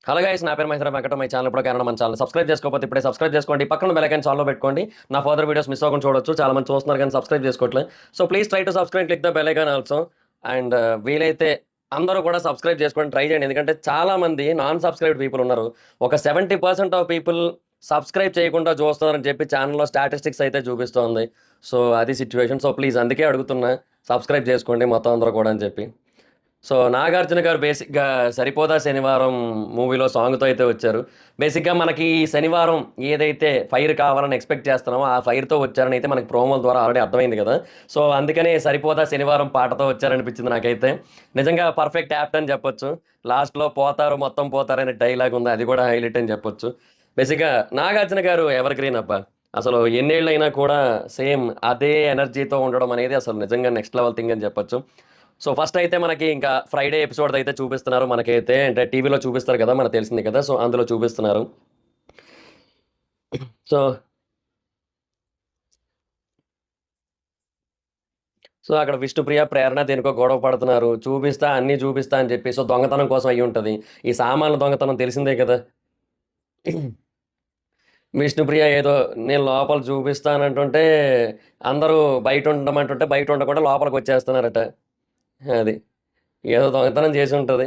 Hello guys, నా పేరు Mahindra Venkata. My channel ఇప్పుడు కారణం మన ఛానల్ సబ్స్క్రైబ్ చేసుకోకపోతే ఇప్పుడే సబ్స్క్రైబ్ చేసుకోండి. పక్కన బెల్ ఐకాన్ చాల్లో పెట్టుకోండి. నా ఫర్దర్ వీడియోస్ మిస్ అవ్వకుండా చూడొచ్చు. చాలా మంది చూస్తున్నారు కానీ సబ్స్క్రైబ్ చేసుకోవట్లేదు. So please try to subscribe, click the bell icon also. And వీలైతే అందరూ కూడా సబ్స్క్రైబ్ చేసుకోండి, ట్రై చేయండి. ఎందుకంటే చాలా మంది నాన్ సబ్స్క్రైబ్ పీపుల్ ఉన్నారు. ఒక 70% ఆఫ్ పీపుల్ సబ్స్క్రైబ్ చేయకుండా చూస్తున్నారని చెప్పి ఛానల్లో స్టాటిస్టిక్స్ అయితే చూపిస్తోంది. సో అది సిచ్యువేషన్. సో ప్లీజ్ అందుకే అడుగుతున్నా, సబ్స్క్రైబ్ చేసుకోండి మొత్తం అందరూ కూడా అని చెప్పి. సో నాగార్జున గారు బేసిక్గా సరిపోదా శనివారం మూవీలో సాంగ్తో అయితే వచ్చారు. బేసిక్గా మనకి ఈ శనివారం ఏదైతే ఫైర్ కావాలని ఎక్స్పెక్ట్ చేస్తున్నామో ఆ ఫైర్తో వచ్చారని అయితే మనకి ప్రోమోల ద్వారా ఆల్రెడీ అర్థమైంది కదా. సో అందుకనే సరిపోదా శనివారం పాటతో వచ్చారనిపించింది నాకైతే. నిజంగా పర్ఫెక్ట్ యాప్ట్ అని చెప్పొచ్చు. లాస్ట్లో పోతారు మొత్తం పోతారనే డైలాగ్ ఉంది, అది కూడా హైలైట్ అని చెప్పొచ్చు. బేసిక్గా నాగార్జున గారు ఎవర్ గ్రీన్ అబ్బా. అసలు ఎన్నేళ్ళైనా కూడా సేమ్ అదే ఎనర్జీతో ఉండడం అనేది అసలు నిజంగా నెక్స్ట్ లెవెల్ థింగ్ అని చెప్పొచ్చు. సో ఫస్ట్ అయితే మనకి ఇంకా ఫ్రైడే ఎపిసోడ్ అయితే చూపిస్తున్నారు మనకైతే. అంటే టీవీలో చూపిస్తారు కదా, మనకు తెలిసింది కదా. సో అందులో చూపిస్తున్నారు. సో సో అక్కడ విష్ణుప్రియ, ప్రేరణ దేనికో గొడవ పడుతున్నారు. చూపిస్తా అన్నీ చూపిస్తా అని చెప్పి. సో దొంగతనం కోసం అయ్యి ఉంటుంది. ఈ సామాన్ల దొంగతనం తెలిసిందే కదా. విష్ణుప్రియ ఏదో నేను లోపల చూపిస్తానంటుంటే అందరూ బయట ఉండమంటుంటే బయట ఉండకుండా లోపలికి వచ్చేస్తున్నారట. అది ఏదో దొంగతనం చేసి ఉంటుంది.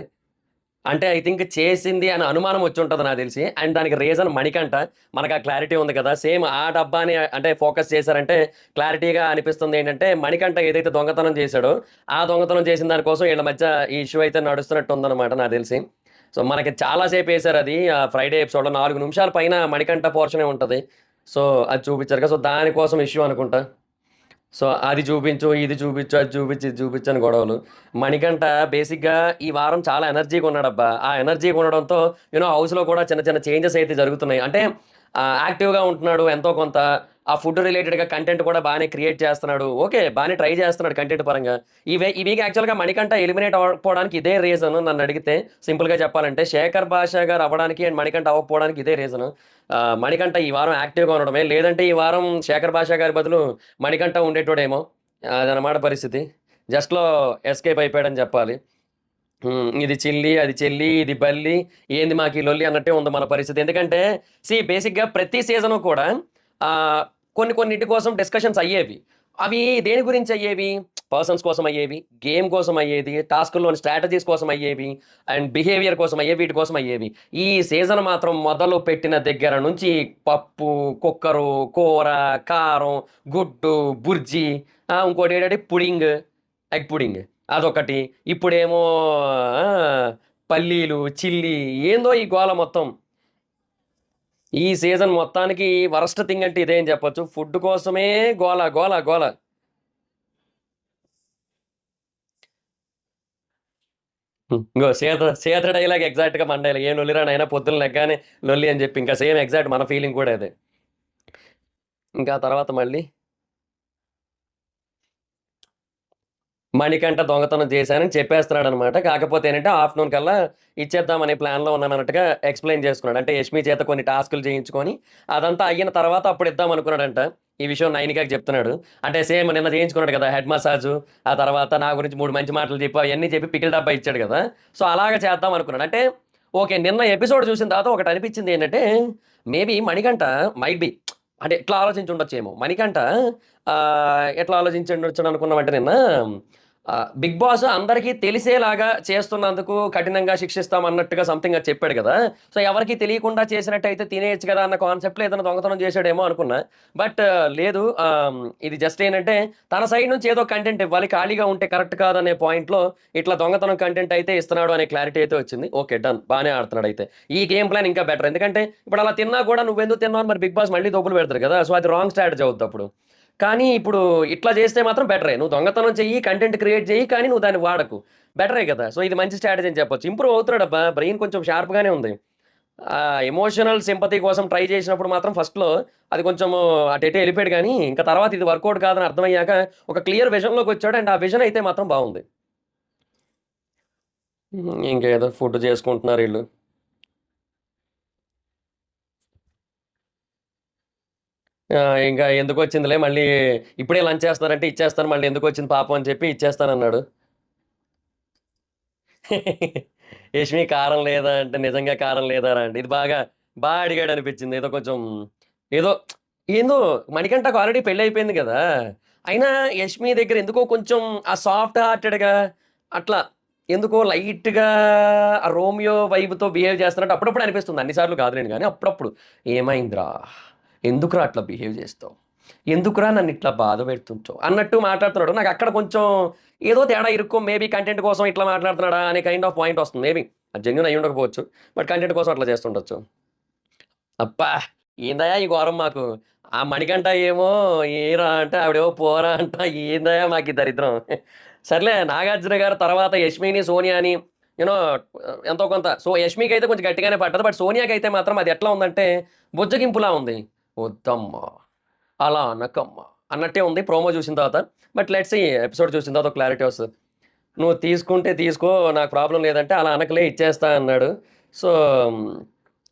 అంటే ఐ థింక్ చేసింది అని అనుమానం వచ్చి ఉంటుంది నాకు తెలిసి. అండ్ దానికి రీజన్ మణికంఠ. మనకు ఆ క్లారిటీ ఉంది కదా. సేమ్ ఆ డబ్బాని అంటే ఫోకస్ చేశారంటే క్లారిటీగా అనిపిస్తుంది ఏంటంటే, మణికంఠ ఏదైతే దొంగతనం చేశాడో ఆ దొంగతనం చేసిన దానికోసం వీళ్ళ మధ్య ఈ ఇష్యూ అయితే నడుస్తున్నట్టు ఉందన్నమాట నాకు తెలిసి. సో మనకి చాలాసేపు వేశారు అది. ఆ ఫ్రైడే ఎపిసోడ్లో 4 నిమిషాల పైన మణికంఠ పోర్షనే ఉంటుంది. సో అది చూపించారు కదా. సో దానికోసం ఇష్యూ అనుకుంటా. సో అది చూపించు, ఇది చూపించు, అది చూపించు, ఇది చూపించు అని గొడవలు. మణికంఠ బేసిక్‌గా ఈ వారం చాలా ఎనర్జీగా ఉన్నాడబ్బా. ఆ ఎనర్జీగా ఉండడంతో హౌస్‌లో కూడా చిన్న చిన్న చేంజెస్ అయితే జరుగుతున్నాయి. అంటే యాక్టివ్‌గా ఉంటున్నాడు ఎంతో కొంత. ఆ ఫుడ్ రిలేటెడ్‌గా కంటెంట్ కూడా బానే క్రియేట్ చేస్తున్నాడు. ఓకే. బానే ట్రై చేస్తున్నాడు కంటెంట్ పరంగా. ఈ వీక్ యాక్చువల్‌గా మణికంఠ ఎలిమినేట్ అవ్వకపోవడానికి ఇదే రీజన్ నన్నడిగితే. సింపుల్‌గా చెప్పాలంటే శేఖర్ భాష గారు అవ్వడానికి అండ్ మణికంఠ అవ్వకపోవడానికి ఇదే రీజన్. మణికంఠ ఈ వారం యాక్టివ్‌గా ఉండడమే. లేదంటే ఈ వారం శేఖర్ భాష గారి బదులు మణికంఠ ఉండేటోడేమో. అదనమాట పరిస్థితి. జస్ట్‌లో ఎస్కేప్ అయిపోయాడని చెప్పాలి. ఇది చిల్లి, అది చెల్లి, ఇది బల్లి, ఏంది మాకీ లొల్లి అన్నట్టే ఉంది మన పరిస్థితి. ఎందుకంటే బేసిక్‌గా ప్రతి సీజను కూడా కొన్ని కొన్నిటి కోసం డిస్కషన్స్ అయ్యేవి. అవి దేని గురించి అయ్యేవి? పర్సన్స్ కోసం అయ్యేవి, గేమ్ కోసం అయ్యేది, టాస్కుల్లోని స్ట్రాటజీస్ కోసం అయ్యేవి, అండ్ బిహేవియర్ కోసం అయ్యేవి, వీటి కోసం అయ్యేవి. ఈ సీజన్ మాత్రం మొదలుపెట్టిన దగ్గర నుంచి పప్పు, కుక్కరు, కూర, కారం, గుడ్డు, బుర్జీ, ఇంకోటేంటంటే పుడింగ్, ఎగ్ పుడింగ్ అదొకటి. ఇప్పుడేమో ఆ! పల్లీలు, చిల్లీ ఏందో ఈ గోల మొత్తం. ఈ సీజన్ మొత్తానికి వరస్ట్ థింగ్ అంటే ఇదే అని చెప్పొచ్చు. ఫుడ్ కోసమే గోల, గోల, గోల. ఇంగో సీత డైలాగ్ ఎగ్జాక్ట్‌గా మన డైలాగ్. "ఏం లొల్లిరా నాయనా పొద్దున లెగ్గానే లొల్లి" అని చెప్పి. ఇంకా సేమ్ ఎగ్జాక్ట్ మన ఫీలింగ్ కూడా అదే. ఇంకా తర్వాత మళ్ళీ మణికంఠ దొంగతనం చేశానని చెప్పేస్తున్నాడనమాట. కాకపోతే ఏంటంటే ఆఫ్టర్‌నూన్ కల్లా ఇచ్చేద్దామనే ప్లాన్‌లో ఉన్నానన్నట్టుగా ఎక్స్‌ప్లెయిన్ చేసుకున్నాడు. అంటే యష్మి చేత కొన్ని టాస్కులు చేయించుకొని, అదంతా అయ్యిన తర్వాత అప్పుడు ఇద్దాం అనుకున్నాడంట. ఈ విషయం నైనికాకి చెప్తున్నాడు. అంటే సేమ్ నిన్న చేయించుకున్నాడు కదా హెడ్ మసాజు, ఆ తర్వాత నా గురించి 3 మంచి మాటలు చెప్పు అయన్నీ చెప్పి పికిల్ డబ్బా ఇచ్చాడు కదా. సో అలాగా చేద్దాం అనుకున్నాడు. అంటే ఓకే. నిన్న ఎపిసోడ్ చూసిన తర్వాత ఒకటనిపించింది ఏంటంటే, మేబీ మణికంఠ మైట్ బి అంటే ఇట్లా ఆలోచించి ఉండొచ్చేమో. మణికంఠ ఎట్లా ఆలోచించి ఉండొచ్చు అనుకున్నామంటే నిన్న 'బిగ్ బాస్' అందరికీ తెలిసేలాగా చేస్తున్నందుకు కఠినంగా శిక్షిస్తాం అన్నట్టుగా సంథింగ్ అది చెప్పాడు కదా. సో ఎవరికీ తెలియకుండా చేసినట్టయితే తినేయొచ్చు కదా అన్న కాన్సెప్ట్‌లో ఏదైనా దొంగతనం చేశాడేమో అనుకున్నా. బట్ లేదు. ఇది జస్ట్ ఏంటంటే తన సైడ్ నుంచి ఏదో కంటెంట్ ఇవ్వాలి. ఖాళీగా ఉంటే కరెక్ట్ కాదనే పాయింట్‌లో ఇట్లా దొంగతనం కంటెంట్ అయితే ఇస్తున్నాడు అనే క్లారిటీ అయితే వచ్చింది. ఓకే. డన్. బానే ఆడుతున్నాడయితే. ఈ గేమ్ ప్లాన్ ఇంకా బెటర్. ఎందుకంటే ఇప్పుడు అలా తిన్నా కూడా నువ్వెందుకు తిన్నావు అని మరి 'బిగ్ బాస్' మళ్ళీ దొబ్బులు పెడతారు కదా. సో అది రాంగ్ స్ట్రాటజీ అవుద్దప్పుడు. కానీ ఇప్పుడు ఇట్లా చేస్తే మాత్రం బెటరే. నువ్వు దొంగతనం చెయ్యి, కంటెంట్ క్రియేట్ చెయ్యి, కానీ నువ్వు దాన్ని వాడకు. బెటరే కదా. సో ఇది మంచి స్ట్రాటజీ అని చెప్పొచ్చు. ఇంప్రూవ్ అవుతున్నాడబ్బా. బ్రెయిన్ కొంచెం షార్ప్‌గానే ఉంది. ఎమోషనల్ సింపతి కోసం ట్రై చేసినప్పుడు మాత్రం ఫస్ట్‌లో అది కొంచెము అటు ఇటు ఎళ్ళిపోయాడు గానీ, ఇంకా తర్వాత ఇది వర్కౌట్ కాదని అర్థమయ్యాక ఒక క్లియర్ విజన్‌లోకొచ్చాడు. అండ్ ఆ విజన్ అయితే మాత్రం బావుంది. ఇంకేదో ఫుడ్ చేసుకుంటున్నారీళ్ళు. ఇంకా ఎందుకొచ్చిందిలే మళ్ళీ ఇప్పుడే లంచ్ చేస్తున్నారంటే ఇచ్చేస్తాను. మళ్ళీ ఎందుకొచ్చింది పాపం అని చెప్పి ఇచ్చేస్తానన్నాడు. యష్మి కారం లేదా అంటే నిజంగా కారం లేదారా అంటే ఇది బాగా బాగా అడిగాడు అనిపించింది. ఏదో కొంచెం ఏదో ఏందో మణికంఠకు ఆల్రెడీ పెళ్లి అయిపోయింది కదా! అయినా యష్మి దగ్గర ఎందుకో కొంచెం ఆ సాఫ్ట్ హార్టెడ్‌గా అట్లా ఎందుకో లైట్‌గా ఆ రోమియో వైబ్‌తో బిహేవ్ చేస్తున్నట్టు అప్పుడప్పుడు అనిపిస్తుంది. అన్ని సార్లు కాదులెండి గానీ అప్పుడప్పుడు. ఏమైందిరా? ఎందుకురా అట్లా బిహేవ్ చేస్తావు? ఎందుకురా నన్నిట్లా బాధ పెడుతుంటావు? అన్నట్టు మాట్లాడుతున్నాడు. నాకక్కడ కొంచెం ఏదో తేడా ఇరుక్కో మేబీ కంటెంట్ కోసం ఇట్లా మాట్లాడుతున్నాడా అనే కైండ్ ఆఫ్ పాయింట్ వస్తుంది. మేబీ అది జెన్యూన్ అయ్యి ఉండకపోవచ్చు. బట్ కంటెంట్ కోసం అట్లా చేస్తుండొచ్చు. అబ్బా! ఏందయ్యా ఈ ఘోరం మాకు. ఆ మణికంఠ ఏమో ఏరా అంటే ఆవిడేమో పోరా అంట. ఏందయ్యా మాకీ దరిద్రం. సర్లే నాగార్జున గారు తర్వాత యష్మిని, సోనియాని యూ నో ఎంతో కొంత యష్మికైతే కొంచెం గట్టిగానే పడ్డది. బట్ సోనియాకైతే మాత్రం అది ఎట్లా ఉందంటే బుజ్జగింపులా ఉంది. వద్దమ్మా! అలా అనకమ్మా! అన్నట్టే ఉంది ప్రోమో చూసిన తర్వాత. బట్ లెట్స్ సీ ఎపిసోడ్ చూసిన తర్వాత ఒక క్లారిటీ వస్తది. నువ్వు తీసుకుంటే తీసుకో నాకు ప్రాబ్లమ్ లేదంటే అలా అనకలే ఇచ్చేస్తా అన్నాడు. సో,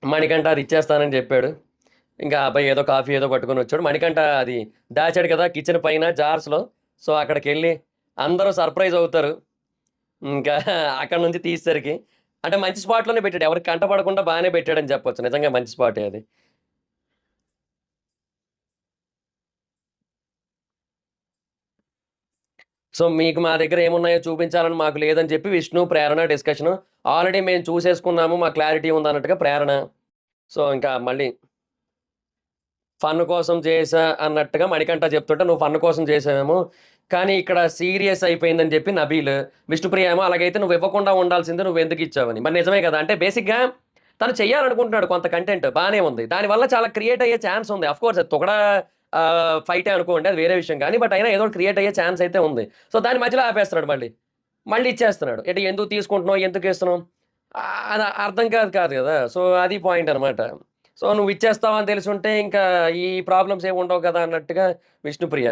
మణికంఠ అది ఇచ్చేస్తానని చెప్పాడు. ఇంకా ఆ అబ్బాయి ఏదో కాఫీ ఏదో పట్టుకొని వచ్చాడు. మణికంఠ అది దాచాడు కదా కిచెన్ పైన జార్స్‌లో. సో, అక్కడికెళ్ళి అందరూ సర్ప్రైజ్ అవుతారు. ఇంకా అక్కడి నుంచి తీసేసరికి అంటే మంచి స్పాట్‌లోనే పెట్టాడు. ఎవరికీ కంటపడకుండా బానే పెట్టాడని చెప్పొచ్చు. నిజంగా మంచి స్పాటే అది. సో, మీకు మా దగ్గర ఏమున్నాయో చూపించాలని మాకు లేదని చెప్పి విష్ణు, ప్రేరణ డిస్కషను. ఆల్రెడీ మేము చూసేసుకున్నాము. మాకు క్లారిటీ ఉందన్నట్టుగా ప్రేరణ. సో, ఇంకా మళ్ళీ ఫన్ కోసం చేశా అన్నట్టుగా మణికంఠ చెప్తుంటే, "నువ్వు ఫన్ కోసం చేశావేమో, కానీ ఇక్కడ సీరియస్ అయిపోయిందని" చెప్పి నబీల్. విష్ణుప్రియ ఏమో, "అలాగైతే నువ్వు ఇవ్వకుండా ఉండాల్సింది నువ్వెందుకిచ్చావని." మరి నిజమే కదా! అంటే బేసిక్‌గా తను చెయ్యాలనుకుంటున్నాడు కొంత కంటెంట్ బానే ఉంది. దానివల్ల చాలా క్రియేట్ అయ్యే ఛాన్స్ ఉంది. ఆఫ్‌కోర్స్ అది తొగడా ఫైటే అనుకోండి అది వేరే విషయం కానీ, బట్ అయినా ఏదో ఒకటి క్రియేట్ అయ్యే ఛాన్స్ అయితే ఉంది. సో, దాని మధ్యలో ఆపేస్తున్నాడు మళ్ళీ. మళ్ళీ ఇచ్చేస్తున్నాడు. ఏంటి ఎందుకు తీసుకుంటున్నావు? ఎందుకిస్తున్నావు? అది అర్థం కాదు కాదు గదా! సో, అది పాయింట్ అనమాట. సో, నువ్విచ్చేస్తావని తెలిసుంటే ఇంకా ఈ ప్రాబ్లమ్స్ ఏమి ఉండవు కదా! అన్నట్టుగా విష్ణుప్రియ.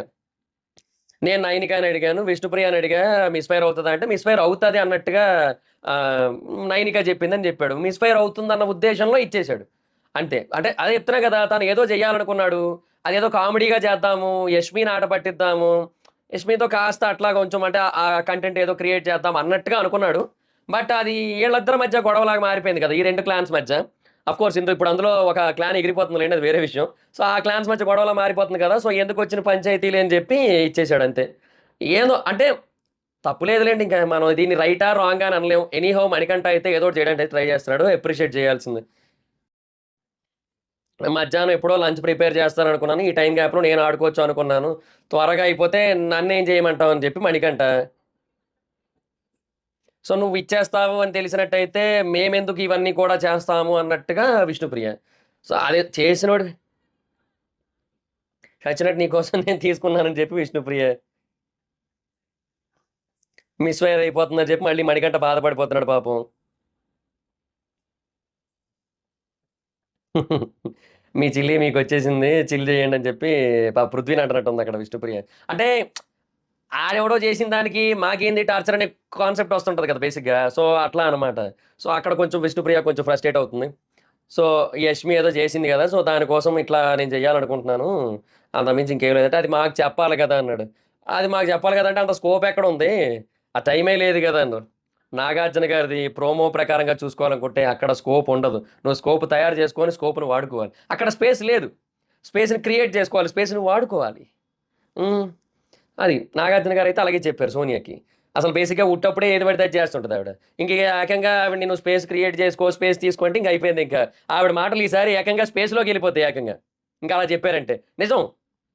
నేను నైనికని అడిగాను. విష్ణుప్రియని అడిగా మిస్‌ఫైర్ అవుతదా? అంటే మిస్‌ఫైర్ అవుతది అన్నట్టుగా నైనిక చెప్పిందని చెప్పాడు. మిస్‌ఫైర్ అవుతుందన్న ఉద్దేశంలో ఇచ్చేసాడు. అంతే. అంటే అదే చెప్తున్నా కదా! తను ఏదో చేయాలనుకున్నాడు. అదేదో కామెడీగా చేద్దాము, యష్మిని ఆట పట్టిద్దాము, యష్మితో కాస్త అట్లా కొంచెం అంటే ఆ కంటెంట్ ఏదో క్రియేట్ చేద్దాం అన్నట్టుగా అనుకున్నాడు. బట్ అది ఈళ్ళిద్దరి మధ్య గొడవలాగా మారిపోయింది కదా! ఈ 2 క్లాన్స్ మధ్య. ఆఫ్‌కోర్స్ ఇప్పుడు అందులో ఒక క్లాన్ ఎగిరిపోతుందిలెండి అది వేరే విషయం. సో, ఆ క్లాన్స్ మధ్య గొడవలా మారిపోతుంది కదా! సో, ఎందుకొచ్చిన పంచాయతీలే అని చెప్పి ఇచ్చేసాడంతే. ఏదో అంటే తప్పు లేదులెండి. ఇంకా మనం దీన్ని రైటా? రాంగా అని అనలేం. ఎనీహౌ మణికంఠ అయితే ఏదో ఒకటి చేయడానికి ట్రై చేస్తున్నాడు. అప్రిషియేట్ చేయాల్సిందే. మధ్యాహ్నం ఎప్పుడో లంచ్ ప్రిపేర్ చేస్తాననుకున్నాను. ఈ టైమ్ గ్యాప్‌లో నేను ఆడుకోవచ్చు అనుకున్నాను. త్వరగా అయిపోతే నన్నేం చేయమంటావు అని చెప్పి మణికంఠ. సో, నువ్వు ఇచ్చేస్తావు అని తెలిసినట్టయితే మేమెందుకు ఇవన్నీ కూడా చేస్తాము అన్నట్టుగా విష్ణుప్రియ. సో, అదే చేసినోడు చచ్చినట్టు నీకోసం నేను తీసుకున్నానని చెప్పి విష్ణుప్రియ. మిస్‌ఫైర్ అయిపోతుందని చెప్పి మళ్ళీ మణికంఠ బాధపడిపోతున్నాడు పాపం. మీ చిల్లి మీకొచ్చేసింది. చిల్ చేయండి అని చెప్పి పృథ్వీని అంటున్నట్టుంది అక్కడ విష్ణుప్రియ. అంటే ఆడెవడో చేసిన దానికి మాకేంది టార్చర్ అనే కాన్సెప్ట్ వస్తుంటది కదా! బేసిక్‌గా. సో, అట్లా అనమాట. సో, అక్కడ కొంచెం విష్ణుప్రియ కొంచెం ఫ్రస్ట్రేట్ అవుతుంది. సో, యష్మి ఏదో చేసింది గదా! సో, దానికోసం ఇట్లా నేను చేయాలనుకుంటున్నాను. అంతకుమించి ఇంకేం లేదంటే, "అది మాకు చెప్పాలి కదా!" అన్నాడు. అది మాకు చెప్పాలి కదంటే అంత స్కోప్ ఎక్కడుంది? ఆ టైమే లేదు గదా! అన్నారు. నాగార్జున గారిది ప్రోమో ప్రకారంగా చూసుకోవాలనుకుంటే అక్కడ స్కోప్ ఉండదు. నువ్వు స్కోప్ తయారు చేసుకొని స్కోప్‌ని వాడుకోవాలి. అక్కడ స్పేస్ లేదు. స్పేస్‌ని క్రియేట్ చేసుకోవాలి. స్పేస్‌ని వాడుకోవాలి. హ్మ్. అది. నాగార్జున గారైతే అలాగే చెప్పారు సోనియాకి. అసలు బేసిక్‌గా ఉట్టప్పుడే ఏది పడితే అది చేస్తుంటదావిడ. ఇంక ఏకంగా ఆవిడని నువ్వు స్పేస్ క్రియేట్ చేసుకో, స్పేస్ తీసుకో అంటే ఇంక అయిపోయిందింక. ఆవిడ మాటలు ఈసారి ఏకంగా స్పేస్‌లోకెళ్ళిపోతాయి ఏకంగా. ఇంకా అలా చెప్పారంటే. నిజం.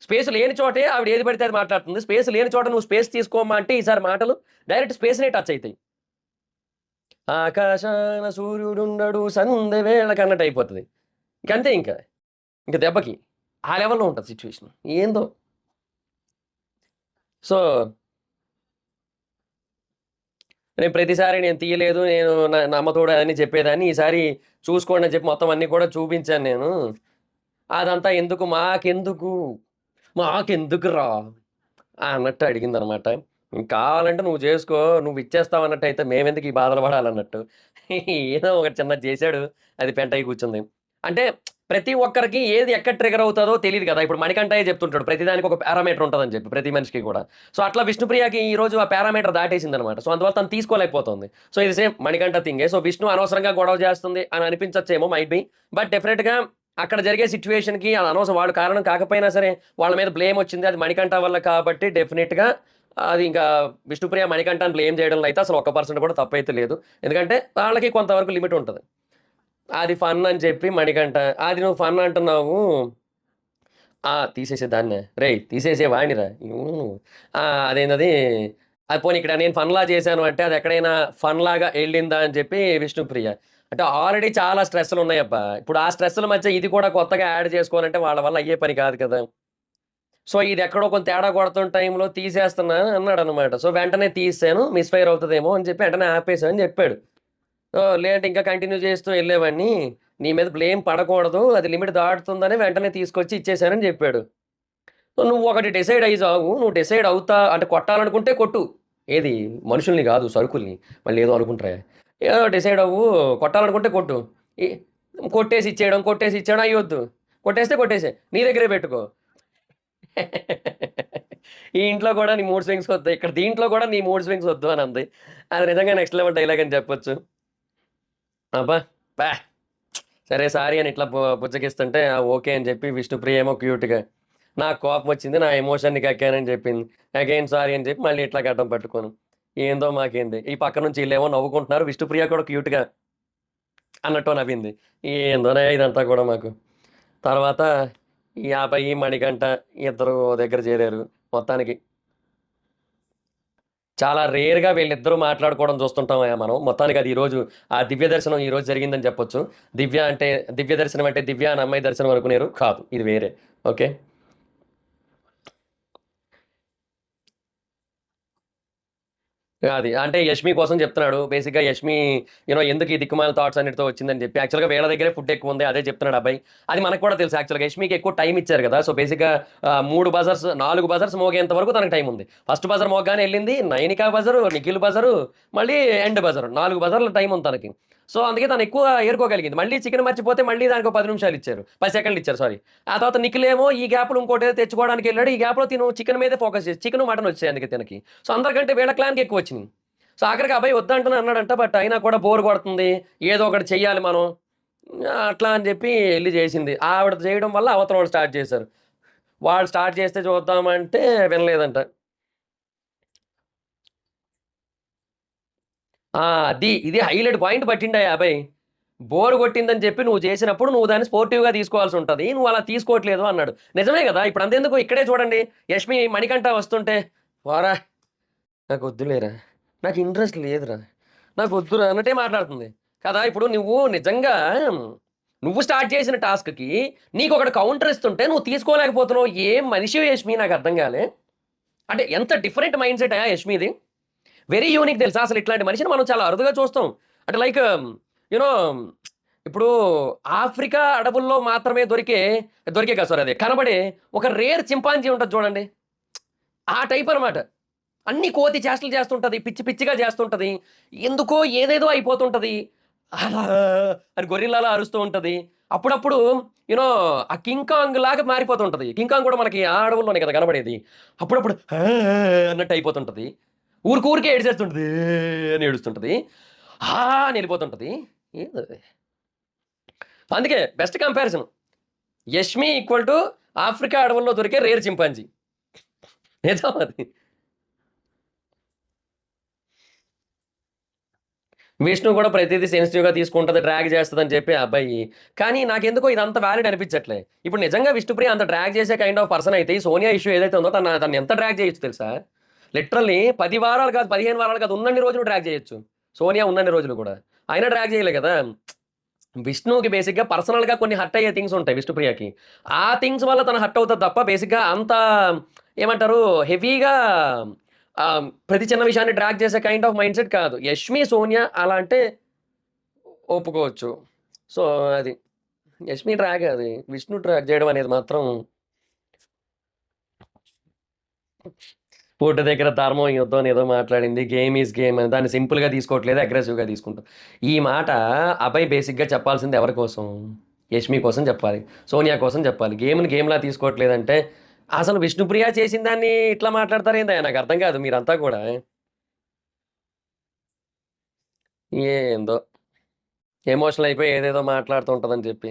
స్పేస్ లేని చోటే ఆవిడ ఏది పడితే అది మాట్లాడుతుంది. స్పేస్ లేని చోట నువ్వు స్పేస్ తీసుకోమ్మా అంటే ఈసారి మాటలు డైరెక్ట్ స్పేస్‌నే టచ్ అయితాయి. ఆకాశాన సూర్యుడుండడు సందె వేళకన్నట్టు అయిపోతది. ఇంకంతే ఇంక. ఇంక దెబ్బకి. ఆ లెవెల్‌లో ఉంటది సిట్యుయేషన్. ఏందో. సో నేను ప్రతిసారి నేను తీయలేదు. నేను నమ్మతోడు అని చెప్పేదాన్ని. ఈసారి చూసుకోండి అని చెప్పి మొత్తం అన్నీ కూడా చూపించాను నేను. అదంతా ఎందుకు మాకెందుకు? మాకెందుకురా? అన్నట్టు అడిగిందనమాట. కావాలంటే నువ్వు జేసుకో. నువ్వు ఇచ్చేస్తావు అన్నట్టయితే మేమెందుకు ఈ బాధలు పడాలన్నట్టు. ఏదో ఒకటి చిన్నది జేశాడు. అది పెంటయ్యి కూర్చుంది. అంటే ప్రతి ఒక్కరికి ఏది ఎక్కడ ట్రిగర్ అవుతుందో తెలియదు కదా! ఇప్పుడు మణికంఠయ్య చెప్తుంటాడు. ప్రతిదానికి ఒక పారామీటర్ ఉంటదని చెప్పి ప్రతి మనిషికి కూడా. సో, అట్లా విష్ణుప్రియకి ఈరోజు ఆ పారామీటర్ దాటేసిందనమాట. సో, అందువల్ల తను తీసుకోలేకపోతుంది. సో, ఇది సేమ్ మణికంఠ థింగే. సో, విష్ణు అనవసరంగా గొడవ చేస్తుంది అని అనిపించచ్చేమో మైట్ బి. బట్ డెఫినిట్‌గా అక్కడ జరిగే సిట్యుయేషన్‌కి అది అనవసరం వాళ్ళు కారణం కాకపోయినా సరే, వాళ్ళ మీద బ్లేమ్ వచ్చింది. అది మణికంఠ వల్ల కాబట్టి డెఫినిట్‌గా అది ఇంకా విష్ణుప్రియ మణికంఠని బ్లేమ్ చేయడంలో అయితే అసలు ఒక్క పర్సెంట్ కూడా తప్పైతే లేదు. ఎందుకంటే వాళ్ళకి కొంతవరకు లిమిట్ ఉంటది. అది ఫన్ అని చెప్పి మణికంఠ, అది నువ్వు ఫన్ అంటున్నావు. తీసేసే దాన్నే. రేయ్! తీసేసేయి వాడినిరా. అదేందది, అది పోనీ ఇక్కడ నేను ఫన్‌లా చేశాను అంటే అది ఎక్కడైనా ఫన్‌లాగా ఎళ్ళిందా అని చెప్పి విష్ణుప్రియ. అంటే ఆల్రెడీ చాలా స్ట్రెస్‌లున్నాయబ్బా! ఇప్పుడు ఆ స్ట్రెస్‌ల మధ్య ఇది కూడా కొత్తగా యాడ్ చేసుకోవాలంటే వాళ్ళ వల్ల అయ్యే పని కాదు కదా! సో, ఇదెక్కడో కొంత తేడా కొడుతున్న టైంలో తీసేస్తున్నా అన్నాడనమాట. సో, వెంటనే తీసేసాను. మిస్‌ఫైర్ అవుతదేమో అని చెప్పి వెంటనే ఆపేసా అని చెప్పాడు. లేదంటే ఇంకా కంటిన్యూ చేస్తూ ఎళ్ళేవాడిని. నీ మీద బ్లేమ్ పడకూడదు. అది లిమిట్ దాటుతుందని వెంటనే తీసుకొచ్చి ఇచ్చేసానని జెప్పాడు. సో, నువ్వొకటి డిసైడ్ అయ్యి సావు. నువ్వు డిసైడ్ అవుతా అంటే కొట్టాలనుకుంటే కొట్టు. ఏది మనుషుల్ని గాదు సరుకుల్ని. మళ్ళేదో అనుకుంటారే. ఏదో డిసైడ్ అవ్వు. కొట్టాలనుకుంటే కొట్టు. ఈ కొట్టేసి ఇచ్చేయడం అయ్యొద్దు. కొట్టేస్తే కొట్టేసేయి. నీ దగ్గరే పెట్టుకో. ఈ ఇంట్లో గూడా నీ మూడ్ స్వింగ్స్ వద్దు. ఇక్కడ దీంట్లో గూడా నీ మూడ్ స్వింగ్స్ వద్దు అనంది. అది నిజంగా నెక్స్ట్ లెవెల్ డైలాగ్ అని చెప్పొచ్చు. అబ్బా! పా! సరే సారీ అని ఇట్లా బుజ్జగిస్తుంటే ఓకే అని చెప్పి విష్ణుప్రియ ఏమో క్యూట్‌గా నాకు కోపమొచ్చింది. నా ఎమోషన్‌ని కక్కానని చెప్పింది. అగైన్ సారీ అని చెప్పి మళ్ళీ ఇట్లా గడ్డం పట్టుకోను. ఏందో మాకేంది. ఈ పక్క నుంచి ఈళ్ళేమో నవ్వుకుంటున్నారు. విష్ణుప్రియ కూడా క్యూట్‌గా అన్నట్టు నవ్వింది. ఏందోనే ఇదంతా కూడా మాకు. తర్వాత ఈ 50 మణికంఠ ఇద్దరు ఓ దగ్గర చేరారు. మొత్తానికి చాలా రేర్‌గా వీళ్ళిద్దరూ మాట్లాడుకోవడం చూస్తుంటామయ్యా మనం. మొత్తానికి అది ఈరోజు ఆ దివ్య దర్శనం ఈరోజు జరిగిందని చెప్పొచ్చు. దివ్య అంటే దివ్య దర్శనం అంటే దివ్య అనే అమ్మాయి దర్శనం అనుకునేరు. కాదు. ఇది వేరే. ఓకే. అది. అంటే యష్మి కోసం చెప్తున్నాడు. బేసిక్‌గా యష్మి ఎందుకు ఈ దిక్కుమాలిన థాట్స్ అన్నిటితో వచ్చిందని చెప్పి. యాక్చువల్‌గా వీళ్ళ దగ్గరే ఫుడ్ ఎక్కువుంది. అదే చెప్తున్నాడు అబ్బాయి. అది మనకు కూడా తెలుసు యాక్చువల్‌గా. యష్మికి ఎక్కువ టైమ్ ఇచ్చారు కదా! సో, బేసిక్‌గా 3 బజర్స్ 4 బజర్స్ మోగేంత వరకు తనకు టైమ్ ఉంది. ఫస్ట్ బజర్ మోగగానే ఎళ్ళింది. నైనిక బజరు, నిఖిల్ బజరు, మళ్ళీ ఎండ్ బజరు. 4 బజర్ల టైమ్ ఉంది తనకి. సో, అందుకే తను ఎక్కువ ఏరుకోగలిగింది. మళ్ళీ చికెన్ మర్చిపోతే మళ్ళీ దానికో 10 నిమిషాలు ఇచ్చారు. 10 సెకండ్లు ఇచ్చారు సారీ. ఆ తర్వాత నిఖిల్ ఏమో ఈ గ్యాప్‌లో ఇంకోటేదో తెచ్చుకోవడానికెళ్ళాడు. ఈ గ్యాప్‌లో తిను చికెన్ మీదే ఫోకస్ చేసి చికెను, మటను వచ్చాయి అందుకే తినకి. సో, అందరికంటే వీళ్ళ క్లాన్‌కి ఎక్కువొచ్చినియి. సో, ఆఖరికి ఆ అబ్బాయి వద్దంటున్నా అన్నాడంట. బట్ అయినా కూడా బోర్ కొడుతుంది. ఏదో ఒకటి చెయ్యాలి మనం. అట్లా అని చెప్పి ఎళ్లి చేసింది. ఆవిడ చేయడం వల్ల అవతలోళ్ళు స్టార్ట్ చేశారు. వాళ్ళు స్టార్ట్ చేస్తే చూద్దామంటే వినలేదంట. ఆ! ఇది హైలైట్ పాయింట్ పట్టిండయ్య ఆ అబ్బాయి. బోర్ కొట్టిందని చెప్పి నువ్వు చేసినప్పుడు నువ్వు దాన్ని స్పోర్టివ్‌గా తీసుకోవాల్సుంటది. నువ్వు అలా తీసుకోవట్లేదు అన్నాడు. నిజమే గదా! ఇప్పుడు అంతెందుకు ఇక్కడే చూడండి. యష్మి మణికంఠ వస్తుంటే, "పోరా నాకొద్దులేరా. నాకు ఇంట్రెస్ట్ లేదురా. నాకొద్దురా" అన్నట్టే మాట్లాడుతుంది. కదా! ఇప్పుడు నువ్వు నిజంగా నువ్వు స్టార్ట్ చేసిన టాస్క్‌కి నీకొకడు కౌంటర్ ఇస్తుంటే నువ్వు తీసుకోలేకపోతున్నావు. ఏం మనిషివి యష్మి నాకర్థం కాలే. అంటే ఎంత డిఫరెంట్ మైండ్‌సెట్ యష్మిది. వెరీ యూనిక్ తెలుసా? అసలు ఇట్లాంటి మనిషిని మనం చాలా అరుదుగా చూస్తాం. అంటే లైక్ యూ నో ఇప్పుడు ఆఫ్రికా అడవుల్లో మాత్రమే దొరికే కాదు సారీ అది కనబడే ఒక రేర్ చింపాంజీ ఉంటది చూడండి. ఆ టైప్ అనమాట. అన్ని కోతి చేష్టలు చేస్తుంటది. పిచ్చి పిచ్చిగా చేస్తుంటది. ఎందుకో ఏదేదో అయిపోతుంటది. అలా అని గొరిల్లాలా అరుస్తూ ఉంటది. అప్పుడప్పుడు యూ నో ఆ కింగ్ కాంగ్ లాగా మారిపోతుంటది. కింగ్ కాంగ్ కూడా మనకి ఆ అడవుల్లోనే కదా కనబడేది. అప్పుడప్పుడు అన్నట్టు అయిపోతుంటది. ఊరికే ఏడిసేస్తుంటది. అని ఏడుస్తుంటది. అని ఎళ్ళిపోతుంటది. ఏందది? అందుకే best comparison. 'Yashmi' equal to Africa అడవుల్లో దొరికే రేర్ చింపాంజీ. నిజం అది. విష్ణు కూడా ప్రతీదీ సెన్సిటివ్‌గా తీసుకుంటది, డ్రాగ్ చేస్తదని చెప్పి ఆ అబ్బాయి. కానీ నాకెందుకో ఇదంత వాలిడ్ అనిపించట్లే. ఇప్పుడు నిజంగా విష్ణుప్రియ అంత డ్రాగ్ చేసే కైండ్ ఆఫ్ పర్సన్ అయితే, ఈ సోనియా ఇష్యూ ఏదైతే ఉందో తనని ఎంత డ్రాగ్ చేయొచ్చు తెలుసా? లిటరల్లీ 10 వారాలు కాదు, 15 వారాలు కాదు, ఉన్నన్ని రోజులు డ్రాగ్ చేయొచ్చు. సోనియా ఉన్నన్ని రోజులు కూడా. అయినా డ్రాగ్ చేయలే కదా! విష్ణుకి బేసిక్‌గా పర్సనల్‌గా కొన్ని హర్ట్ అయ్యే థింగ్స్ ఉంటాయి విష్ణుప్రియకి. ఆ థింగ్స్ వల్ల తను హర్ట్ అవుతది తప్ప బేసిక్‌గా అంత ఏమంటారు హెవీగా ప్రతి చిన్న విషయాన్ని డ్రాగ్ చేసే కైండ్ ఆఫ్ మైండ్‌సెట్ కాదు. యష్మి, సోనియా అలా అంటే ఒప్పుకోవచ్చు. సో, అది. యష్మి డ్రాగ్ అది. విష్ణు డ్రాగ్ చేయడం అనేది మాత్రం ఫుడ్ దగ్గర ధర్మం, యుద్ధం అని ఏదో మాట్లాడింది. గేమ్ ఈస్ గేమ్ అని దాన్ని సింపుల్‌గా తీసుకోవట్లేదు. అగ్రెసివ్‌గా తీసుకుంటాం. ఈ మాట అభయ్ బేసిక్‌గా చెప్పాల్సింది ఎవరి కోసం? యష్మి కోసం చెప్పాలి, సోనియా కోసం చెప్పాలి. గేమ్ని గేమ్లా తీసుకోవట్లేదంటే అసలు విష్ణుప్రియ చేసిన దాన్ని ఇట్లా మాట్లాడతారేందా? నాకు అర్థం కాదు మీరంతా కూడా. ఏందో ఎమోషనల్ అయిపోయి ఏదేదో మాట్లాడుతూ ఉంటుందని చెప్పి.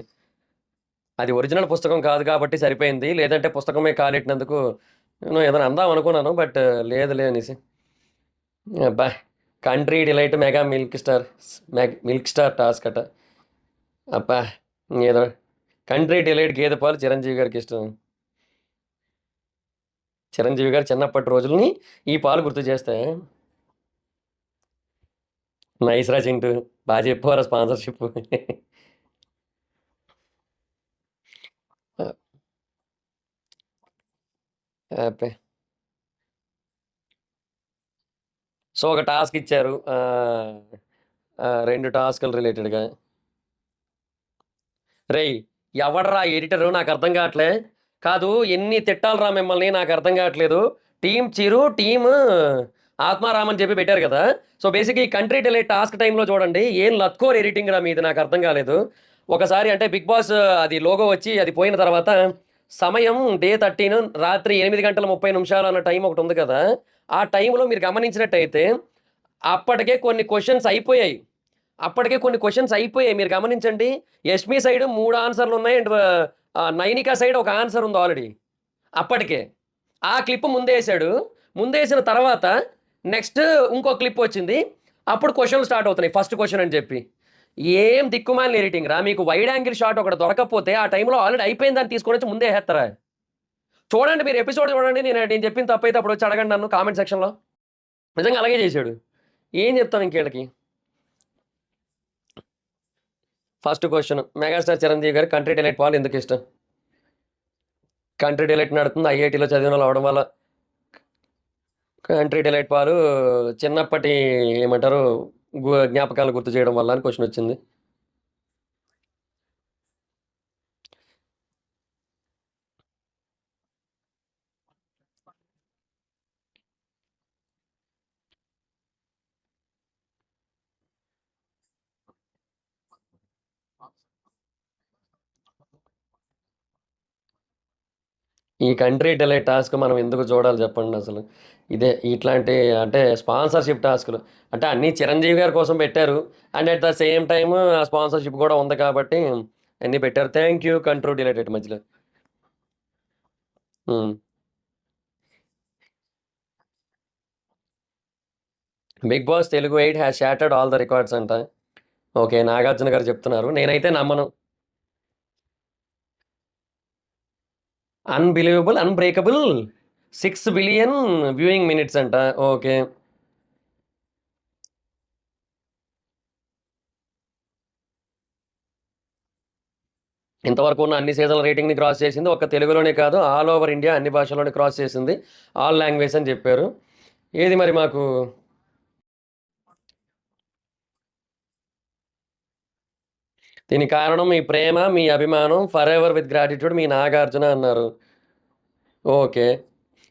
అది ఒరిజినల్ పుస్తకం కాదు కాబట్టి సరిపోయింది. లేదంటే పుస్తకమే కాలెట్టినందుకు నేను ఏదైనా అందాం అనుకున్నాను. బట్ లేదులే అనేసి. అబ్బా! Country delight mega milk star task అట. అబ్బా! ఏదో కంట్రీ డిలైట్ గేదె పాలు చిరంజీవి గారికి ఇష్టం. చిరంజీవి గారు చిన్నప్పటి రోజుల్ని ఈ పాలు గుర్తు చేస్తే నైస్ రా చింటూ, బాగా చెప్పారా స్పాన్సర్షిప్. హ్యాపీ. సో ఒక టాస్క్ ఇచ్చారు, 2 టాస్కులు రిలేటెడ్గా. రేయ్, ఎవడరా ఎడిటరు నాకు అర్థం కావట్లే. కాదు, ఎన్ని తిట్టాలరా మిమ్మల్ని నాకు అర్థం కావట్లేదు. టీమ్ చిరు, టీమ్ ఆత్మారామ్ అని చెప్పి పెట్టారు కదా. సో బేసిక్ ఈ కంట్రీ డిలైట్ టాస్క్ టైంలో చూడండి, ఏం లత్కోర్ ఎడిటింగ్ రా మీది, నాకు అర్థం కాలేదు. ఒకసారి అంటే బిగ్ బాస్ అది లోగో వచ్చి అది పోయిన తర్వాత సమయం డే 13 రాత్రి 8:30 అన్న టైం ఒకటి ఉంది కదా. ఆ టైంలో మీరు గమనించినట్టయితే అప్పటికే కొన్ని క్వశ్చన్స్ అయిపోయాయి. మీరు గమనించండి. యష్మి సైడ్ 3 ఆన్సర్లు ఉన్నాయి. అండ్ నైనికా సైడ్ ఒక ఆన్సర్ ఉంది ఆల్రెడీ అప్పటికే. ఆ క్లిప్ ముందేసాడు. ముందేసిన తర్వాత నెక్స్ట్ ఇంకో క్లిప్ వచ్చింది. అప్పుడు క్వశ్చన్లు స్టార్ట్ అవుతున్నాయి, ఫస్ట్ క్వశ్చన్ అని చెప్పి. ఏం దిక్కుమాలిన ఎడిటింగ్ రా మీకు. వైడ్ యాంగిల్ షాట్ ఒకటి దొరకకపోతే ఆ టైంలో ఆల్రెడీ అయిపోయింది దాన్ని తీసుకొని వచ్చి ముందే వేస్తారా? చూడండి, మీరు ఎపిసోడ్ చూడండి. నేను చెప్పిన తప్పైతే అప్పుడు వచ్చి అడగండి నన్ను కామెంట్ సెక్షన్లో. నిజంగా అలాగే చేశాడు. ఏం చెప్తాం ఇంకేళ్ళకి. ఫస్ట్ క్వశ్చన్, మెగాస్టార్ చిరంజీవి గారు కంట్రీ డిలైట్ పాలు ఎందుకు ఇష్టం? కంట్రీ డిలైట్ నడుతుంది ఐఐటీలో చదివిన వాళ్ళు అవడం వల్ల. కంట్రీ డిలైట్ పాలు చిన్నప్పటి ఏమంటారు జ్ఞాపకాలు గుర్తు చేయడం వల్ల అని క్వశ్చన్ వచ్చింది. ఈ కంట్రీ డిలైట్ టాస్క్ మనం ఎందుకు చూడాలి చెప్పండి అసలు. ఇదే ఇట్లాంటి అంటే స్పాన్సర్షిప్ టాస్క్లు అంటే అన్నీ చిరంజీవి గారి కోసం పెట్టారు. And at the same time ఆ స్పాన్సర్షిప్ కూడా ఉంది కాబట్టి అన్నీ పెట్టారు. థ్యాంక్ యూ కంట్రీ డిలైట్ మధ్యలో. Bigg Boss Telugu 8 has shattered all the records అంట. ఓకే, నాగార్జున గారు చెప్తున్నారు, నేనైతే నమ్మను. Unbelievable, unbreakable 6 billion viewing minutes అంట. ఓకే, ఇంతవరకు ఉన్న అన్ని సీజన్ల రేటింగ్ని క్రాస్ చేసింది. ఒక్క తెలుగులోనే కాదు, ఆల్ ఓవర్ ఇండియా అన్ని భాషల్లోనే క్రాస్ చేసింది. ఆల్ లాంగ్వేజ్ అని చెప్పారు. ఏది మరి మాకు దీనికి కారణం మీ ప్రేమ, మీ అభిమానం, ఫర్ ఎవర్ విత్ గ్రాటిట్యూడ్ మీ నాగార్జున అన్నారు. ఓకే,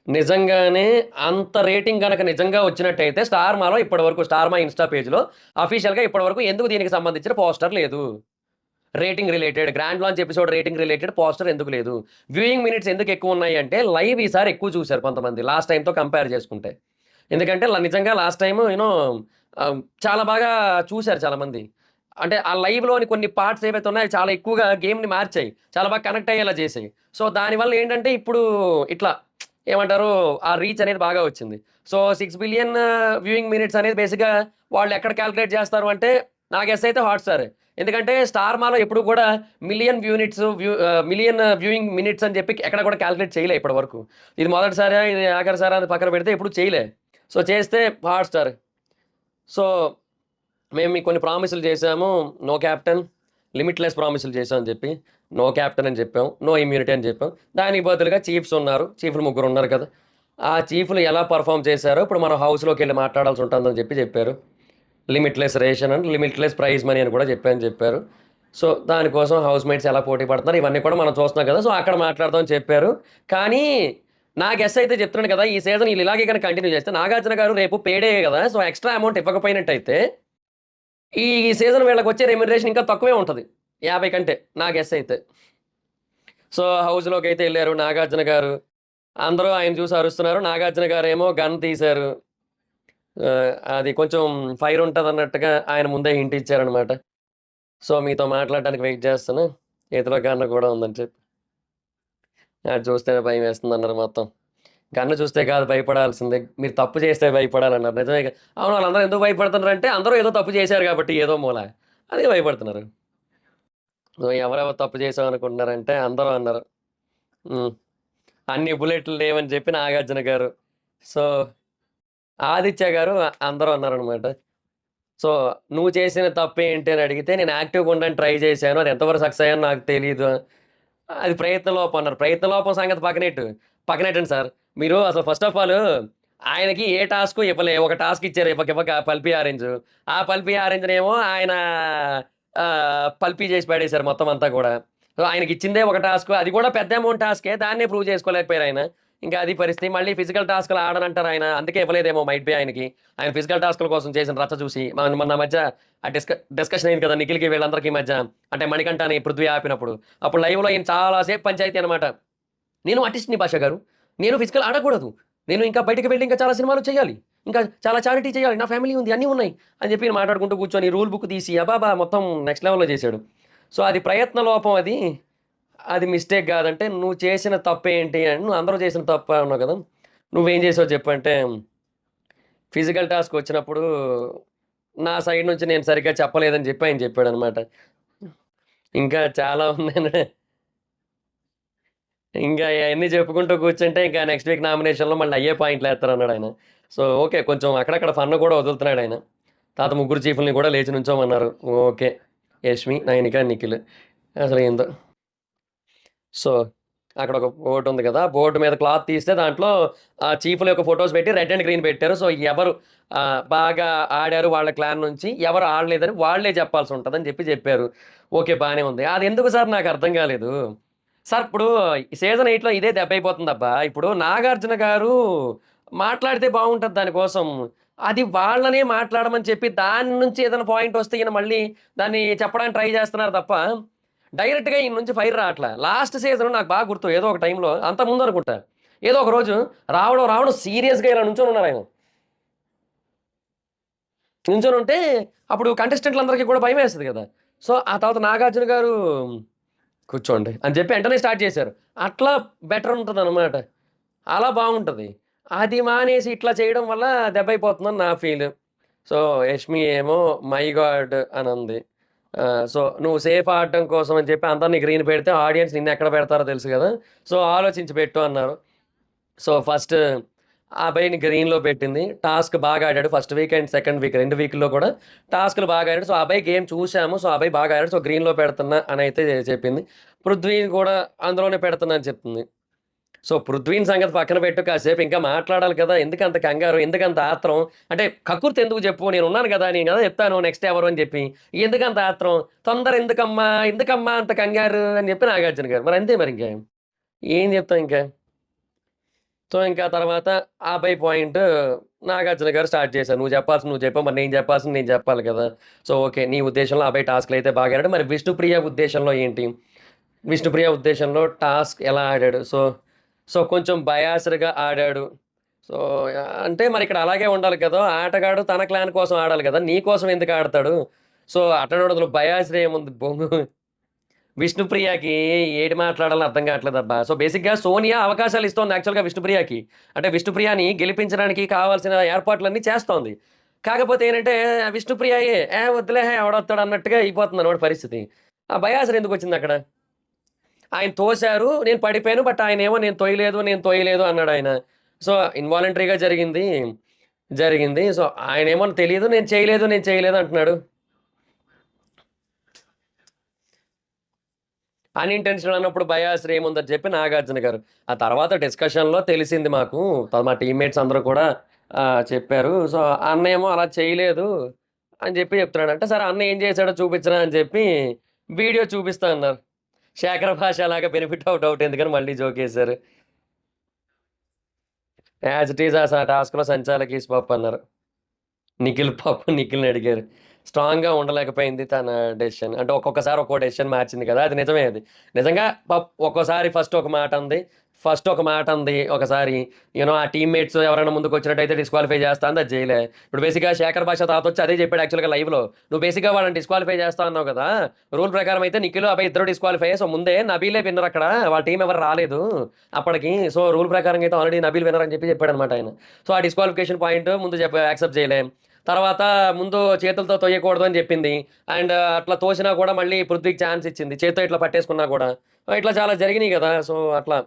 నిజంగానే అంత రేటింగ్ కనుక నిజంగా వచ్చినట్టయితే స్టార్ మాలో ఇప్పటివరకు, స్టార్ మా ఇన్స్టా పేజ్లో అఫీషియల్గా ఇప్పటివరకు ఎందుకు దీనికి సంబంధించిన పోస్టర్ లేదు? Rating related grand launch episode rating related poster ఎందుకు లేదు? వ్యూయింగ్ మినిట్స్ ఎందుకు ఎక్కువ ఉన్నాయి అంటే లైవ్ ఈసారి ఎక్కువ చూశారు కొంతమంది లాస్ట్ టైంతో కంపేర్ చేసుకుంటే. ఎందుకంటే నిజంగా లాస్ట్ టైం చాలా బాగా చూశారు చాలామంది. అంటే ఆ లైవ్లోని కొన్ని పార్ట్స్ ఏవైతే ఉన్నాయో చాలా ఎక్కువగా గేమ్ని మార్చాయి, చాలా బాగా కనెక్ట్ అయ్యేలా చేసాయి. సో దానివల్ల ఏంటంటే ఇప్పుడు ఇట్లా ఏమంటారు, ఆ రీచ్ అనేది బాగా వచ్చింది. సో 6 బిలియన్ వ్యూయింగ్ మినిట్స్ అనేది బేసిక్గా వాళ్ళు ఎక్కడ క్యాలిక్యులేట్ చేస్తారు అంటే నా గెస్ అయితే హాట్స్టార్. ఎందుకంటే స్టార్ మాలో ఎప్పుడు కూడా మిలియన్ వ్యూయింగ్ మినిట్స్ అని చెప్పి ఎక్కడ కూడా క్యాలిక్యులేట్ చేయలే ఇప్పటి వరకు. ఇది మొదటిసారా, ఇది ఆఖరిసారా అని పక్కన పెడితే ఎప్పుడు చేయలే. సో చేస్తే హాట్స్టార్. సో మేము మీకు కొన్ని ప్రామిసులు చేసాము, నో క్యాప్టెన్, లిమిట్లెస్ ప్రామిసులు చేసామని చెప్పి నో క్యాప్టెన్ అని చెప్పాం, నో ఇమ్యూనిటీ అని చెప్పాం. దానికి బదులుగా చీఫ్స్ ఉన్నారు, చీఫ్లు 3 ఉన్నారు కదా. ఆ చీఫ్లు ఎలా పర్ఫామ్ చేశారో ఇప్పుడు మనం హౌస్లోకి వెళ్ళి మాట్లాడాల్సి ఉంటుందని చెప్పారు. Limitless ration and limitless prize money అని కూడా చెప్పారు. సో దానికోసం హౌస్ మేట్స్ ఎలా పోటీ పడుతున్నారు ఇవన్నీ కూడా మనం చూస్తున్నాం కదా. సో అక్కడ మాట్లాడదామని చెప్పారు. కానీ నా గెస్ అయితే చెప్తున్నాను కదా, ఈ సీజన్ వీళ్ళు ఇలాగే కనుక కంటిన్యూ చేస్తే నాగార్జున గారు రేపు పేడే కదా, సో ఎక్స్ట్రా అమౌంట్ ఇవ్వకపోయినట్టయితే ఈ సీజన్ వీళ్ళకి వచ్చే రెమ్యునరేషన్ ఇంకా తక్కువే ఉంటుంది. 50 కంటే నా గెస్ అయితే. సో, హౌస్‌లోకి అయితే ఎళ్లారు నాగార్జున గారు. అందరూ ఆయన చూసి అరుస్తున్నారు. నాగార్జున గారేమో గన్ తీశారు. అది కొంచెం ఫైర్ ఉంటదన్నట్టుగా ఆయన ముందే హింట్ ఇచ్చారనమాట. సో, మీతో మాట్లాడడానికి వెయిట్ చేస్తున్నా. చేతిలో గన్ కూడా ఉందని చెప్పి. అది చూస్తేనే భయమేస్తుందన్నారు మొత్తం. గన్ను చూస్తే కాదు భయపడాల్సిందే. మీరు తప్పు చేస్తే భయపడాలన్నారు. నిజమే అవును. వాళ్ళందరూ ఎందుకు భయపడుతున్నారంటే అందరూ ఏదో తప్పు చేశారు కాబట్టి ఏదో మూల. అందుకే భయపడుతున్నారు. సో, ఎవరెవరు తప్పు చేశామనుకుంటున్నారంటే అందరూ అన్నారు. హ్మ్. అన్ని బుల్లెట్లు లేవని చెప్పి నాగార్జున గారు. సో, ఆదిత్య గారు అందరూ అన్నారనమాట. సో, "నువ్వు చేసిన తప్పేంటి?" అని అడిగితే, "నేను యాక్టివ్‌గా ఉండడానికి ట్రై చేశాను. అది ఎంతవరకు సక్సెస్ అయ్యానో నాకు తెలీదు." అది ప్రయత్న లోపం అన్నారు. ప్రయత్న లోపం సంగతి పక్కనెట్టండి సార్. మీరు అసలు ఫస్ట్ ఆఫ్ ఆల్ ఆయనకి ఏ టాస్కు ఇవ్వలే. ఒక టాస్క్ ఇచ్చారు ఇవ్వక పల్పీ ఆరెంజు. ఆ పల్పీ ఆరెంజ్‌నేమో ఆయన పల్పీ చేసి పడేశారు మొత్తం అంతా గూడా. సో, ఆయనకిచ్చిందే ఒక టాస్కు. అది కూడా పెద్ద అమౌంట్ టాస్కే. దాన్నే ప్రూవ్ చేసుకోలేకపోయారాయన. ఇంకా అది పరిస్థితి. మళ్ళీ ఫిజికల్ టాస్క్‌లు ఆడనంటారాయన. అందుకే ఇవ్వలేదేమో మైట్ బి ఆయనకి. ఆయన ఫిజికల్ టాస్క్‌ల కోసం చేసిన రచ్చ చూసి మొన్న మధ్య ఆ డిస్కషన్ అయింది కదా! నిఖిల్‌కి వీళ్ళందరికీ మధ్య. అంటే మణికంఠని పృథ్వీ ఆపినప్పుడు. అప్పుడు లైవ్‌లో ఈయన చాలా సేపు పంచాయితీ అనమాట. నేను ఆర్టిస్ట్‌ని భాష గారు. నేను ఫిజికల్ ఆడకూడదు. నేను ఇంకా బయటికి వెళ్లి ఇంకా చాలా సినిమాలు చేయాలి. ఇంకా చాలా చారిటీ చేయాలి. నా ఫ్యామిలీ ఉంది. అన్నీ ఉన్నాయి. అని చెప్పి మాట్లాడుకుంటూ కూర్చొని రూల్ బుక్ తీసి అబాబా! మొత్తం నెక్స్ట్ లెవెల్‌లో చేశాడు. సో, అది ప్రయత్న లోపం అది. అది మిస్టేక్ గాదంటే, "నువ్వు చేసిన తప్పేంటి?" అని, "నువ్వు అందరూ చేసిన తప్పే అన్నావు కదా! నువ్వేం చేసావో చెప్పు" అంటే, ఫిజికల్ టాస్క్ వచ్చినప్పుడు నా సైడ్ నుంచి నేను సరిగ్గా చెప్పలేదని చెప్పి ఆయన చెప్పాడనమాట. ఇంకా చాలా ఉన్నాయండి. ఇంకా అయన్నీ చెప్పుకుంటూ కూర్చుంటే ఇంకా నెక్స్ట్ వీక్ నామినేషన్‌లో మళ్ళీ అయ్యే పాయింట్‌లేత్తారన్నాడాయన. So, okay. కొంచెం అక్కడక్కడ ఫన్ కూడా వదులుతున్నాడాయన. తర్వాత ముగ్గురు చీఫ్‌లని కూడా లేచి నుంచోమన్నారు. ఓకే. యష్మి, నయనిక, నిఖిల్. అసలు ఏందో. సో, అక్కడ ఒక బోర్డ్ ఉంది కదా! బోర్డ్ మీద క్లాత్ తీస్తే దాంట్లో చీఫ్‌ల యొక్క ఫోటోస్ పెట్టి రెడ్ అండ్ గ్రీన్ పెట్టారు. సో, ఎవరు బాగా ఆడారు వాళ్ళ క్లాన్ నుంచి, ఎవరు ఆడలేదని వాళ్ళే చెప్పాల్సుంటదని చెప్పారు. ఓకే. బానే ఉంది. అదెందుకు సార్ నాకర్థం కాలేదు. సార్ ఇప్పుడు సీజన్ 8లో ఇదే దెబ్బయిపోతుందబ్బా! ఇప్పుడు 'నాగార్జున' గారు మాట్లాడితే బావుంటది దాని కోసం. అది వాళ్ళనే మాట్లాడమని చెప్పి దాని నుంచి ఏదైనా పాయింటొస్తే ఈయన మళ్ళీ దాన్ని చెప్పడానికి ట్రై చేస్తున్నారు తప్ప, డైరెక్ట్‌గా ఈయన నుంచి ఫైర్ రావట్ల. లాస్ట్ సీజన్ నాకు బాగా గుర్తు ఏదో ఒక టైంలో అంతకుముందనుకుంటా. ఏదో ఒక రోజు రావడం సీరియస్‌గా ఇలా నుంచొనున్నారాయన. నుంచొనుంటే అప్పుడు కంటెస్టెంట్‌లందరికీ కూడా భయమేస్తది గదా! సో, ఆ తర్వాత 'నాగార్జున' గారు కూర్చోండి అని చెప్పి వెంటనే స్టార్ట్ చేశారు. అట్లా బెటర్ ఉంటదనమాట. అలా బావుంటది. అది మానేసి ఇట్లా చేయడం వల్ల దెబ్బయిపోతుందని నా ఫీల్. సో, యష్మి ఏమో మై గాడ్ అనంది. సో, నువ్వు సేఫ్ ఆడటం కోసం అని చెప్పి అందరిని గ్రీన్ పెడితే ఆడియన్స్ నిన్నెక్కడ పెడతారో తెలుసు గదా! సో, ఆలోచించి పెట్టు అన్నారు. సో, ఫస్ట్ ఆ అబ్బాయిని గ్రీన్‌లో పెట్టింది. టాస్క్ బాగా ఆడాడు. First week and second week 2 వీకుల్లో కూడా టాస్క్‌లు బాగా ఆడాడు. సో, ఆ అబ్బాయి గేమ్ చూసాము. సో, ఆ అబ్బాయి బాగా ఆడాడు. సో, గ్రీన్‌లో పెడుతున్నా అనైతే చెప్పింది. పృథ్వీని కూడా అందులోనే పెడుతున్నా అని చెప్తుంది. సో, పృథ్వీని సంగతి పక్కన పెట్టు కాసేపు ఇంకా మాట్లాడాలి కదా! ఎందుకంత కంగారు? ఎందుకంత ఆత్రం? అంటే కక్కుర్తి ఎందుకు చెప్పు? నేనున్నాను గదా! నేను గదా చెప్తాను నెక్స్ట్ ఎవరు అని చెప్పి. ఎందుకంత ఆత్రం? తొందర ఎందుకమ్మా? ఎందుకమ్మా అంత కంగారు? అని చెప్పి నాగార్జున గారు. మరి అంతే మరింక. ఏం చెప్తాం ఇంకా? సో, ఇంకా తర్వాత ఆ అబ్బాయి పాయింట్ నాగార్జున గారు స్టార్ట్ చేశారు. "నువ్వు చెప్పాల్సింది నువ్వు చెప్పావు. మరి నేను చెప్పాల్సింది నేను చెప్పాలి కదా!" So, okay. నీ ఉద్దేశంలో ఆ అబ్బాయి టాస్క్‌లయితే బాగా ఆడాడు. మరి విష్ణుప్రియ ఉద్దేశంలో ఏంటి? విష్ణుప్రియ ఉద్దేశంలో టాస్క్ ఎలా ఆడాడు? సో, సో, కొంచెం బయాస్డ్‌గా ఆడాడు. సో, అంటే మరిక్కడ అలాగే ఉండాలి కదా! ఆటగాడు తన క్లాన్ కోసం ఆడాలి కదా! నీ కోసం ఎందుకు ఆడతాడు? సో, అట్టడుగుడులో బయాస్డ్ ఏముంది బొంగు విష్ణుప్రియకి ఏటి మాట్లాడాలో అర్థం కావట్లేదబ్బా! సో, బేసిక్‌గా సోనియా అవకాశాలు ఇస్తోంది యాక్చువల్‌గా విష్ణుప్రియకి. అంటే విష్ణుప్రియని గెలిపించడానికి కావాల్సిన ఏర్పాట్లన్నీ చేస్తోంది. కాకపోతే ఏంటంటే విష్ణుప్రియయే వద్దులే ఎవడొత్తాడు అన్నట్టుగా అయిపోతుందన్నమాట పరిస్థితి. ఆ బయాసర్ ఎందుకొచ్చిందక్కడ? ఆయన తోసారు. నేను పడిపోయాను. బట్ ఆయనేమో నేను తోయలేదు అన్నాడాయన. సో, ఇన్వాలంటరీగా జరిగింది. సో, ఆయనేమో తెలీదు. నేను చేయలేదు అంటున్నాడు. అన్‌ఇంటెన్షనల్ అన్నప్పుడు బయాస్ ఏముందని చెప్పి నాగార్జున గారు. ఆ తర్వాత డిస్కషన్‌లో తెలిసింది మాకు. మా టీమ్‌మేట్స్ అందరూ కూడా చెప్పారు. సో, అన్నేమో అలా చేయలేదు అని చెప్పి చెప్తున్నాడు. అంటే సరే అన్న ఏం చేశాడో చూపించరా అని చెప్పి వీడియో చూపిస్తా అన్నారు. శేఖర్ భాష లాగా బెనిఫిట్ ఆఫ్ డౌట్ ఎందుకని మళ్ళీ జోకేశారు. యాజ్ ఇట్ ఈజ్ ఆ టాస్క్‌లో సంచాలకి ఈస్ పప్పు అన్నారు. నిఖిల్‌ని అడిగారు. స్ట్రాంగ్‌గా ఉండలేకపోయింది తన డెసిషన్. అంటే ఒక్కొక్కసారి ఒక్కో డెసిషన్ మార్చింది కదా! అది నిజమే అది. నిజంగా ఒక్కోసారి ఫస్ట్ ఒక మాట అంది. ఒకసారి ఆ టీమ్‌మేట్స్ ఎవరైనా ముందుకొచ్చినట్టయితే డిస్‌క్వాలిఫై చేస్తా అంది. అది చేయలే. ఇప్పుడు బేసిక్‌గా శేఖర్ భాష తాతొచ్చి అదే చెప్పాడు యాక్చువల్‌గా లైవ్‌లో. "నువ్వు బేసిక్‌గా వాళ్ళని డిస్‌క్వాలిఫై చేస్తా అన్నావు కదా! రూల్ ప్రకారం అయితే నిఖిల్, అభయ్ ఇద్దరు డిస్‌క్వాలిఫైయే. సో, ముందే నబీలే విన్నర్ అక్కడ. వాళ్ళ టీమ్ ఎవరు రాలేదు అప్పటికి. సో, రూల్ ప్రకారంగా అయితే ఆల్రెడీ నబీల్ విన్నర్ అని చెప్పాడనమాట ఆయన. సో, ఆ డిస్‌క్వాలిఫికేషన్ పాయింట్ ముందు యాక్సెప్ట్ చేయలే. తర్వాత ముందు చేతులతో తొయ్యకూడదు అని చెప్పింది. అండ్ అట్లా తోసినా కూడా మళ్ళీ పృథ్వీకి ఛాన్స్ ఇచ్చింది. చేత్తో ఇట్లా పట్టేసుకున్నా కూడా. ఇట్లా చాలా జరిగినాయి కదా! సో, అట్లా.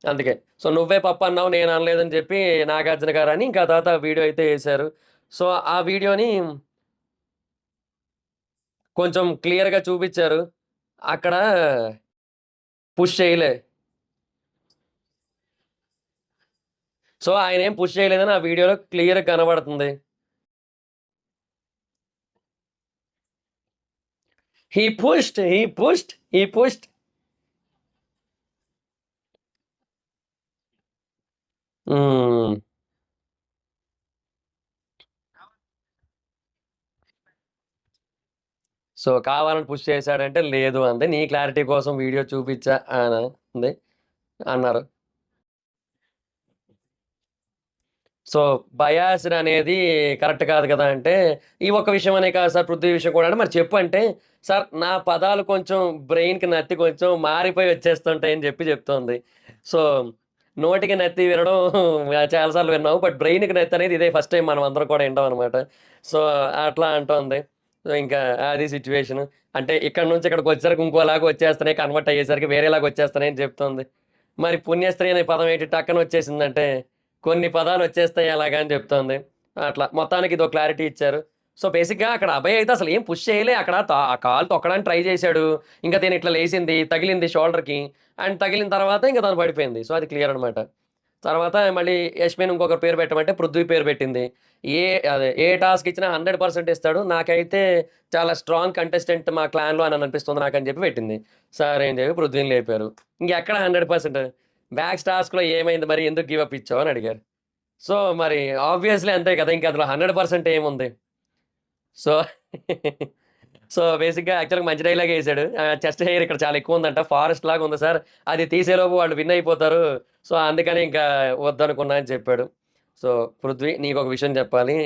అందుకే. సో, నువ్వే పప్పన్నావు నేను అనలేదని చెప్పి నాగార్జున గారని ఇంకా తర్వాత వీడియో అయితే ఏశారు. సో, ఆ వీడియోని కొంచెం క్లియర్‌గా చూపిచ్చారు. అక్కడ పుష్ చేయలే. సో, ఆయనేం పుష్ చేయలేదని ఆ వీడియోలో క్లియర్‌గా కనబడుతుంది. హి పుష్డ్. హ్మ్. సో, కావాలని పుష్ చేశాడంటే లేదు అంది. నీ క్లారిటీ కోసం వీడియో చూపిచ్చా ఉంది అన్నారు. సో, బయాస్డ్ అనేది కరెక్ట్ కాదు కదా! అంటే, ఈ ఒక్క విషయం అనే కాదు సార్ పృథ్వీ విషయం కూడా అంటే, మరి చెప్పు అంటే, సార్ నా పదాలు కొంచెం బ్రెయిన్‌కి నత్తి కొంచెం మారిపోయి వచ్చేస్తుంటాయని చెప్తోంది. సో, నోటికి నత్తి వినడం చాలా సార్లు విన్నాము. బట్ బ్రెయిన్‌కి నత్తి అనేది ఇదే ఫస్ట్ టైమ్ మనం అందరం కూడా వినడం అనమాట. సో, అట్లా అంటోంది. సో, ఇంకా అది సిట్యుయేషను. అంటే ఇక్కడి నుంచి ఇక్కడికొచ్చేసరికి ఇంకోలాగా వచ్చేస్తున్నాయి. కన్వర్ట్ అయ్యేసరికి వేరేలాగా వచ్చేస్తున్నాయి అని చెప్తోంది. మరి పుణ్యస్త్రీ అనే పదం ఏంటి టక్కన వచ్చేసిందంటే కొన్ని పదాలొచ్చేస్తాయి అలాగా అని చెప్తోంది. అట్లా. మొత్తానికి ఇదో క్లారిటీ ఇచ్చారు. సో, బేసిక్‌గా అక్కడ అభయ్ అయితే అసలేం పుష్ చేయలే. అక్కడ ఆ కాలు తొక్కడానికి ట్రై చేశాడు. ఇంక తిను ఇట్లా లేసింది, తగిలింది షోల్డర్‌కి. అండ్ తగిలిన తర్వాత ఇంక తను పడిపోయింది. సో, అది క్లియర్ అనమాట. తర్వాత మళ్ళీ యష్మిన్ ఇంకొక పేరు పెట్టమంటే పృథ్వీ పేరు పెట్టింది. ఏ ఏ టాస్క్ ఇచ్చినా 100% ఇస్తాడు. నాకైతే చాలా స్ట్రాంగ్ కంటెస్టెంట్ మా క్లాన్‌లో అని అనిపిస్తుంది నాకని చెప్పి పెట్టింది. సరే అని చెప్పి పృథ్వీని లేపారు. ఇంకెక్కడ 100% బ్యాక్స్ టాస్క్‌లో ఏమైంది మరి ఎందుకు గివ్ అప్ ఇచ్చావు అని అడిగారు. సో, మరి ఆబ్వియస్‌లీ అంతే కదా! ఇంక అందులో 100% ఏముంది? సో, సో, బేసిక్‌గా యాక్చువల్‌గా మంచి డైలాగే యేసాడు. చెస్ట్ హెయిర్ ఇక్కడ చాలా ఎక్కువుందంట. ఫారెస్ట్ లాగా ఉంది సార్. అది తీసేలోపు వాళ్ళు విన్ అయిపోతారు. సో, అందుకని ఇంకా వద్దనుకున్నా అని చెప్పాడు. సో, పృథ్వీ నీకొక విషయం చెప్పాలి.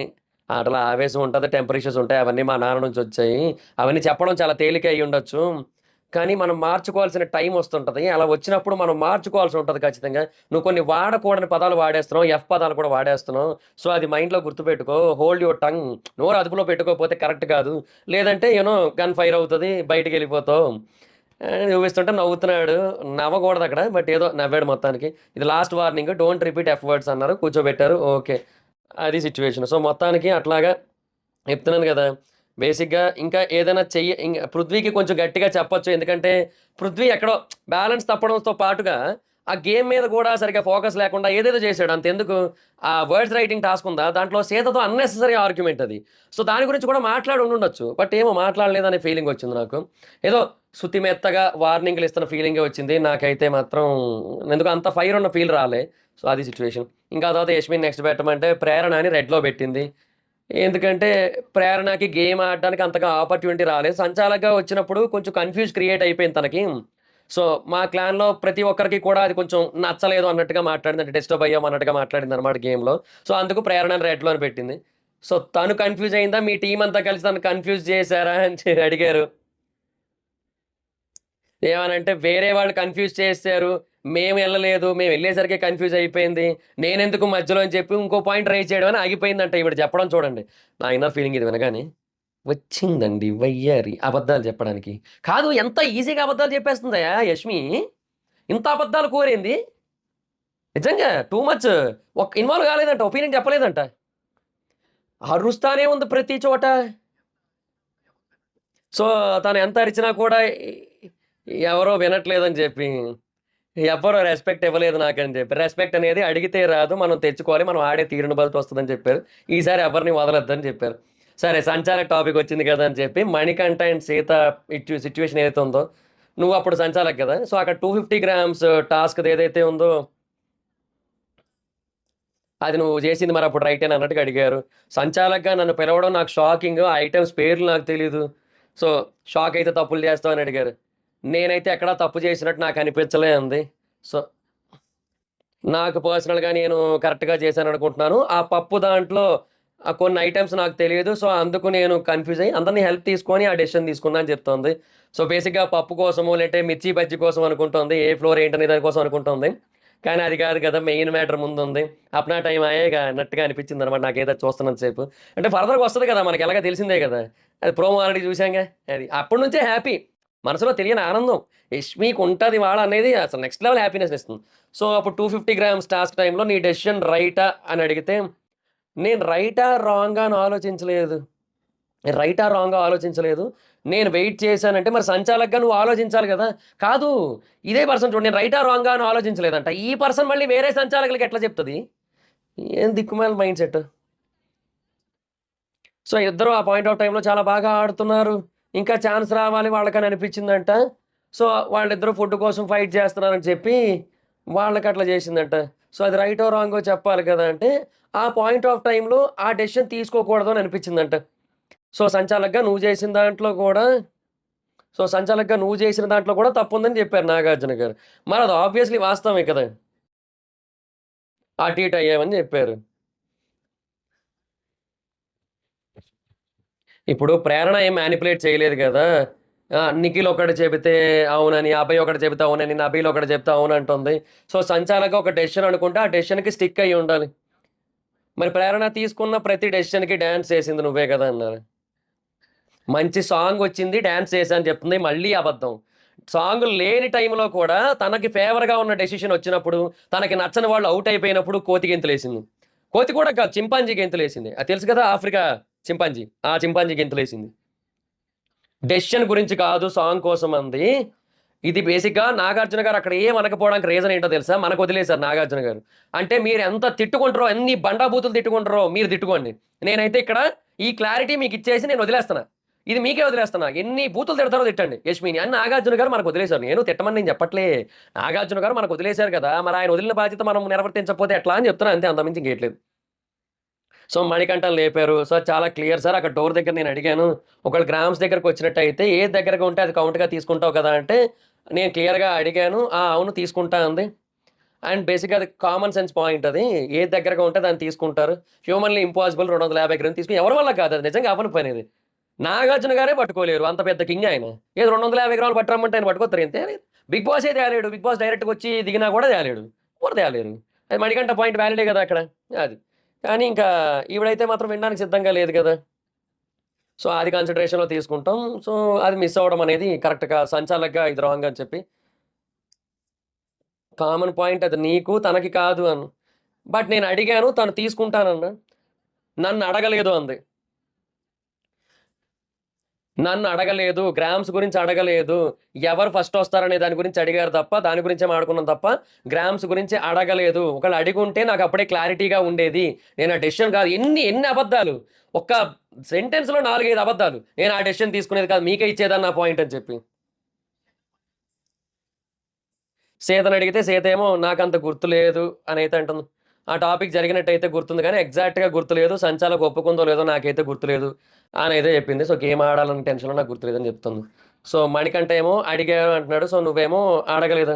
ఆటలో ఆవేశం ఉంటది, టెంపర్ ఇష్యూస్ ఉంటాయి. అవన్నీ మా నాన్న నుంచొచ్చాయి. అవన్నీ చెప్పడం చాలా తేలికే అయ్యుండొచ్చు. కానీ మనం మార్చుకోవాల్సిన టైం వస్తుంటది. అలా వచ్చినప్పుడు మనం మార్చుకోవాల్సి ఉంటది ఖచ్చితంగా. నువ్వు కొన్ని వాడకూడని పదాలు వాడేస్తున్నావు. పదాలు కూడా వాడేస్తున్నావు. సో, అది మైండ్‌లో గుర్తుపెట్టుకో. Hold your tongue. నోరు అదుపులో పెట్టుకోకపోతే కరెక్ట్ కాదు. లేదంటే గన్ ఫైర్ అవుతది. బయటికెళ్ళిపోతావు. చూపిస్తుంటే నవ్వుతున్నాడు. నవ్వకూడదక్కడ. బట్ ఏదో నవ్వాడు మొత్తానికి. ఇది last warning. Don't repeat words అన్నారు. కూర్చోబెట్టారు. ఓకే. అది సిట్యుయేషన్. సో, మొత్తానికి అట్లాగా చెప్తున్నాను గదా! బేసిక్‌గా ఇంకా ఏదైనా పృథ్వీకి కొంచెం గట్టిగా చెప్పొచ్చు. ఎందుకంటే, పృథ్వీ ఎక్కడో బ్యాలెన్స్ తప్పడంతో పాటుగా, ఆ గేమ్ మీద గూడా సరిగ్గా ఫోకస్ లేకుండా ఏదేదో చేశాడు. అంతెందుకు ఆ వర్డ్స్ రైటింగ్ టాస్క్ ఉందా? దాంట్లో సీతతో అన్నెసెసరీ ఆర్గ్యుమెంట్ అది. సో, దాని గురించి కూడా మాట్లాడి ఉండుండొచ్చు. బట్ ఏమో మాట్లాడలేదనే ఫీలింగ్ వచ్చింది నాకు. ఏదో సుతిమెత్తగా వార్నింగ్‌లు ఇస్తున్న ఫీలింగే వచ్చింది. నాకైతే మాత్రం ఎందుకో అంత ఫైర్ ఉన్న ఫీల్ రాలే. సో, అది సిట్యుయేషన్. ఇంకా తర్వాత యష్మిన్ నెక్స్ట్ పెట్టమంటే ప్రేరణ అని రెడ్‌లో పెట్టింది. ఎందుకంటే, ప్రేరణకి గేమ్ ఆడడానికి అంతగా ఆపర్చునిటీ రాలేదు. సంచాలకుగా వచ్చినప్పుడు కొంచెం కన్‌ఫ్యూజ్ క్రియేట్ అయిపోయింది తనకి. సో, మా క్లాన్‌లో ప్రతి ఒక్కరికి కూడా అది కొంచెం నచ్చలేదు అన్నట్టుగా మాట్లాడింది. అంటే డిస్టర్బ్ అయ్యాం అన్నట్టుగా మాట్లాడిందనమాట గేమ్‌లో. సో, అందుకు ప్రేరణని రెడ్‌లో అని పెట్టింది. సో, తను కన్‌ఫ్యూజ్ అయిందా? మీ టీమ్ అంతా కలిసి తనను కన్‌ఫ్యూజ్ చేసారా అని అడిగారు. ఏమనంటే, వేరే వాళ్ళు కన్‌ఫ్యూజ్ చేసేసారు. మేమెళ్ళలేదు. మేమెళ్ళేసరికే కన్‌ఫ్యూజ్ అయిపోయింది. నేనెందుకు మధ్యలో అని చెప్పి ఇంకో పాయింట్ రైజ్ చేయడం అని ఆగిపోయిందంట ఈవిడ చెప్పడం చూడండి. నా ఇన్నర్ ఫీలింగ్ ఇది వినగానే. వచ్చిందండి వయ్యారి అబద్ధాలు చెప్పడానికి. కాదు ఎంత ఈజీగా అబద్ధాలు చెప్పేస్తుందయ్యా యష్మి. ఇంత అబద్ధాలు కోరేంది? నిజంగా టూ మచ్. ఇన్వాల్వ్ కాలేదంట. ఒపీనియన్ చెప్పలేదంట. అరుస్తానే ఉంది ప్రతి చోట. సో, తను ఎంత అరిచినా కూడా ఎవరో వినట్లేదని చెప్పి. ఎవ్వరు రెస్పెక్ట్ ఇవ్వలేదు నాకని చెప్పి. రెస్పెక్ట్ అనేది అడిగితే రాదు. మనం తెచ్చుకోవాలి. మనం ఆడే తీరును బట్టి వస్తదని చెప్పారు. ఈసారి ఎవరిని వదలొద్దని చెప్పారు. సరే సంచాలక్ టాపిక్ వచ్చింది కదా! అని చెప్పి మణికంఠ అండ్ సీత సిట్యుయేషన్ ఏదైతే ఉందో, నువ్వు అప్పుడు సంచాలక్ కదా! సో, అక్కడ 250 గ్రామ్స్ టాస్క్‌ది ఏదైతే ఉందో అది నువ్వు చేసింది మరి అప్పుడు రైట్ అని అన్నట్టుగా అడిగారు. సంచాలకుగా నన్ను పిలవడం నాకు షాకింగ్. ఆ ఐటెమ్స్ పేర్లు నాకు తెలీదు. సో, షాక్ అయితే తప్పులు చేస్తావా అని అడిగారు. నేనైతే ఎక్కడా తప్పు చేసినట్టు నాకు అనిపించలే అంది. సో, నాకు పర్సనల్‌గా నేను కరెక్ట్‌గా చేశాననుకుంటున్నాను. ఆ పప్పు దాంట్లో కొన్ని ఐటెమ్స్ నాకు తెలియదు. సో, అందుకు నేను కన్‌ఫ్యూజ్ అయ్యి అందరిని హెల్ప్ తీసుకొని ఆ డెసిషన్ తీసుకున్నా అని చెప్తోంది. సో, బేసిక్‌గా పప్పు కోసమో లేదంటే మిర్చి బజ్జీ కోసం అనుకుంటోంది. ఏ ఫ్లోర్ ఏంటనే దాని కోసం అనుకుంటోంది. కానీ అది కాదు కదా! మెయిన్ మ్యాటర్ ముందుంది. అప్నా టైమ్ ఆయేగా అన్నట్టుగా అనిపించిందనమాట నాకేదో చూస్తున్నంత సేపు. అంటే ఫర్దర్‌గా వస్తది కదా! మనకి ఎలాగో తెలిసిందే కదా! అది ప్రోమో ఆల్రెడీ చూసాంగా. అది. అప్పటి నుంచే హ్యాపీ. మనసులో తెలియని ఆనందం. యష్మికుంటది ఇవాళ అనేది అసలు నెక్స్ట్ లెవెల్ హ్యాపీనెస్‌నిస్తుంది. సో, అప్పుడు 250 గ్రామ్స్ టాస్క్ టైమ్‌లో నీ డెసిషన్ రైటా అని అడిగితే, నేను రైటా, రాంగా అని ఆలోచించలేదు. రైటా, రాంగా ఆలోచించలేదు. నేను వెయిట్ చేశానంటే మరి సంచాలకుగా నువ్వు ఆలోచించాలి గదా! కాదు. ఇదే పర్సన్ చూడు నేను రైటా, రాంగా అని ఆలోచించలేదంట. ఈ పర్సన్ మళ్ళీ వేరే సంచాలకులకి ఎట్లా చెప్తది? ఏం దిక్కుమాలిన మైండ్ సెట్. సో, ఇద్దరు ఆ పాయింట్ ఆఫ్ టైమ్‌లో చాలా బాగా ఆడుతున్నారు. ఇంకా ఛాన్స్ రావాలి వాళ్ళకని అనిపించిందంట. సో, వాళ్ళిద్దరూ ఫుడ్ కోసం ఫైట్ చేస్తున్నారని చెప్పి వాళ్ళకట్లా చేసిందంట. సో, అది రైటో, రాంగో చెప్పాలి కదా! అంటే ఆ పాయింట్ ఆఫ్ టైమ్‌లో ఆ డెసిషన్ తీసుకోకూడదు అని అనిపించిందంట. సో, సంచాలకుగా నువ్వు చేసిన దాంట్లో కూడా సంచాలకుగా నువ్వు చేసిన దాంట్లో కూడా తప్పుందని చెప్పారు నాగార్జున గారు. మరది ఆబ్వియస్‌లీ వాస్తవమే కదా! అటు ఇటు అయ్యామని చెప్పారు. ఇప్పుడు ప్రేరణ ఏం మానిప్యులేట్ చేయలేదు గదా! నిఖిల్ ఒకటి చెబితే అవునని, అభయ్ ఒకటి చెబితే అవునని, నబీల్ ఒకటి చెప్తే అవునంటుంది. సో, సంచాలక ఒక డెసిషన్ అనుకుంటే, ఆ డెసిషన్‌కి స్టిక్ అయ్యి ఉండాలి. మరి ప్రేరణ తీసుకున్న ప్రతి డెసిషన్‌కి డాన్స్ చేసింది నువ్వే కదా! అన్నారు. మంచి సాంగొచ్చింది డాన్స్ చేశా అని చెప్తుంది. మళ్ళీ అబద్ధం. సాంగ్ లేని టైంలో కూడా తనకి ఫేవర్‌గా ఉన్న డెసిషన్ వచ్చినప్పుడు, తనకి నచ్చని వాళ్ళు ఔట్ అయిపోయినప్పుడు కోతి గెంతులేసింది. కోతి కూడా కాదు చింపాంజీ గెంతులేసింది. అది తెలుసు కదా! Africa chimpanzee. ఆ చింపాంజీ గెంతులేసింది. డెసిషన్ గురించి కాదు సాంగ్ కోసం అంది. ఇది బేసిక్‌గా నాగార్జున గారు అక్కడ ఏం అనకపోవడానికి రీజన్ ఏంటో తెలుసా? మనకొదిలేసారు నాగార్జున గారు. అంటే మీరెంత తిట్టుకుంటారో, ఎన్ని బండాబూతులు తిట్టుకుంటారో మీరు తిట్టుకోండి. నేనైతే ఇక్కడ ఈ క్లారిటీ మీకిచ్చేసి నేను వదిలేస్తున్నా. ఇది మీకే వదిలేస్తున్నా. ఎన్ని బూతులు తిడతారో తిట్టండి యష్మిని అని నాగార్జున గారు మనకొదిలేసారు. నేను తిట్టమని నేను చెప్పట్లే. నాగార్జున గారు మనకొదిలేసారు కదా! మరి ఆయన వదిలిన బాధ్యత మనం నిర్వర్తించకపోతే ఎట్లా అని చెప్తున్నా అంతే అంతకుమించి ఇంకేట్లేదు. సో, మణికంఠని లేపారు. సో, చాలా క్లియర్ సార్ అక్కడ డోర్ దగ్గర నేను అడిగాను. ఒకవేళ గ్రామ్స్ దగ్గరకొచ్చినట్టయితే ఏది దగ్గరగా ఉంటే అది కౌంట్‌గా తీసుకుంటావు కదా! అంటే నేను క్లియర్‌గా అడిగాను. ఆ! అవును తీసుకుంటా అంది. అండ్ బేసిక్‌గా అది కామన్ సెన్స్ పాయింట్ అది. ఏది దగ్గరగా ఉంటే దాన్ని తీసుకుంటారు. హ్యూమన్‌లీ ఇంపాసిబుల్ 250 గ్రాములు తీసుకొని ఎవరి వల్ల కాదు అది నిజంగా అవ్వని పనిది. నాగార్జున గారే పట్టుకోలేరు. అంత పెద్ద కింగ్ ఆయన. ఏదో 250 గ్రాములు పట్టురమ్మంటే ఆయన పట్టుకొత్తరా ఇంతే. బిగ్ బాసే తేలేడు. బిగ్ బాస్ డైరెక్ట్‌గా వచ్చి దిగినా కూడా తేలేడు. ఎవరు తేలేరు. అది మణికంఠ పాయింట్ వాలిడే కదా అక్కడ. అది. కానీ ఇంకా ఈవిడైతే మాత్రం వినడానికి సిద్ధంగా లేదు గదా! సో, అది కన్సిడరేషన్‌లో తీసుకుంటాం. సో, అది మిస్ అవ్వడం అనేది కరెక్ట్ కాదు. సంచాలకుగా ఇది రాంగ్ అని చెప్పి. కామన్ పాయింట్ అది నీకు, తనకి కాదు అని. బట్ నేను అడిగాను తను తీసుకుంటానన్నా. నన్ను అడగలేదు అంది. నన్ను అడగలేదు. గ్రామ్స్ గురించి అడగలేదు. ఎవరు ఫస్ట్ వస్తారనే దాని గురించి అడిగారు తప్ప, దాని గురించే మాట్లాడుకున్నాం తప్ప, గ్రామ్స్ గురించి అడగలేదు. ఒకవేళ అడిగుంటే నాకు అప్పుడే క్లారిటీగా ఉండేది. నేను ఆ డెసిషన్ కాదు ఎన్ని అబద్దాలు. ఒక్క సెంటెన్స్‌లో 4, 5 అబద్దాలు. నేను ఆ డెసిషన్ తీసుకునేది కాదు. మీకే ఇచ్చేదాన్ని నా పాయింట్ అని చెప్పి. సీతనడిగితే సీతేమో నాకంత గుర్తులేదు అనైతే అంటుంది. ఆ టాపిక్ జరిగినట్టయితే గుర్తుంది గానీ, ఎగ్జాక్ట్‌గా గుర్తులేదు. సంచాలక ఒప్పుకుందో లేదో నాకైతే గుర్తులేదు అనైతే చెప్పింది. సో, గేమ్ ఆడాలన్న టెన్షన్‌లో నాకు గుర్తులేదని చెప్తుంది. సో, మణికంఠ ఏమో అడిగాను అంటున్నాడు. సో, నువ్వేమో అడగలేదు.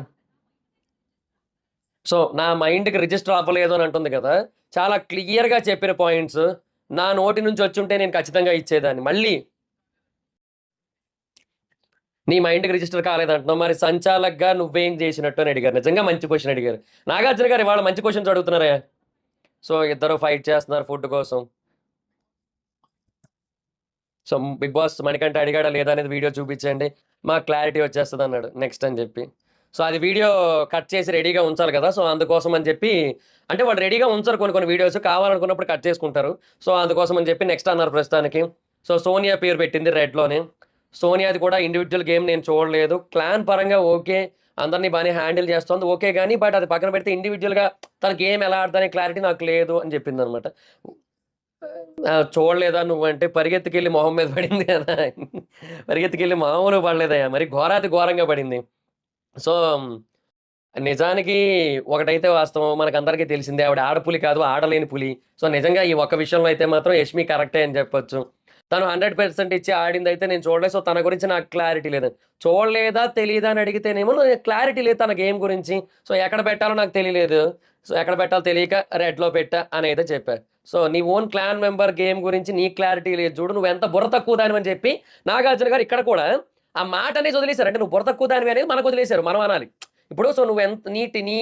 సో, నా మైండ్‌కి రిజిస్టర్ అవ్వలేదు అని అంటుంది కదా! చాలా క్లియర్‌గా చెప్పిన పాయింట్స్. నా నోటి నుంచి వచ్చుంటే నేను ఖచ్చితంగా ఇచ్చేదాన్ని. మళ్ళీ నీ మైండ్‌కి రిజిస్టర్ కాలేదంటున్నావు. మరి సంచాలకుగా నువ్వేం జేసినట్టు అని అడిగారు. నిజంగా మంచి క్వెషన్ అడిగారు. నాగార్జున గారు ఇవాళ మంచి క్వెషన్స్ అడుగుతున్నారే. సో, ఇద్దరు ఫైట్ చేస్తున్నారు ఫుడ్ కోసం. సో, 'బిగ్ బాస్' మణికంఠ అడిగాడా లేదా అనేది వీడియో చూపించండి. మాకు క్లారిటీ వచ్చేస్తదన్నాడు నెక్స్ట్ అని జెప్పి. సో, అది వీడియో కట్ చేసి రెడీగా ఉంచాలి గదా! సో, అందుకోసం అని జెప్పి అంటే వాళ్ళు రెడీగా ఉంచరు కొన్ని వీడియోస్. కావాలనుకున్నప్పుడు కట్ చేసుకుంటారు. సో, అందుకోసం అని జెప్పి నెక్స్ట్ అన్నారు ప్రస్తుతానికి. సో, సోనియా పేరు పెట్టింది రెడ్‌లోనే. సోనియాది కూడా ఇండివిడ్యువల్ గేమ్ నేను చూడలేదు. క్లాన్ పరంగా ఓకే. అందరిని బానే హ్యాండిల్ చేస్తోంది. ఓకే గాని, బట్ అది పక్కన పెడితే ఇండివిడ్యువల్‌గా తన గేమ్ ఎలా ఆడదనే క్లారిటీ నాకు లేదు అని జెప్పిందనమాట. చూడలేదా నువ్వంటే పరిగెత్తుకెళ్ళి మొహం మీద పడింది కదా! పరిగెత్తుకెళ్ళి మామూలుగా పడలేదయ్యా! మరి ఘోరాతి ఘోరంగా పడింది. సో నిజానికి ఒకటైతే వాస్తవం మనకందరికీ తెలిసిందే. ఆవిడ ఆడపులి కాదు, ఆడలేని పులి. సో, నిజంగా ఈ ఒక్క విషయంలో అయితే మాత్రం యష్మి కరెక్టే అని చెప్పొచ్చు. తను 100% ఇచ్చి ఆడిందయితే నేను చూడలేదు. సో, తన గురించి నాకు క్లారిటీ లేదు. చూడలేదా, తెలీదా అని అడిగితేనేమో క్లారిటీ లేదు తన గేమ్ గురించి. సో, ఎక్కడ పెట్టాలో నాకు తెలియలేదు. సో, ఎక్కడ పెట్టాలో తెలియక రెడ్‌లో పెట్టా అనయితే చెప్పా. సో, నీ ఓన్ క్లాన్ మెంబర్ గేమ్ గురించి నీకు క్లారిటీ లేదు చూడు. నువ్వెంత బుర్ర తక్కువ దానివని చెప్పి నాగార్జున గారు ఇక్కడ కూడా ఆ మాటనేది వదిలేసారు. అంటే నువ్వు బుర్ర తక్కువ దానివి అనేది మనకు వదిలేసారు. మనం అనాలి. ఇప్పుడు సో నువ్వెంత నీ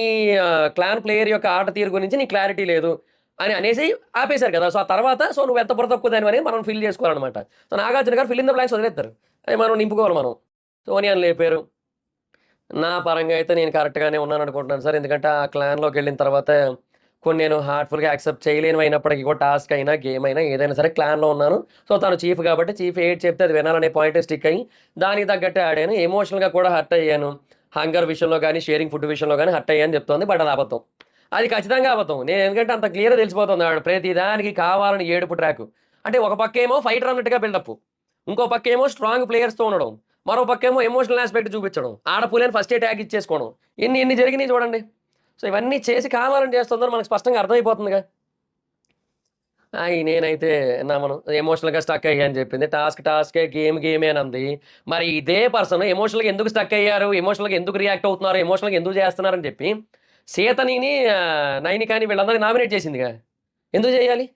క్లాన్ ప్లేయర్ యొక్క ఆట తీరు గురించి నీకు క్లారిటీ లేదు అని అనేసి ఆపేశారు కదా! సో, ఆ తర్వాత సో, నువ్వెంత బుర్ర తక్కువదానివనేది మనం ఫిల్ చేసుకోవాలనమాట. సో, నాగార్జున గారు ఫిల్ ఇన్ ద బ్లాంక్స్ వదిలేత్తారు. అయి మనం నింపుకోవాలి మనం. సోనియాని లేపారు. నా పరంగా అయితే నేను కరెక్ట్‌గానే ఉన్నాననుకుంటున్నాను సార్. ఎందుకంటే ఆ క్లాన్‌లోకెళ్ళిన తర్వాత కొన్ని నేను హార్ట్‌ఫుల్‌గా యాక్సెప్ట్ చేయలేనివయినప్పటికి కూడా టాస్క్ అయినా, గేమ్ అయినా ఏదైనా సరే క్లాన్‌లో ఉన్నాను. సో, తను చీఫ్ కాబట్టి చీఫ్ ఏది చెప్తే అది వినాలనే పాయింటే స్టిక్ అయ్యి దానికి తగ్గట్టే ఆడాను. ఎమోషనల్‌గా కూడా హర్ట్ అయ్యాను. హంగర్ విషయంలో గాని, షేరింగ్ ఫుడ్ విషయంలో గాని హర్ట్ అయ్యానని చెప్తోంది. బట్ అది అబద్ధం. అది ఖచ్చితంగా అబద్ధం. నేను ఎందుకంటే అంత క్లియర్‌గా తెలిసిపోతుంది ఆవిడ ప్రతి దానికి కావాలని ఏడుపు ట్రాకు. అంటే ఒక పక్కేమో ఫైటర్ అన్నట్టుగా బిల్డప్. ఇంకో పక్కేమో స్ట్రాంగ్ ప్లేయర్స్‌తో ఉండడం. మరో పక్కేమో ఎమోషనల్ యాస్పెక్ట్ చూపించడం. ఆడపులి ఫస్టే ట్యాగ్ ఇచ్చేసుకోవడం. ఇన్ని జరిగినియి చూడండి. సో, ఇవన్నీ చేసి కావాలని చేస్తుందని మనకు స్పష్టంగా అర్థమైపోతుందిగా. నేనైతే నమ్మను. ఎమోషనల్‌గా స్టక్ అయ్యా అని చెప్పింది. టాస్కే, గేమే అనంది. మరి ఇదే పర్సన్ ఎమోషనల్‌గా ఎందుకు స్టక్ అయ్యారు? ఎమోషనల్‌గా ఎందుకు రియాక్ట్ అవుతున్నారు? ఎమోషనల్‌గా ఎందుకు చేస్తున్నారని చెప్పి సీతనిని, నైనికని వీళ్ళందరిని నామినేట్ చేసిందిగా. ఎందుకు చేయాలి?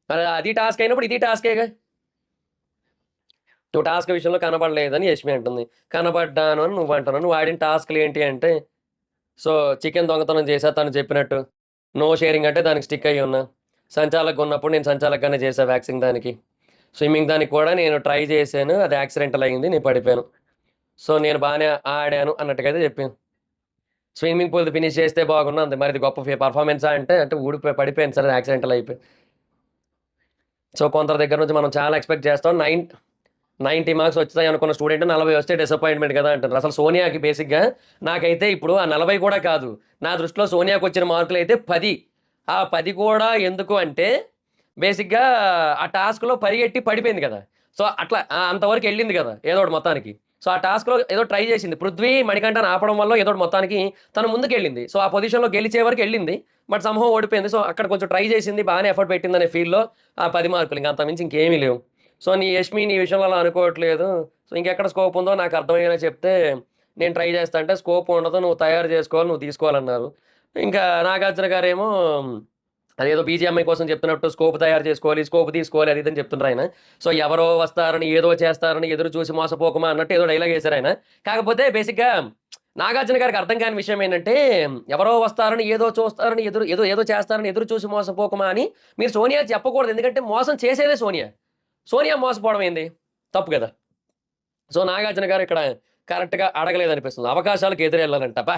మరి అది టాస్క్ అయినప్పుడు ఇది టాస్కేగా. నువ్వు టాస్క్ విషయంలో కనపడలేదని యష్మి అంటుంది. కనపడ్డాను అని నువ్వు అంటున్నావు. నువ్వు ఆడిన టాస్క్‌లు ఏంటి అంటే, సో, చికెన్ దొంగతనం చేశా తను చెప్పినట్టు. నో షేరింగ్ అంటే దానికి స్టిక్ అయ్యి ఉన్నా. సంచాలకుగా ఉన్నప్పుడు నేను సంచాలకుగానే చేశా వ్యాక్సింగ్ దానికి. స్విమ్మింగ్ దానికి కూడా నేను ట్రై చేశాను. అది యాక్సిడెంటల్ అయింది. నేను పడిపోయాను. సో, నేను బానే ఆడాను అన్నట్టుగా అయితే చెప్పాను. స్విమ్మింగ్ పూల్‌ది ఫినిష్ చేస్తే బాగున్ను అంది. మరి ఇది గొప్ప పెర్ఫార్మన్సా అంటే ఊడిపోయి పడిపోయాను సార్ యాక్సిడెంటల్ అయిపోయి. సో, కొందరి దగ్గర నుంచి మనం చాలా ఎక్స్‌పెక్ట్ చేస్తాం. 90 మార్క్స్ వచ్చుతాయి అనుకున్న స్టూడెంట్ 40 వస్తే డిసప్పాయింట్‌మెంట్ కదా! అంటారు. అసలు సోనియాకి బేసిక్‌గా నాకైతే ఇప్పుడు ఆ 40 కూడా కాదు. నా దృష్టిలో సోనియాకొచ్చిన మార్కులైతే 10. ఆ 10 కూడా ఎందుకు అంటే బేసిక్‌గా ఆ టాస్క్‌లో పరిగెట్టి పడిపోయింది కదా! సో, అట్లా అంతవరకు ఎళ్ళింది కదా! ఏదో ఒకటి మొత్తానికి. సో, ఆ టాస్క్‌లో ఏదో ట్రై చేసింది. పృథ్వీ, మణికంఠని ఆపడం వల్లో ఏదో ఒకటి మొత్తానికి తను ముందుకెళ్ళింది. సో, ఆ పొజిషన్‌లో గెలిచే వరకు ఎళ్ళింది. బట్ సమ్‌హౌ ఓడిపోయింది. సో, అక్కడ కొంచెం ట్రై చేసింది. బాగానే ఎఫర్ట్ పెట్టిందనే ఫీల్‌లో ఆ 10 మార్కులు. ఇంక అంతకు మించి ఇంకేమీ లేవు. సో, యష్మి నీ విషయంలో అలా అనుకోవట్లేదు. సో, ఇంకెక్కడ స్కోప్ ఉందో నాకు అర్థమయ్యేలా చెప్తే నేను ట్రై చేస్తా అంటే, స్కోప్ ఉండదు. నువ్వు తయారు చేసుకోవాలి. నువ్వు తీసుకోవాలన్నారు. ఇంకా నాగార్జున గారేమో అదేదో బీజీఎంఐ కోసం చెప్తున్నట్టు స్కోప్ తయారు చేసుకోవాలి, స్కోప్ తీసుకోవాలి అది ఇది అని చెప్తుండ్రాయన. సో, ఎవరో వస్తారని, ఏదో చేస్తారని ఎదురు చూసి మోసపోకమా అన్నట్టు ఏదో డైలాగ్ ఏసారాయన. కాకపోతే బేసిక్‌గా నాగార్జున గారికి అర్థం కాని విషయం ఏంటంటే, ఎవరో వస్తారని, ఏదో చూస్తారని, ఏదో చేస్తారని ఎదురు చూసి మోసపోకమా అని మీరు సోనియాకి చెప్పకూడదు. ఎందుకంటే మోసం చేసేదే సోనియా. సోనియా మోసపోవడం ఏంది? తప్పు గదా! సో, నాగార్జున గారు ఇక్కడ కరెక్ట్‌గా అడగలేదనిపిస్తుంది. అవకాశాలకు ఎదురెళ్ళాలంట. అబ్బా!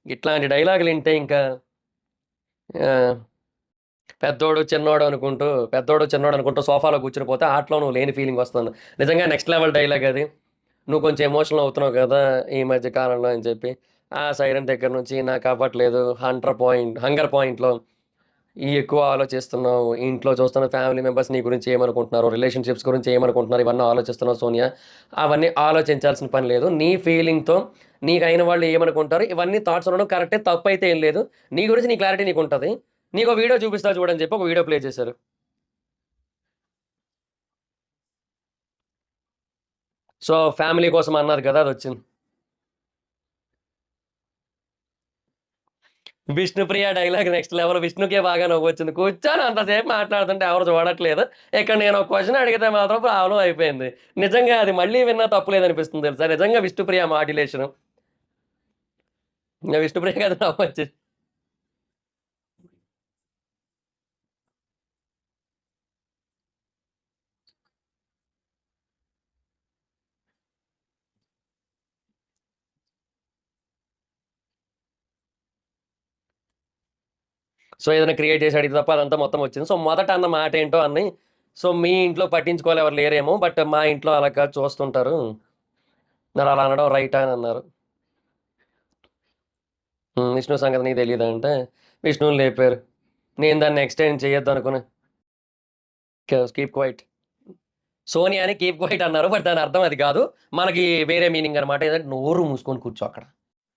ఇట్లాంటి డైలాగులింటే ఇంకా ఆహ్, పెద్దోడు, చిన్నోడు అనుకుంటూ సోఫాలో కూర్చొని పోతే ఆటలో నువ్వు లేని ఫీలింగ్ వస్తుంది. నిజంగా నెక్స్ట్ లెవెల్ డైలాగ్ అది. నువ్వు కొంచెం ఎమోషనల్ అవుతున్నావు కదా! ఈ మధ్య కాలంలో అని చెప్పి. ఆ సైరన్ దగ్గర నుంచి నాకవ్వట్లేదు. హంగర్ పాయింట్‌లో ఎక్కువ ఆలోచిస్తున్నావు. ఇంట్లో చూస్తున్న ఫ్యామిలీ మెంబర్స్ నీ గురించి ఏమనుకుంటున్నారు? రిలేషన్‌షిప్స్ గురించి ఏమనుకుంటున్నారు? ఇవన్నీ ఆలోచిస్తున్నావు సోనియా. అవన్నీ ఆలోచించాల్సిన పని లేదు. నీ ఫీలింగ్‌తో నీకైన వాళ్ళు ఏమనుకుంటారు? ఇవన్నీ థాట్స్ ఉండడం కరెక్టే. తప్పైతే ఏం లేదు. నీ గురించి నీ క్లారిటీ నీకుంటది. నీకో వీడియో చూపిస్తా చూడని చెప్పి ఒక వీడియో ప్లే చేశారు. సో, ఫ్యామిలీ కోసం అన్నారు కదా! అదొచ్చింది. Vishnupriya dialogue next level. విష్ణుకే బాగా నవ్వొచ్చింది. కూర్చొని అంతసేపు మాట్లాడుతుంటే ఎవరు చూడట్లేదు. ఇక్కడ నేను ఒక క్వెషన్ అడిగితే మాత్రం ప్రాబ్లమ్ అయిపోయింది. నిజంగా అది మళ్ళీ విన్నా తప్పులేదనిపిస్తుంది తెలుసా? నిజంగా విష్ణుప్రియ మాడ్యులేషను. ఇంగ విష్ణుప్రియకి అది నవ్వొచ్చేసింది. సో, ఏదైనా క్రియేట్ చేసి అడిగితే తప్ప అదంతా మొత్తం వచ్చింది. సో, మొదట అన్న మాటేంటో అన్ని సో, మీ ఇంట్లో పట్టించుకోవాలి ఎవరు లేరేమో. బట్ మా ఇంట్లో అలా కాదు చూస్తుంటారు. మరలా అనడం రైటా అని అన్నారు. విష్ణు సంగతి నీకు తెలీదా అంటే, విష్ణుని లేపారు. నేను దాన్ని ఎక్స్‌టెండ్ చేయొద్దనుకున్నా. Keep quiet. సోనియాని కీప్ క్వైట్ అన్నారు. బట్ దాని అర్థం అది కాదు. మనకి వేరే మీనింగ్ అనమాట. ఏదంటే నోరు మూసుకొని కూర్చో అక్కడ.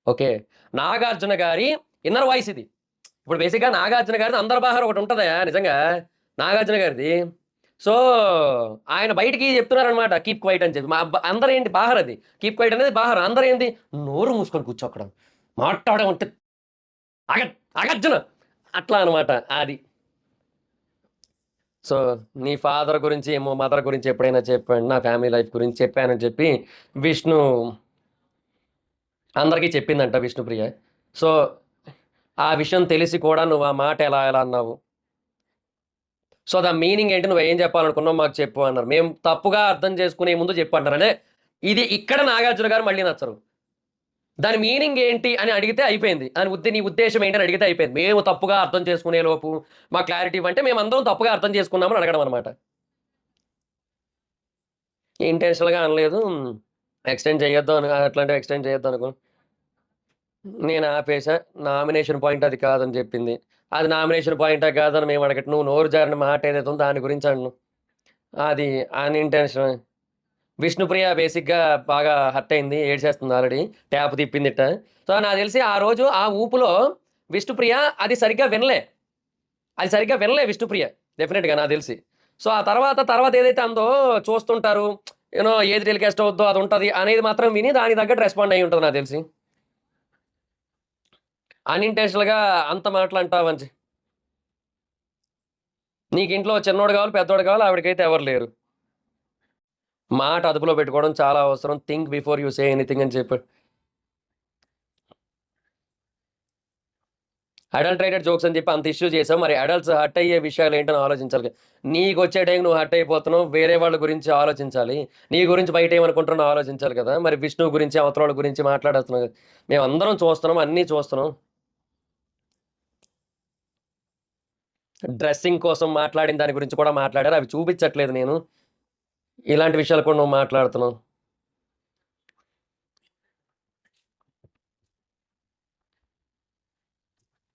ఓకే. నాగార్జున గారి ఇన్నర్ వాయిస్ ఇది. ఇప్పుడు బేసిక్‌గా నాగార్జున గారిది 'అందర్ ఒకటి ఉంటదయ్యా నిజంగా. నాగార్జున గారిది. సో, ఆయన బయటికి చెప్తున్నారనమాట కీప్ క్వైట్ అని చెప్పి. అందరేంటి 'బాహర్' అది. కీప్ క్వైట్ అనేది 'బాహర్'. అందరేంది నోరు మూసుకొని కూర్చో అక్కడ. మాట్లాడమంటే అగ అగర్జున అట్లా అనమాట అది. సో, నీ ఫాదర్ గురించి, మదర్ గురించి ఎప్పుడైనా చెప్పాను. నా ఫ్యామిలీ లైఫ్ గురించి చెప్పానని చెప్పి విష్ణు అందరికీ చెప్పిందంట విష్ణుప్రియ. సో, ఆ విషయం తెలిసి కూడా నువ్వు ఆ మాట ఎలా అన్నావు? సో, దాని మీనింగ్ ఏంటి? నువ్వేం చెప్పాలనుకున్నావు మాకు చెప్పు అన్నారు. మేము తప్పుగా అర్థం చేసుకునే ముందు చెప్పు అంటారు. అంటే ఇది ఇక్కడ నాగార్జున గారు మళ్ళీ నచ్చరు. దాని మీనింగ్ ఏంటి అని అడిగితే అయిపోయింది. నీ ఉద్దేశ్యం ఏంటని అడిగితే అయిపోయింది. మేము తప్పుగా అర్థం చేసుకునే లోపు మాకు క్లారిటీ ఇవ్వంటే మేమందరం తప్పుగా అర్థం చేసుకున్నామని అడగడం అనమాట. ఇంటెన్షనల్‌గా అనలేదు. ఎక్స్‌టెండ్ చేయొద్దు అట్లాంటివి ఎక్స్‌టెండ్ చేయొద్దు అనుకో నేను ఆపేసా. నామినేషన్ పాయింట్ అది కాదని చెప్పింది. అది నామినేషన్ పాయింటా కాదని మేము అడగట్లేదు. నువ్వు నోరు జారిన మాట ఏదైతే ఉందో దాని గురించి అన్నాను. అది అన్‌ఇంటెన్షనల్. విష్ణుప్రియ బేసిక్‌గా బాగా హర్ట్ అయింది. ఏడ్చేస్తుంది ఆల్రెడీ. ట్యాప్ తిప్పిందిట. సో, నాకు తెలిసి ఆ రోజు ఆ ఊపులో విష్ణుప్రియ అది సరిగ్గా వినలే. అది సరిగ్గా వినలే విష్ణుప్రియ. డెఫినిట్‌గా నాకు తెలిసి. సో, ఆ తర్వాత ఏదైతే అందో చూస్తుంటారు. ఏది టెలికాస్ట్ అవుద్దో అది ఉంటది అనేది మాత్రం విని దానికి తగ్గట్టు రెస్పాండ్ అయ్యి ఉంటది నాకు తెలిసి. అన్‌ఇంటెన్షనల్‌గా అంత మాటలు అంటావని నీకు ఇంట్లో చిన్నోడు కావాలి, పెద్దోడు కావాలి ఆవిడకైతే ఎవరు లేరు. మాట అదుపులో పెట్టుకోవడం చాలా అవసరం. Think before you say anything అని చెప్పాడు. అడల్టరేటెడ్ జోక్స్ అని చెప్పి అంత ఇష్యూ చేసావు. మరి అడల్ట్స్ హర్ట్ అయ్యే విషయాలు ఏంటని ఆలోచించాలి. నీకొచ్చే టైంకి నువ్వు హర్ట్ అయిపోతున్నావు. వేరే వాళ్ళ గురించి ఆలోచించాలి. నీ గురించి బయట ఏమనుకుంటున్నావో ఆలోచించాలి కదా! మరి విష్ణువు గురించి, అవతలోళ్ళ గురించి మాట్లాడేస్తున్నావు. మేమందరం చూస్తున్నాం. అన్నీ చూస్తున్నాం. డ్రెస్సింగ్ కోసం మాట్లాడిన దాని గురించి కూడా మాట్లాడారు. అవి చూపించట్లేదు నేను. ఇలాంటి విషయాలు కూడా నువ్వు మాట్లాడుతున్నావు.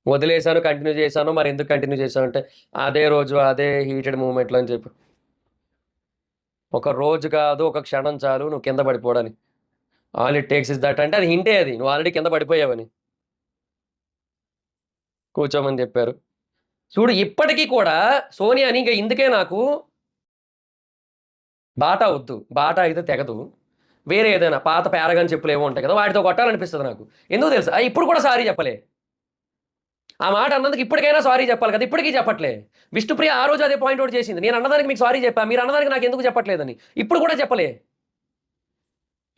వదిలేసాను, కంటిన్యూ చేశాను. మరెందుకు కంటిన్యూ చేశావంటే, అదే రోజు, అదే హీటెడ్ మూవ్‌మెంట్‌లో అని చెప్పు. ఒక రోజు కాదు, ఒక క్షణం చాలు నువ్వు కింద పడిపోవడానికి. All it takes is that అంటే అది హింటే అది. నువ్వు ఆల్రెడీ కింద పడిపోయావని. కూర్చోమని చెప్పారు. చూడు ఇప్పటికి కూడా సోనియాని ఇంక ఇందుకే నాకు బాటా వద్దు. బాటా అయితే తెగదు. వేరే ఏదైనా పాత పేరగాన్ చెప్పులేవో ఉంటాయి కదా! వాటితో కొట్టాలనిపిస్తది నాకు. ఎందుకో తెలుసా? ఇప్పుడు కూడా సారీ చెప్పలే. ఆ మాట అన్నందుకు ఇప్పటికైనా సారీ చెప్పాలి కదా! ఇప్పటికి చెప్పట్లే. విష్ణుప్రియ ఆ రోజు అదే పాయింట్ ఔట్ చేసింది. నేను అన్నదానికి మీకు సారీ చెప్పా. మీరు అన్నదానికి నాకెందుకు చెప్పట్లేదని. ఇప్పుడు కూడా చెప్పలే.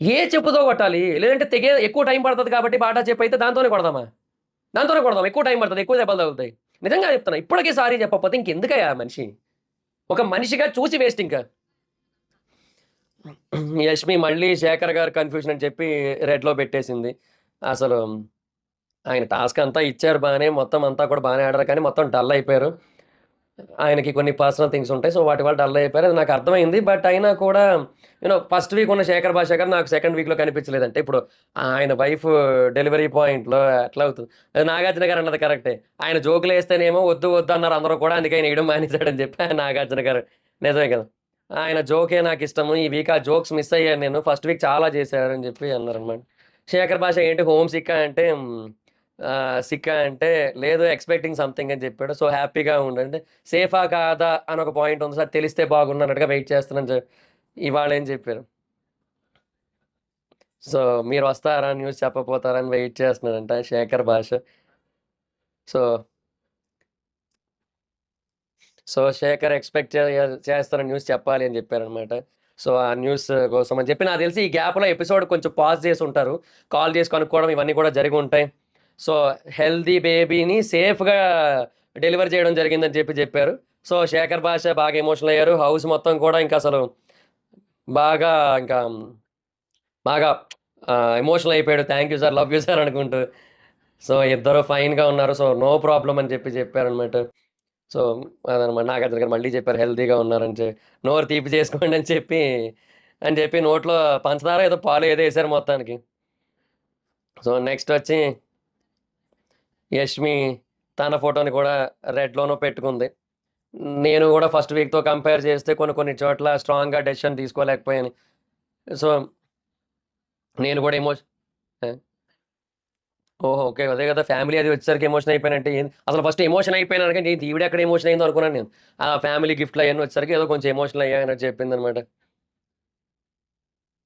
ఏ చెప్పుతో కొట్టాలి? లేదంటే ఎక్కువ టైం పడతది కాబట్టి బాటా చెప్పయితే దాంతోనే కొడదామా? దాంతోనే కొడదాం. ఎక్కువ టైం పడతది. ఎక్కువ దెబ్బలు తగులుతాయి. నిజంగా చెప్తున్నా. ఇప్పటికి సారీ చెప్పకపోతే ఇంకెందుకయ్యా ఆ మనిషి? ఒక మనిషిగా చూసి వేస్ట్ ఇంకా. యష్మి మళ్ళీ శేఖర్ గారు కన్‌ఫ్యూజన్ అని చెప్పి రెడ్‌లో పెట్టేసింది. అసలు ఆయన టాస్క్ అంతా ఇచ్చారు బానే. మొత్తం అంతా కూడా బానే ఆడారు. కానీ మొత్తం డల్ అయిపోయారు. ఆయనకి కొన్ని పర్సనల్ థింగ్స్ ఉంటాయి. సో, వాటి వల్ల డల్ అయిపోయారు. అది నాకు అర్థమైంది. బట్ అయినా కూడా ఫస్ట్ వీక్ ఉన్న శేఖర్ భాష గారు నాకు సెకండ్ వీక్‌లో కనిపించలేదంటే ఇప్పుడు ఆయన వైఫ్ డెలివరీ పాయింట్‌లో ఎట్లా అవుతది? అది నాగార్జున గారు అన్నది కరెక్టే. ఆయన జోకులేస్తేనేమో వద్దు వద్దు అన్నారు అందరూ కూడా. అందుకే ఆయన ఎయడం మానేసాడని చెప్పి నాగార్జున గారు. నిజమే కదా! ఆయన జోకే నాకిష్టము. ఈ వీక్ ఆ జోక్స్ మిస్ అయ్యాను నేను. ఫస్ట్ వీక్ చాలా చేశారని చెప్పి అన్నారనమాట. శేఖర్ భాష ఏంటి హోమ్ సిక్కా అంటే సిక్కా అంటే లేదు ఎక్స్‌పెక్టింగ్ సంథింగ్ అని చెప్పాడు. సో, హ్యాపీగా ఉండు అంటే సేఫా కాదా అని ఒక పాయింట్ ఉంది సార్. తెలిస్తే బాగుండు అన్నట్టుగా వెయిట్ చేస్తున్నాను ఇవాళేం చెప్పారు. సో, మీరొస్తారా న్యూస్ చెప్పపోతారా అని వెయిట్ చేస్తున్నాడంట శేఖర్ భాష. సో, శేఖర్ ఎక్స్‌పెక్ట్ చేస్తున్న న్యూస్ చెప్పాలి అని చెప్పారనమాట. సో, ఆ న్యూస్ కోసం అని చెప్పి నాకు తెలిసి ఈ గ్యాప్‌లో ఎపిసోడ్ కొంచెం పాజ్ చేసుంటారు. కాల్ చేసి కనుక్కోవడం ఇవన్నీ కూడా జరిగుంటాయి. సో, హెల్తీ బేబీని సేఫ్‌గా డెలివరీ చేయడం జరిగిందని చెప్పారు. సో, శేఖర్ భాష బాగా ఎమోషనల్ అయ్యారు. హౌస్ మొత్తం కూడా ఇంకసలు బాగా ఇంకా బాగా ఎమోషనల్ అయిపోయాడు. Thank you sir, love you sir అనుకుంటూ. సో, ఇద్దరు ఫైన్‌గా ఉన్నారు. సో, నో ప్రాబ్లమ్ అని చెప్పారనమాట. సో, అదనమాట. నాగార్జున గారు మళ్ళీ చెప్పారు హెల్తీగా ఉన్నారని నోరు తీపి చేసుకోండి అని చెప్పి నోట్లో పంచదార ఏదో పాలో ఏదో ఎసారు మొత్తానికి. సో, నెక్స్టొచ్చి యష్మి తన ఫోటోని కూడా రెడ్‌లోనో పెట్టుకుంది. నేను గూడా ఫస్ట్ వీక్‌తో కంపేర్ చేస్తే కొన్ని కొన్ని చోట్ల స్ట్రాంగ్‌గా డెసిషన్ తీసుకోలేకపోయాను. సో, నేను గూడా ఆ! ఓహో! ఓకే. అదే కదా! ఫ్యామిలీ అది వచ్చేసరికి ఎమోషన్ అయిపోయానంటే అసలు ఫస్ట్ ఎమోషన్ అయిపోయాను కానీ ఏంటి ఈవిడ ఎక్కడ ఎమోషన్ అయిందో అనుకున్నాను నేను. ఆ ఫ్యామిలీ గిఫ్ట్‌లు అయన్నీ వచ్చేసరికి ఏదో కొంచెం ఎమోషనల్ అయ్యానని చెప్పిందనమాట.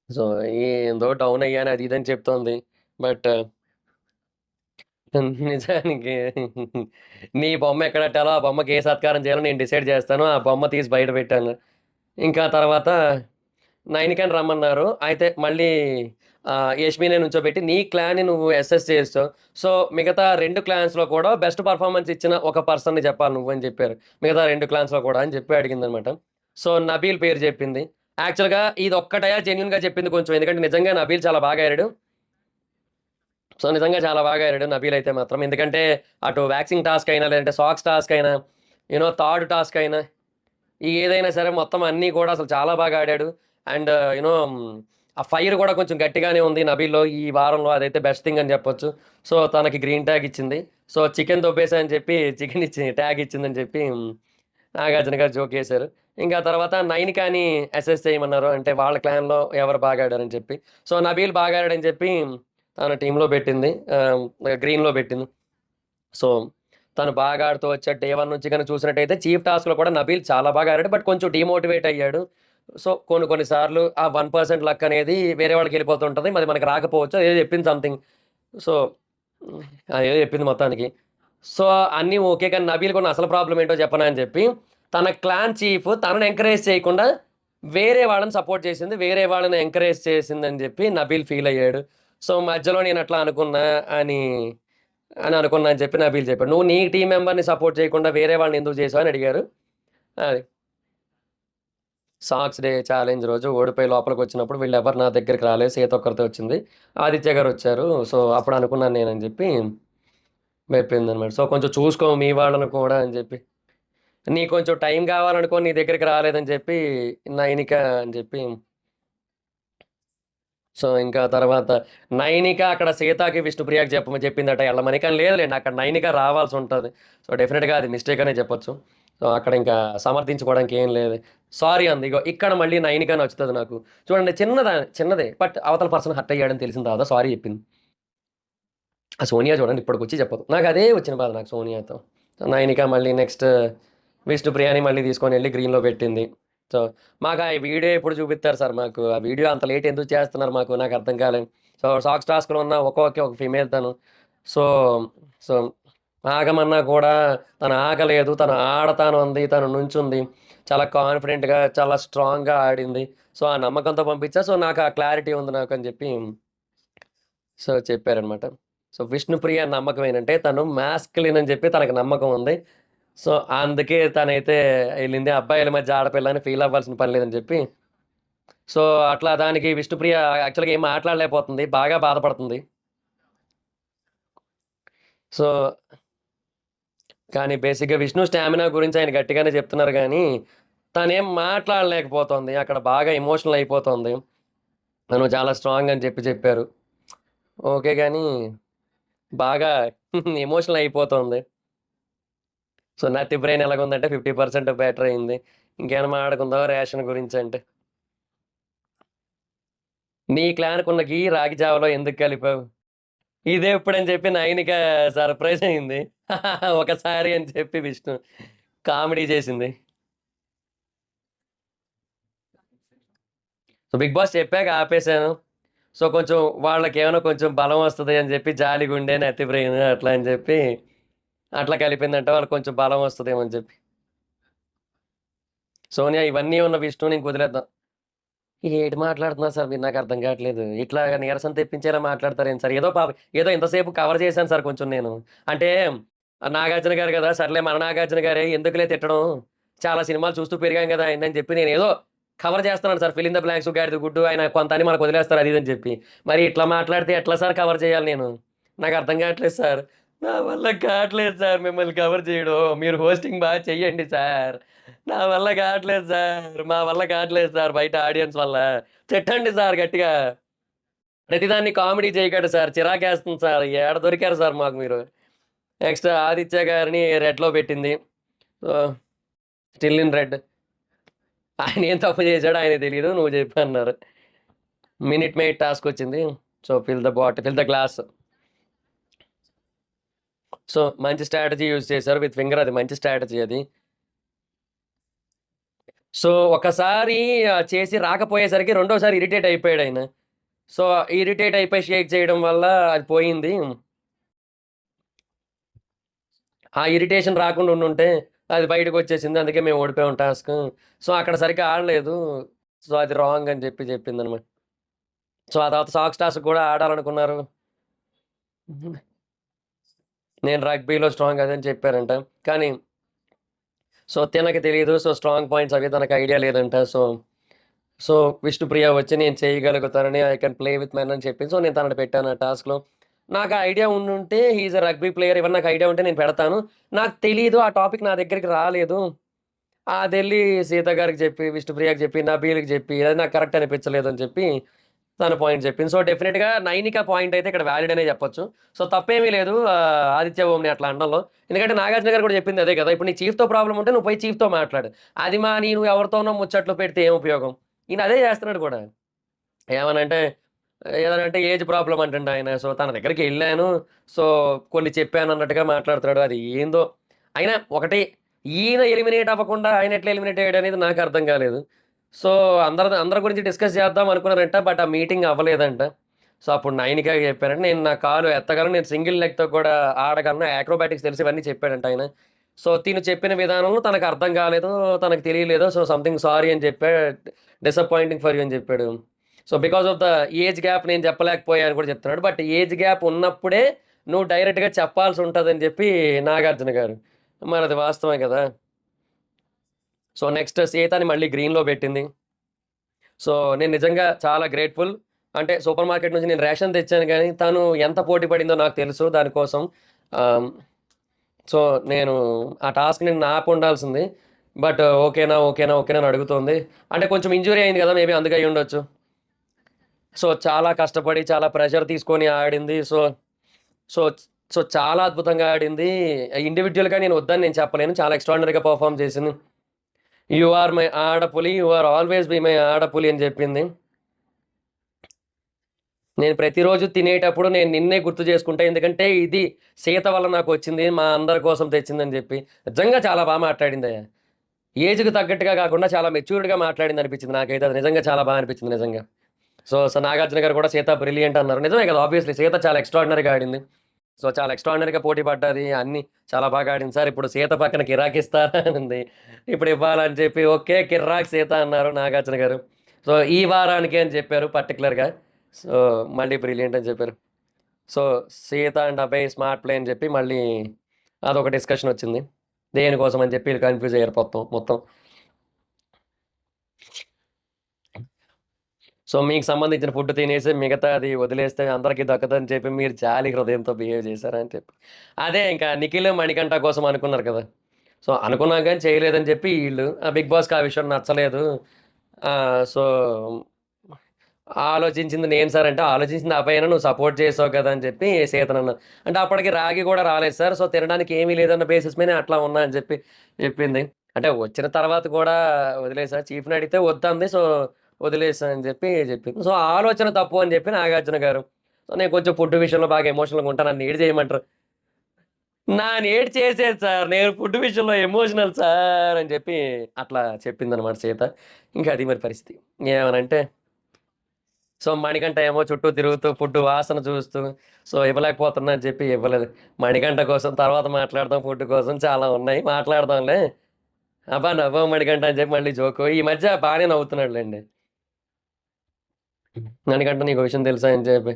సో, ఏందో డౌన్ అయ్యాను అది ఇది అని చెప్తోంది. బట్ నిజానికి నీ బొమ్మ ఎక్కడెట్టాలో ఆ బొమ్మకి ఏ సత్కారం చేయాలో నేను డిసైడ్ చేస్తాను. ఆ బొమ్మ తీసి బయట పెట్టాను. ఇంకా తర్వాత 9 రమ్మన్నారు. అయితే మళ్ళీ యష్మినే నుంచోబెట్టి నీ క్లాన్‌ని నువ్వు అసెస్ చేసావు. సో, మిగతా 2 క్లాన్స్‌లో కూడా బెస్ట్ పెర్ఫార్మన్స్ ఇచ్చిన ఒక పర్సన్‌ని చెప్పాలి నువ్వు అని చెప్పారు. మిగతా 2 క్లాన్స్‌లో కూడా అని చెప్పి అడిగిందనమాట. సో, నబీల్ పేరు చెప్పింది. యాక్చువల్‌గా ఇదొక్కటే జెన్యూన్‌గా చెప్పింది కొంచెం. ఎందుకంటే నిజంగా నబీల్ చాలా బాగా ఆడాడు. సో, నిజంగా చాలా బాగా ఆడాడు నబీల్ అయితే మాత్రం. ఎందుకంటే అటు వ్యాక్సింగ్ టాస్క్ అయినా, లేదంటే సాక్స్ టాస్క్ అయినా, థర్డ్ టాస్క్ అయినా ఏదైనా సరే మొత్తం అన్నీ కూడా అసలు చాలా బాగా ఆడాడు. అండ్ ఆ ఫైర్ గూడా కొంచెం గట్టిగానే ఉంది నబీల్‌లో ఈ వారంలో. అదైతే బెస్ట్ థింగ్ అని చెప్పొచ్చు. సో, తనకి గ్రీన్ ట్యాగ్ ఇచ్చింది. సో, చికెన్ దొబ్బేసా అని చెప్పి చికెన్ ఇచ్చి ట్యాగ్ ఇచ్చిందని చెప్పి నాగార్జున గారు జోకేశారు. ఇంకా తర్వాత నైనికాని అసెస్ చేయమన్నారు. అంటే వాళ్ళ క్లాన్‌లో ఎవరు బాగా ఆడారని చెప్పి. సో, నబీల్ బాగా ఆడాడని చెప్పి తన టీమ్‌లో పెట్టింది. గ్రీన్‌లో పెట్టింది. సో, తను బాగా ఆడుతూ వచ్చాడు. డే 1 నుంచి గనుక చూసినట్టయితే చీఫ్ టాస్క్‌లో కూడా నబీల్ చాలా బాగా ఆడాడు. బట్ కొంచెం డీమోటివేట్ అయ్యాడు. సో, కొన్ని కొన్ని సార్లు ఆ 1% లక్ అనేది వేరే వాళ్ళకెళ్ళిపోతుంటది. అది మనకు రాకపోవచ్చు. అదేదో చెప్పింది సంథింగ్. సో, హ్మ్. అదేదో చెప్పింది మొత్తానికి. సో, అన్నీ ఓకే. కానీ నబీల్‌కున్న అసలు ప్రాబ్లమ్ ఏంటో చెప్పనా అని చెప్పి, తన క్లాన్ చీఫ్ తనని ఎంకరేజ్ చేయకుండా వేరే వాళ్ళని సపోర్ట్ చేసింది. వేరే వాళ్ళని ఎంకరేజ్ చేసిందని చెప్పి నబీల్ ఫీల్ అయ్యాడు. సో, మధ్యలో నేనట్లా అనుకున్నా అని అనుకున్నా అని చెప్పి నబీల్ చెప్పాడు. "నువ్వు నీ టీమ్ మెంబర్‌ని సపోర్ట్ చేయకుండా వేరే వాళ్ళని ఎందుకు చేసావు?" అని అడిగారు. అది. సాక్స్ డే ఛాలెంజ్ రోజు ఓడిపోయి లోపలికొచ్చినప్పుడు వీళ్ళెవరు నా దగ్గరికి రాలేదు. సీత ఒక్కరితే వచ్చింది. ఆదిత్య గారొచ్చారు. సో, అప్పుడు అనుకున్నాను నేనని చెప్పి చెప్పిందనమాట. సో, కొంచెం చూసుకో మీ వాళ్ళని కూడా అని చెప్పి. నీకు కొంచెం టైం కావాలనుకోని నీ దగ్గరికి రాలేదని చెప్పి నైనిక అని చెప్పి సో, ఇంకా తర్వాత నైనిక అక్కడ సీతకి, విష్ణుప్రియకి చెప్పిందట ఎళ్ళమని. కానీ లేదులెండి అక్కడ నైనిక రావాల్సుంటది. సో, డెఫినిట్‌గా అది మిస్టేక్ అనే చెప్పొచ్చు. సో, అక్కడ ఇంకా సమర్థించుకోవడానికి ఏం లేదు. సారీ అంది. ఇగో ఇక్కడ మళ్ళీ నైనిక నచ్చుతది నాకు. చూడండి చిన్నదే. బట్ అవతల పర్సన్ హర్ట్ అయ్యాడని తెలిసిన తర్వాత సారీ చెప్పింది. ఆ సోనియా చూడండి ఇప్పటికొచ్చి చెప్పదు. నాకదే వచ్చిన బాధ నాకు సోనియాతో. నైనిక మళ్ళీ నెక్స్ట్ విష్ణుప్రియని మళ్ళీ తీసుకొనెళ్ళి గ్రీన్‌లో పెట్టింది. సో, మాకు ఆ వీడియో ఎప్పుడు చూపిత్తారు సార్ మాకు. ఆ వీడియో అంత లేట్ ఎందుకు చేస్తున్నారు మాకు నాకర్థం కాలేదు. సో, సాక్స్ టాస్క్‌లో ఉన్న ఒక ఫీమేల్ తను. సో, సో, ఆగమన్నా కూడా తను ఆగలేదు. తను ఆడతాను అంది. తను నుంచుంది. చాలా కాన్ఫిడెంట్‌గా, చాలా స్ట్రాంగ్‌గా ఆడింది. సో, ఆ నమ్మకంతో పంపించా. సో, నాకు ఆ క్లారిటీ ఉంది నాకు అని చెప్పి సో, చెప్పారనమాట. సో, విష్ణుప్రియ నమ్మకం ఏంటంటే తను మాస్కులిన్ అని చెప్పి తనకు నమ్మకం ఉంది. సో, అందుకే తనైతే ఎళ్ళింది. అబ్బాయిల మధ్య ఆడపిల్ల అని ఫీల్ అవ్వాల్సిన పని లేదని చెప్పి. సో, అట్లా దానికి విష్ణుప్రియ యాక్చువల్‌గా ఏం మాట్లాడలేకపోతుంది. బాగా బాధపడుతుంది. సో, కానీ బేసిక్‌గా విష్ణు స్టామినా గురించి ఆయన గట్టిగానే చెప్తున్నారు గానీ, తనేం మాట్లాడలేకపోతుంది. అక్కడ బాగా ఎమోషనల్ అయిపోతుంది. తను చాలా స్ట్రాంగ్ అని చెప్పారు. ఓకే గానీ, బాగా ఎమోషనల్ అయిపోతుంది. సో, నత్తి బ్రెయిన్ ఎలాగుందంటే 50% బెటర్ అయింది. ఇంకేమైనా మాట్లాడుకుందామా రేషన్ గురించంటే? నీ క్లాన్‌కున్న ఘీ రాగి జావలో ఎందుకు కలిపావు? ఇదెప్పుడని చెప్పి నయనిక సర్ప్రైజ్ అయింది. ఒకసారి అని చెప్పి విష్ణు కామెడీ చేసింది. సో, 'బిగ్ బాస్' చెప్పాక ఆపేసాను. సో, కొంచెం వాళ్ళకేమైనా కొంచెం బలం వస్తది అని చెప్పి జాలి గుండె, నత్తి బ్రెయిన్ అట్లా అని చెప్పి అట్లా కలిపిందంట. వాళ్ళకి కొంచెం బలం వస్తదేమో అని చెప్పి. సోనియా ఇవన్నీ ఉన్న విష్ణుని ఇంక వదిలేద్దాం. ఏటి మాట్లాడుతున్నారు సార్ మీరు నాకర్థం కావట్లేదు. ఇట్లాగా నీరసం తెప్పించేలా మాట్లాడతారేంటి సార్? ఏదో ఇంతసేపు కవర్ చేశాను సార్ కొంచెం నేను. అంటే నాగార్జున గారు గదా! సర్లే మన నాగార్జున గారే ఎందుకులే తిట్టడం. చాలా సినిమాలు చూస్తూ పెరిగాం గదా! ఆయనని చెప్పి నేనేదో కవర్ చేస్తున్నాను sir. Fill in the blanks, గాడిద గుడ్డు ఆయన కొంత అని మనకు వదిలేస్తారు అది ఇది అని చెప్పి. మరి ఇట్లా మాట్లాడితే ఎట్లా సార్ కవర్ చేయాలి నేను? నాకర్థం కావట్లేదు సార్. నా వల్ల కావట్లేదు సార్ మిమ్మల్ని కవర్ చేయడం. మీరు హోస్టింగ్ బాగా చెయ్యండి సార్. నా వల్ల కావట్లేదు సార్. మా వల్ల కావట్లేదు సార్ బయట ఆడియన్స్ వల్ల. తిట్టండి సార్ గట్టిగా. ప్రతిదాన్ని కామెడీ చేయకండి సార్. చిరాకేస్తుంది సార్. ఏడ దొరికారు సార్ మాకు మీరు. నెక్స్ట్ ఆదిత్య గారిని రెడ్‌లో పెట్టింది. So, still in red. ఆయన ఏం తప్పు చేసాడో ఆయనకి తెలీదు. నువ్వు చెప్పు అన్నారు. మినిట్ మెయిడ్ టాస్క్ వచ్చింది. So, fill the glass. So, మంచి స్ట్రాటజీ యూజ్ చేశారు. విత్ ఫింగర్ అది మంచి స్ట్రాటజీ అది. సో, ఒకసారి చేసి రాకపోయేసరికి రెండోసారి ఇరిటేట్ అయిపోయాడాయన. సో, ఇరిటేట్ అయిపోయి షేక్ చేయడం వల్ల అది పోయింది. ఆ ఇరిటేషన్ రాకుండా ఉండుంటే అది బయటకొచ్చేసింది. అందుకే మేము ఓడిపోయాం టాస్క్. సో, అక్కడ సరిగ్గా ఆడలేదు. సో, అది రాంగ్ అని చెప్పిందనమాట. సో, ఆ తర్వాత సాక్స్ టాస్క్ కూడా ఆడాలనుకున్నారు. నేను రగ్బీలో స్ట్రాంగ్ అదని చెప్పారంట. కానీ సో, తినకి తెలీదు. సో, స్ట్రాంగ్ పాయింట్స్ అవి తనకు ఐడియా లేదంట. సో, విష్ణుప్రియ వచ్చి నేను చేయగలుగుతానని I can play with men అని చెప్పింది. సో, నేను తనని పెట్టాను ఆ టాస్క్‌లో. నాకు ఆ ఐడియా ఉండుంటే he is a rugby player ఇవన్నీ నాకు ఐడియా ఉంటే నేను పెడతాను. నాకు తెలీదు. ఆ టాపిక్ నా దగ్గరికి రాలేదు. అదెళ్ళి సీత గారికి చెప్పి, విష్ణుప్రియకి చెప్పి, నబీల్‌కి చెప్పి అది నాకు కరెక్ట్ అనిపించలేదని చెప్పి తన పాయింట్ చెప్పింది. సో, డెఫినిట్‌గా నైనిక పాయింట్ అయితే ఇక్కడ వాలిడ్ అనే చెప్పొచ్చు. సో, తప్పేమీ లేదు ఆదిత్య ఓంని అట్లా అనడంలో. ఎందుకంటే నాగార్జున గారు కూడా చెప్పింది అదే కదా! ఇప్పుడు నీకు చీఫ్‌తో ప్రాబ్లమ్ ఉంటే నువ్వు పోయి చీఫ్‌తో మాట్లాడు. అది మాని నువ్వు ఎవరితోనో ముచ్చట్లు పెడితే ఏం ఉపయోగం? ఈయన అదే చేస్తున్నాడు కూడా. ఏమనంటే ఏదనంటే ఏజ్ ప్రాబ్లమ్ అంటండి ఆయన. సో, తన దగ్గరికెళ్ళాను. సో, కొన్ని చెప్పాను అన్నట్టుగా మాట్లాడుతున్నాడు. అది ఏందో అయినా ఒకటి ఈయన ఎలిమినేట్ అవ్వకుండా ఆయన ఎట్లా ఎలిమినేట్ అయ్యాడనేది నాకు అర్థం కాలేదు. సో, అందరి గురించి డిస్కస్ చేద్దాం అనుకున్నారంట. బట్ ఆ మీటింగ్ అవ్వలేదంట. సో, అప్పుడు నైనికాకి చెప్పారంట. నేను నా కాలు ఎత్తగలను. నేను సింగిల్ లెగ్‌తో కూడా ఆడగలను. యాక్రోబాటిక్స్ తెలుసు ఇవన్నీ చెప్పాడంట ఆయన. సో, తిను చెప్పిన విధానంలో తనకు అర్థం కాలేదు. తనకు తెలియలేదు. సో, సంథింగ్ సారీ అని చెప్పాడు. డిసప్పాయింటింగ్ ఫర్ యూ అని చెప్పాడు. So, because of the age gap నేను చెప్పలేకపోయా అని కూడా చెప్తున్నాడు. బట్ ఏజ్ గ్యాప్ ఉన్నప్పుడే నువ్వు డైరెక్ట్‌గా చెప్పాల్సి ఉంటదని చెప్పి నాగార్జున గారు. మరది వాస్తవమే కదా! సో, నెక్స్ట్ సీతని మళ్ళీ గ్రీన్‌లో పెట్టింది. సో, నేను నిజంగా చాలా గ్రేట్‌ఫుల్. అంటే సూపర్ మార్కెట్ నుంచి నేను రేషన్ తెచ్చాను గానీ, తను ఎంత పోటీ పడిందో నాకు తెలుసు దానికోసం. ఆహ్, సో, నేను ఆ టాస్క్ నేను ఆపుండాల్సింది. బట్ ఓకేనా, ఓకేనా, ఓకేనా అని అడుగుతోంది. అంటే కొంచెం ఇంజ్యూరీ అయింది కదా! మేబీ అందుకే అయ్యుండొచ్చు. సో, చాలా కష్టపడి, చాలా ప్రెషర్ తీసుకొని ఆడింది. సో, సో, చాలా అద్భుతంగా ఆడింది. ఇండివిడ్యుయల్‌గా నేను వద్దని నేను చెప్పలేను. చాలా ఎక్స్ట్రార్డినరీగా పెర్ఫార్మ్ చేసింది. యూ ఆర్ మై ఆడపులి. You are always be my ఆడపులి అని జెప్పింది. నేను ప్రతిరోజు తినేటప్పుడు నేను నిన్నే గుర్తు చేసుకుంటా. ఎందుకంటే ఇది సీత వల్ల నాకొచ్చింది. మా అందరి కోసం తెచ్చిందని జెప్పి. నిజంగా చాలా మాట్లాడిందయ్య. ఏజ్‌కి తగ్గట్టుగా కాకుండా చాలా మెచ్యూర్డ్‌గా మాట్లాడిందనిపించింది నాకైతే. అది నిజంగా చాలా అనిపించింది నిజంగా. సో, నాగార్జున గారు కూడా సీత బ్రిలియంట్ అన్నారు. నిజమే కదా! ఆబ్వియస్‌లీ సీత చాలా ఎక్స్ట్రార్డినరీగా ఆడింది. సో, చాలా ఎక్స్ట్రార్డినరీగా పోటీ పడ్డది. అన్నీ చాలా బాగా ఆడింది సార్. ఇప్పుడు సీత పక్కన కిరాక్ ఇస్తారా అనంది. ఇప్పుడు ఇవ్వాలని చెప్పి ఓకే. కిర్రాక్ సీత అన్నారు నాగార్జున గారు. సో, ఈ వారానికే అని చెప్పారు పర్టిక్యులర్‌గా. సో, మళ్ళీ బ్రిలియంట్ అని చెప్పారు. So, Sita and Abhay smart play అని చెప్పి మళ్ళీ అదొక డిస్కషన్ వచ్చింది. దేనికోసం అని చెప్పి ఈళ్ళు కన్‌ఫ్యూజ్ అయ్యారు మొత్తం. సో, మీకు సంబంధించిన ఫుడ్ తినేసి మిగతాది వదిలేస్తే అందరికి దక్కదని చెప్పి మీరు జాలి హృదయంతో బిహేవ్ చేశారని చెప్పి. అదే ఇంకా నిఖిల్, మణికంఠ కోసం అనుకున్నారు కదా! సో, అనుకున్నాం గాని చేయలేదని చెప్పి ఈళ్ళు. బిగ్ బాస్‌కి ఆ విషయం నచ్చలేదు. సో, ఆలోచించింది నేను సార్ అంటే, ఆలోచించింది ఆ పైన నువ్వు సపోర్ట్ చేసావు కదా! అని చెప్పి సీతనన్నా. అంటే అప్పటికి రాగి కూడా రాలేదు సార్. సో, తినడానికి ఏమీ లేదన్న బేసిస్ మీదనే అట్లా ఉన్నా అని చెప్పి చెప్పింది. అంటే వచ్చిన తర్వాత కూడా వదిలేసా. చీఫ్‌ని అడిగితే వద్దంది. సో, వదిలేసా అని చెప్పి చెప్పింది. సో, ఆలోచన తప్పు అని చెప్పి నాగార్జున గారు. సో, నేను కొంచెం ఫుడ్ విషయంలో బాగా ఎమోషనల్‌గా ఉంటాను. నన్ను ఏటి చేయమంటారు. నానేటి చేసేది సార్. నేను ఫుడ్ విషయంలో ఎమోషనల్ సార్ అని చెప్పి అట్లా చెప్పిందనమాట సీత. ఇంకా అది మరి పరిస్థితి. ఏమనంటే సో, మణికంఠ ఏమో చుట్టూ తిరుగుతూ ఫుడ్ వాసన చూస్తూ, సో, ఇవ్వలేకపోతున్నా అని చెప్పి ఇవ్వలేదు. మణికంఠ కోసం తర్వాత మాట్లాడదాం ఫుడ్ కోసం చాలా ఉన్నాయి. మాట్లాడదాంలే. అబ్బా! నవ్వావు మణికంఠ అని చెప్పి మళ్ళీ జోకు. ఈ మధ్య బానే నవ్వుతున్నాడులెండి. మణికంఠ నీకో విషయం తెలుసా అని చెప్పి.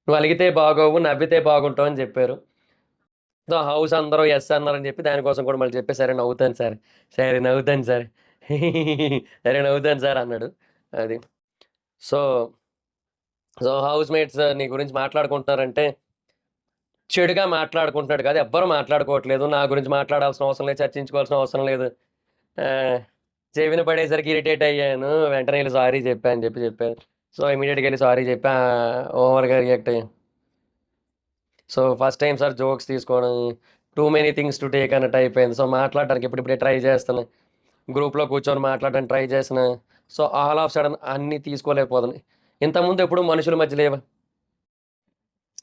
"నువ్వు అలిగితే బాగోవు, నవ్వితే బాగుంటావు" అని చెప్పారు. సో, హౌస్ అందరూ యెస్ అన్నారని చెప్పి దానికోసం కూడా మళ్ళీ చెప్పి, "సరే నవ్వుతాను సార్. సరే నవ్వుతాను సార్. సరే నవ్వుతాను సార్" అన్నాడు. అది. సో, హౌస్ మేట్స్ నీ గురించి మాట్లాడుకుంటున్నారంటే చెడుగా మాట్లాడుకుంటున్నాడు కాదు. ఎవ్వరు మాట్లాడుకోవట్లేదు. నా గురించి మాట్లాడాల్సిన అవసరం లేదు. చర్చించుకోవాల్సిన అవసరం లేదు. ఆహ్, చెవిన పడేసరికి ఇరిటేట్ అయ్యాను. వెంటనే ఎళ్లి సారీ చెప్పా అని చెప్పారు. సో, ఇమ్మీడియేట్‌గా ఎళ్లి సారీ చెప్పా. ఓవర్‌గా రియాక్ట్ అయ్యాను. So, first time sir jokes తీసుకోవడం, too many things to take అన్నట్టు అయిపోయింది. సో, మాట్లాడడానికి ఇప్పుడిప్పుడే ట్రై చేస్తున్నా. గ్రూప్‌లో కూర్చొని మాట్లాడడానికి ట్రై చేసినా, సో, ఆల్ ఆఫ్ సడెన్ అన్నీ తీసుకోలేకపోతున్నాను. ఇంతకుముందు ఎప్పుడు మనుషుల మధ్య లేవా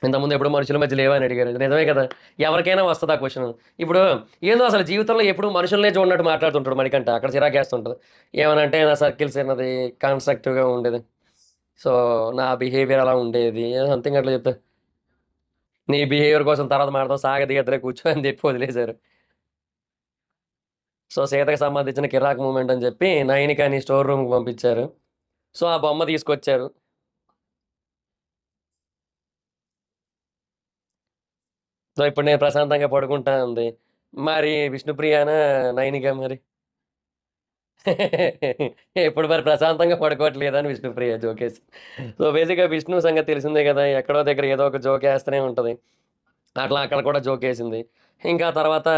ఇంతకుముందు ఎప్పుడు మనుషుల మధ్య లేవా అని అడిగారు. నిజమే కదా! ఎవరికైనా వస్తది ఆ క్వెషన్. ఇప్పుడు ఏందో అసలు జీవితంలో ఎప్పుడు మనుషులనే చూడనట్టు మాట్లాడుతుంటాడు మణికంఠ. అక్కడ చిరాకేస్తుంటది. ఏమనంటే నా సర్కిల్స్ చిన్నది, కన్‌స్ట్రక్టివ్‌గా ఉండేది. సో, నా బిహేవియర్ అలా ఉండేది. సంథింగ్ అట్లా చెప్తా. నీ బిహేవియర్ కోసం తర్వాత మాట్లాడదాం సాగదీయతలే కూర్చో అని చెప్పి వదిలేశారు. సో, సీతకి సంబంధించిన కిరాక్ మూమెంట్ అని చెప్పి నయనికని స్టోర్ రూమ్‌కి పంపించారు. సో, ఆ బొమ్మ తీసుకొచ్చారు. సో, ఇప్పుడు నేను ప్రశాంతంగా పడుకుంటా అంది. మరి విష్ణుప్రియనా, నయనిక మరి? ఇప్పుడు మరి ప్రశాంతంగా పడుకోవట్లేదని విష్ణుప్రియ జోకేసి. సో, బేసిక్‌గా విష్ణు సంగతి తెలిసిందే కదా! ఎక్కడో దగ్గర ఏదో ఒక జోకేస్తనే ఉంటది. అట్లా అక్కడ కూడా జోకేసింది. ఇంకా తర్వాత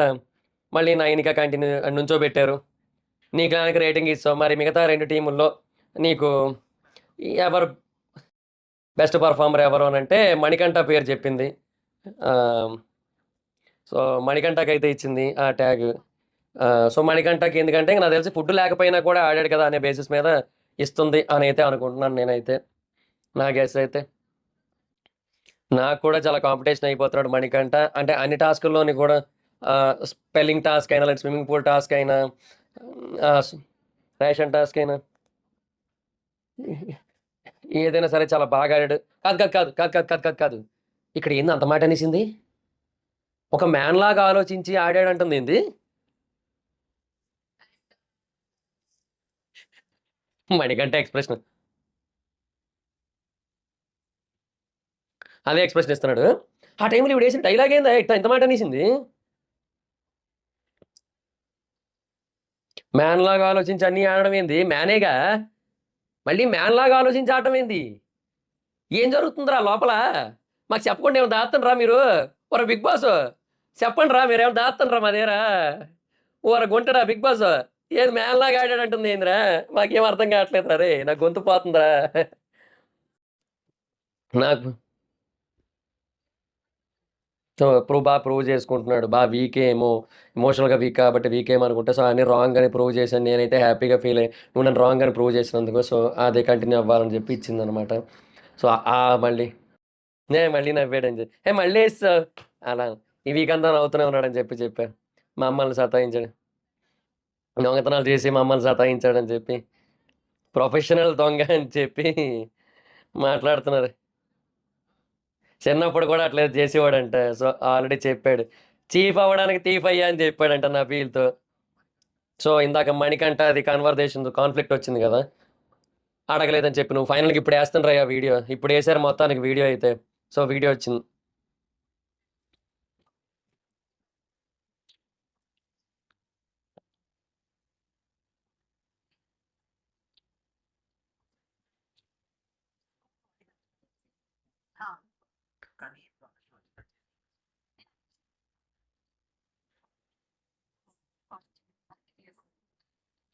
మళ్ళీ నయనిక కంటిన్యూ నుంచోబెట్టారు. నీకు గనక రేటింగ్ ఇస్తావు. మరి మిగతా 2 టీముల్లో నీకు ఎవరు బెస్ట్ పెర్ఫార్మర్ ఎవరు అనంటే మణికంఠ పేరు చెప్పింది. ఆహ్, సో, మణికంఠకైతే ఇచ్చింది ఆ ట్యాగ్. సో, మణికంఠకి ఎందుకంటే నాకు తెలిసి ఫుడ్ లేకపోయినా కూడా ఆడాడు కదా! అనే బేసిస్ మీద ఇస్తుంది అనైతే అనుకుంటున్నాను నేనైతే. నా గెస్ అయితే. నాకు కూడా చాలా కాంపిటీషన్ అయిపోతున్నాడు మణికంఠ. అంటే అన్ని టాస్కుల్లోని కూడా స్పెల్లింగ్ టాస్క్ అయినా, లేకపోతే స్విమ్మింగ్ పూల్ టాస్క్ అయినా, ఆహ్, స్ రేషన్ టాస్క్ అయినా ఏదైనా సరే చాలా బాగా ఆడాడు. కాదు, కాదు, కాదు, కాదు, కాదు, కాదు, కాదు, కాదు. ఇక్కడ ఏంది అంత మాట అనేసింది? ఒక మ్యాన్‌లాగా ఆలోచించి ఆడాడంటుందేంది? మణికంఠ ఎక్స్‌ప్రెషన్. అదే ఎక్స్‌ప్రెషన్ ఇస్తున్నాడు. ఆ టైంలో ఈవిడేసిన డైలాగ్ ఏందే ఇట్ట ఇంత మాట అనేసింది? మ్యాన్‌లాగా ఆలోచించి అన్నీ ఆడడం ఏంది? మ్యానేగా. మళ్ళీ మ్యాన్‌లాగా ఆలోచించి ఆడటం ఏంది? ఏం జరుగుతుందిరా లోపల? మాకు చెప్పకుండా ఏమైనా దాత్తన్రా మీరు? ఓరే బిగ్ బాసు చెప్పండ్రా మీరేమైనా దాత్తన్రా మా దగ్గర? ఓర గుంటడా బిగ్ బాసు? ఏది మ్యాన్‌లాగా ఆడాడంటుంది ఏందిరా? మాకేం అర్థం కావట్లేదురా రేయ్! నా గొంతు పోతుందిరా. నాకు సో, ప్రూవ్ చేసుకుంటున్నాడు. వీకేమో, ఎమోషనల్‌గా వీక్ కాబట్టి వీకేమో అనుకుంటే, సో, అన్నీ రాంగ్ అని ప్రూవ్ చేశాను. నేనైతే హ్యాపీగా ఫీల్ అయ్యి, నువ్వు నన్ను రాంగ్ అని ప్రూవ్ చేసినందుకు. సో, అదే కంటిన్యూ అవ్వాలని చెప్పి ఇచ్చిందనమాట. సో, మళ్ళీ మళ్ళీ నవ్వాడని చెప్పి. మళ్ళీ ఏసేసావు అలా. ఈ వీక్ అంతా నవ్వుతూనే ఉన్నాడని చెప్పి చెప్పా. మమ్మల్ని సతాయించాడు. దొంగతనాలు చేసి మమ్మల్ని సతాయించాడని చెప్పి. ప్రొఫెషనల్ దొంగ అని చెప్పి మాట్లాడుతున్నారు. చిన్నప్పుడు కూడా అట్లే చేసేవాడంట. సో, ఆల్రెడీ చెప్పాడు. చీఫ్ అవ్వడానికి థీఫ్ అయ్యా అని చెప్పాడంట నబీల్‌తో. సో, ఇందాక మణికంఠ అది కన్వర్జేషన్ కాన్ఫ్లిక్ట్ వచ్చింది గదా! అడగలేదని చెప్పి నువ్వు ఫైనల్‌గా ఇప్పుడేస్తానురా వీడియో. ఇప్పుడేసారు మొత్తానికి వీడియో అయితే. సో, వీడియో వచ్చింది.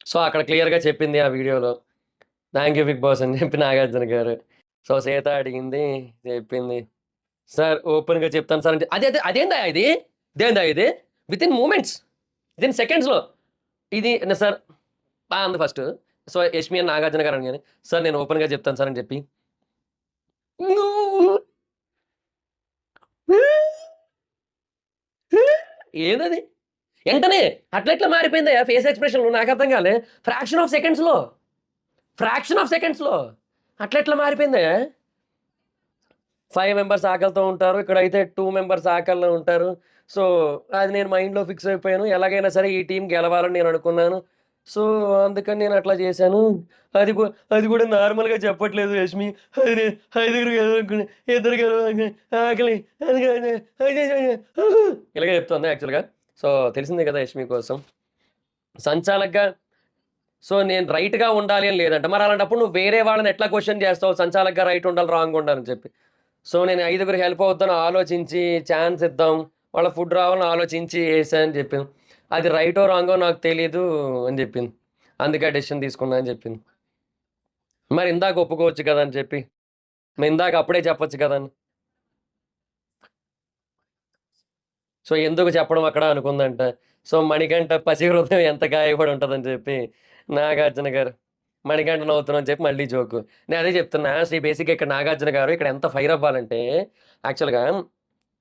సో, అక్కడ క్లియర్‌గా చెప్పింది ఆ వీడియోలో. థాంక్ యూ బిగ్ బాస్ అని చెప్పి నాగార్జున గారు. సో, సీత అడిగింది, చెప్పింది. సార్ ఓపెన్‌గా చెప్తాను సార్ అంటే, అదే అదే అదేందయ్యా ఇది? ఇదేందయ్యా ఇది? వితిన్ మూమెంట్స్, వితిన్ సెకండ్స్‌లో ఇది సార్ అంది ఫస్టు. సో, యష్మి అని నాగార్జున గారు అనగానే, సార్ నేను ఓపెన్‌గా చెప్తాను సార్ అని చెప్పి, నువ్వు ఏందది? ఎంటనే అట్లెట్లా మారిపోయిందయ్యా ఫేస్ ఎక్స్‌ప్రెషన్‌లు నాకర్థం కాలే. ఫ్రాక్షన్ ఆఫ్ సెకండ్స్‌లో, ఫ్రాక్షన్ ఆఫ్ సెకండ్స్‌లో అట్లెట్లా మారిపోయిందయ్యా? 5 మెంబర్స్ ఆకలితో ఉంటారు. ఇక్కడైతే 2 మెంబర్స్ ఆకలిలో ఉంటారు. సో, అది నేను మైండ్‌లో ఫిక్స్ అయిపోయాను. ఎలాగైనా సరే ఈ టీమ్ గెలవాలని నేను అనుకున్నాను. సో, అందుకని నేను అట్లా చేశాను. అది కూ అది కూడా నార్మల్‌గా చెప్పట్లేదు యష్మి. అది నేను ఐదుగురు గెలవాలనుకున్నా. ఇద్దరు గెలవాలనుకున్నా. ఆకలి అది కాదు. ఇలాగే చెప్తుంది యాక్చువల్‌గా. సో, తెలిసిందే కదా యష్మి కోసం. సంచాలక్‌గా సో, నేను రైట్‌గా ఉండాలి అని లేదంట. మరి అలాంటప్పుడు నువ్వు వేరే వాళ్ళని ఎట్లా క్వెషన్ చేస్తావు? సంచాలక్‌గా రైట్ ఉండాలి, రాంగ్ ఉండాలని చెప్పి. సో, నేను ఐదుగురికి హెల్ప్ అవుద్దని ఆలోచించి, ఛాన్స్ ఇద్దాం. వాళ్ళ ఫుడ్ రావాలని ఆలోచించి ఏసా అని చెప్పాను. అది రైటో, రాంగో నాకు తెలీదు అని జెప్పింది. అందుకే ఆ డెసిషన్ తీసుకున్నా అని జెప్పింది. మరి ఇందాక ఒప్పుకోవచ్చు కదా! అని చెప్పి. మరి ఇందాక అప్పుడే చెప్పొచ్చు కదా! అని. సో, ఎందుకు చెప్పడం అక్కడ అనుకుందంట. సో, మణికంఠ పసి హృదయం ఎంత గాయపడి ఉంటదని చెప్పి నాగార్జున గారు. మణికంఠ నవ్వుతున్నావు అని చెప్పి మళ్ళీ జోకు. నేను అదే చెప్తున్నా. బేసిక్‌గా ఇక్కడ నాగార్జున గారు ఇక్కడ ఎంత ఫైర్ అవ్వాలంటే, యాక్చువల్‌గా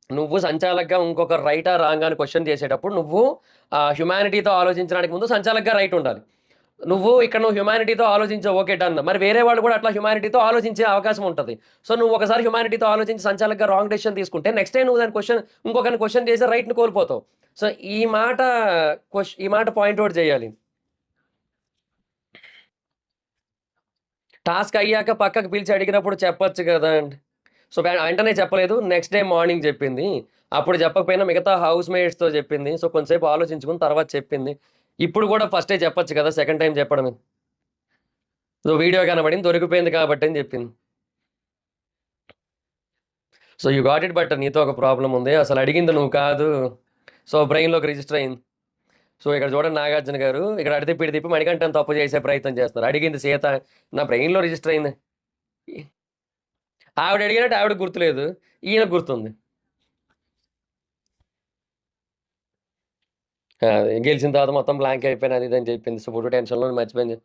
నువ్వు సంచాలకుగా ఇంకొక రైటా రాంగా అని క్వెషన్ చేసేటప్పుడు నువ్వు హ్యుమానిటీతో ఆలోచించడానికి ముందు సంచాలకుగా రైట్ ఉండాలి. నువ్వు హ్యుమానిటీతో ఆలోచించావు, ఓకే, డన్. మరి వేరే వాళ్ళు కూడా అట్లా హ్యుమానిటీతో ఆలోచించే అవకాశం ఉంటది. సో, నువ్వు ఒకసారి హ్యుమానిటీతో ఆలోచించి సంచాలకుగా రాంగ్ డెసిషన్ తీసుకుంటే నెక్స్ట్ టైమ్ నువ్వు ఇంకొకరిని క్వెషన్ చేసి రైట్‌ని కోల్పోతావు. సో, ఈ మాట పాయింట్ ఔట్ చేయాలి. టాస్క్ అయ్యాక పక్కకు పిలిచి అడిగినప్పుడు చెప్పొచ్చు కదా అండి. సో, వెంటనే చెప్పలేదు. నెక్స్ట్ డే మార్నింగ్ చెప్పింది. అప్పుడు చెప్పకపోయినా మిగతా హౌస్ మేట్స్‌తో చెప్పింది. సో, కొంతసేపు ఆలోచించుకుని తర్వాత చెప్పింది. ఇప్పుడు కూడా ఫస్టే చెప్పొచ్చు కదా! సెకండ్ టైమ్ చెప్పడమే. సో, వీడియో కనపడింది, దొరికిపోయింది కాబట్టి అని చెప్పింది. So, you got it, but నీతో ఒక ప్రాబ్లమ్ ఉంది. అసలు అడిగింది నువ్వు కాదు. సో, బ్రెయిన్‌లోకి రిజిస్టర్ అయింది. సో, ఇక్కడ చూడండి నాగార్జున గారు, ఇక్కడ అటు తిప్పి, ఇటు తిప్పి మణికంఠన్ తప్పు చేసే ప్రయత్నం చేస్తున్నారు. అడిగింది సీత, నా బ్రెయిన్‌లో రిజిస్టర్ అయింది. ఆవిడ అడిగినట్టు ఆవిడకి గుర్తులేదు. ఈయనకు గుర్తుంది. గెలిచిన తర్వాత మొత్తం బ్లాంక్ అయిపోయాను అది ఇది అని చెప్పింది. సో, ఫుల్ టెన్షన్‌లో మర్చిపోయింది.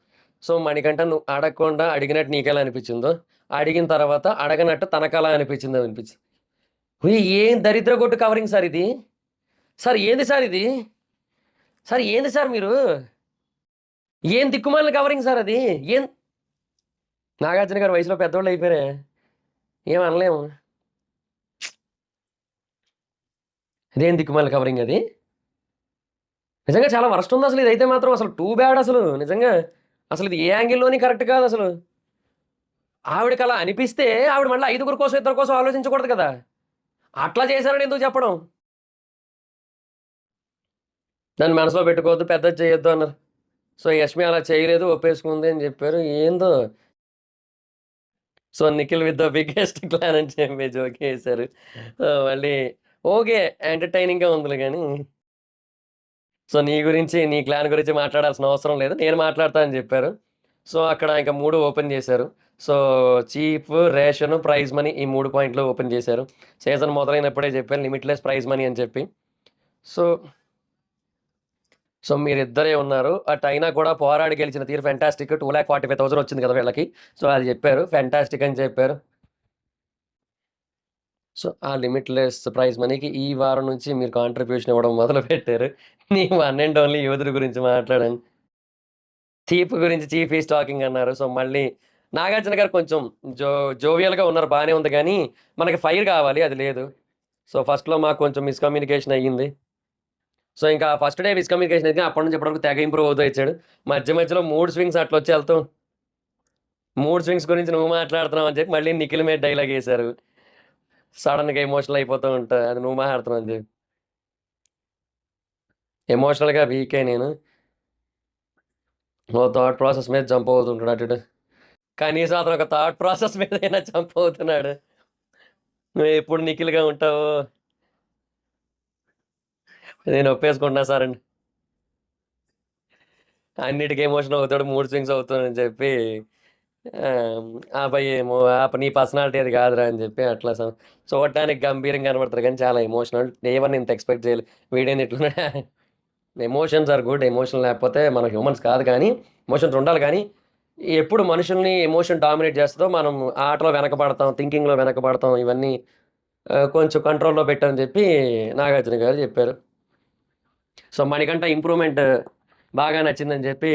సో, మణికంఠన్ నువ్వు అడగకుండా అడిగినట్టు నీకెలా అనిపించిందో, అడిగిన తర్వాత అడగనట్టు తనకలా అనిపించిందో అనిపించింది. ఒరేయ్! ఏం దరిద్ర కొట్టు కవరింగ్ సార్ ఇది. సార్ ఏంది సార్ ఇది? సార్ ఏంది సార్ మీరు? ఏం దిక్కుమాలిన కవరింగ్ సార్ అది. ఏం నాగార్జున గారు వయసులో పెద్దోళ్ళు అయిపోయారే. ఏం అనలేము. అదేం దిక్కుమాలిన కవరింగ్ అది. నిజంగా చాలా వరస్ట్ ఉంది అసలు ఇదైతే మాత్రం అసలు టూ బ్యాడ్ అసలు నిజంగా. అసలు ఇది ఏ యాంగిల్‌లోని కరెక్ట్ కాదసలు. ఆవిడకలా అనిపిస్తే ఆవిడ మళ్ళీ ఐదుగురు కోసం, ఇద్దరి కోసం ఆలోచించకూడదు కదా! అట్లా చేశారని ఎందుకు చెప్పడం? దాన్ని మనసులో పెట్టుకోవద్దు, పెద్దది చేయొద్దు అన్నారు. సో, యష్మి అలా చేయలేదు, ఒప్పేసుకుంది అని చెప్పారు. ఏందో. So, Nikhil with the biggest clan అని చెప్పి జోకేశారు. మళ్ళీ ఓకే, ఎంటర్‌టైనింగ్‌గా ఉందిలే గానీ, సో, నీ క్లాన్ గురించి మాట్లాడాల్సిన అవసరం లేదు. నేను మాట్లాడతా అని చెప్పారు. సో, అక్కడ ఇంక 3 ఓపెన్ చేశారు. So, chief, ration, prize money ఈ 3 పాయింట్లు ఓపెన్ చేశారు. సీజన్ మొదలైనప్పుడే చెప్పాను లిమిట్‌లెస్ ప్రైజ్ మనీ అని చెప్పి. సో సో, మీరిద్దరే ఉన్నారు. అయినా కూడా పోరాడి గెలిచిన తీరు ఫెంటాస్టిక్. 2,45,000 వచ్చింది కదా వీళ్ళకి. సో, అది చెప్పారు. ఫెంటాస్టిక్ అని చెప్పారు. సో, ఆ లిమిట్‌లెస్ ప్రైజ్ మనీకి ఈ వారం నుంచి మీరు కాంట్రిబ్యూషన్ ఇవ్వడం మొదలుపెట్టారు. నీ వన్ అండ్ ఓన్లీ యోధుడి గురించి మాట్లాడండి. చీఫ్ గురించి చీఫ్ ఈజ్ టాకింగ్ అన్నారు. సో, మళ్ళీ నాగార్జున గారు కొంచెం జో జోవియల్‌గా ఉన్నారు, బానే ఉంది గానీ, మనకి ఫైర్ కావాలి, అది లేదు. సో, ఫస్ట్‌లో మాకు కొంచెం మిస్‌కమ్యూనికేషన్ అయ్యింది. సో, ఇంకా ఫస్ట్ డే మిస్‌కమ్యూనికేషన్ అయితే అప్పటి నుంచి ఇప్పటి వరకు తెగ ఇంప్రూవ్ అవుతూ వచ్చాడు. మధ్యలో 3 స్వింగ్స్ అట్లొచ్చి ఎళ్తాం. 3 స్వింగ్స్ గురించి నువ్వు మాట్లాడుతున్నావు అని చెప్పి మళ్ళీ నిఖిల్ మీద డైలాగేశారు. సడెన్‌గా ఎమోషనల్ అయిపోతూ ఉంటా. అది నువ్వు మాట్లాడుతున్నావు అని చెప్పి. ఎమోషనల్‌గా వీకే నేను. ఓ థాట్ ప్రాసెస్ మీద జంప్ అవుతుంటాడు అటు ఇటు. కనీసం అతను ఒక థాట్ ప్రాసెస్ మీదైనా జంప్ అవుతున్నాడు. నువ్వెప్పుడు నిఖిల్‌గా ఉంటావో. నేను ఒప్పేసుకుంటున్నా సార్ అని. అన్నిటికి ఎమోషన్ అవుతాడు. 3 స్వింగ్స్ అవుతానని చెప్పి ఆ అబ్బాయి ఏమో నీ పర్సనాలిటీ అది కాదురా అని చెప్పి అట్లా చూడటానికి గంభీరంగా కనపడతారు కానీ చాలా ఎమోషనల్. ఏవన్నా ఇంత ఎక్స్‌పెక్ట్ చేయలే. వీడేంది ఇట్లున్నాడు. Emotions are good. ఎమోషన్ లేకపోతే మనం హ్యూమన్స్ కాదు కానీ, ఎమోషన్స్ ఉండాలి కానీ, ఎప్పుడు మనుషుల్ని ఎమోషన్ డామినేట్ చేస్తదో మనం ఆటలో వెనకబడతాం, థింకింగ్‌లో వెనకబడతాం. ఇవన్నీ కొంచెం కంట్రోల్‌లో పెట్టని చెప్పి నాగార్జున గారు చెప్పారు. సో, మణికంఠ ఇంప్రూవ్‌మెంట్ బాగా నచ్చిందని చెప్పి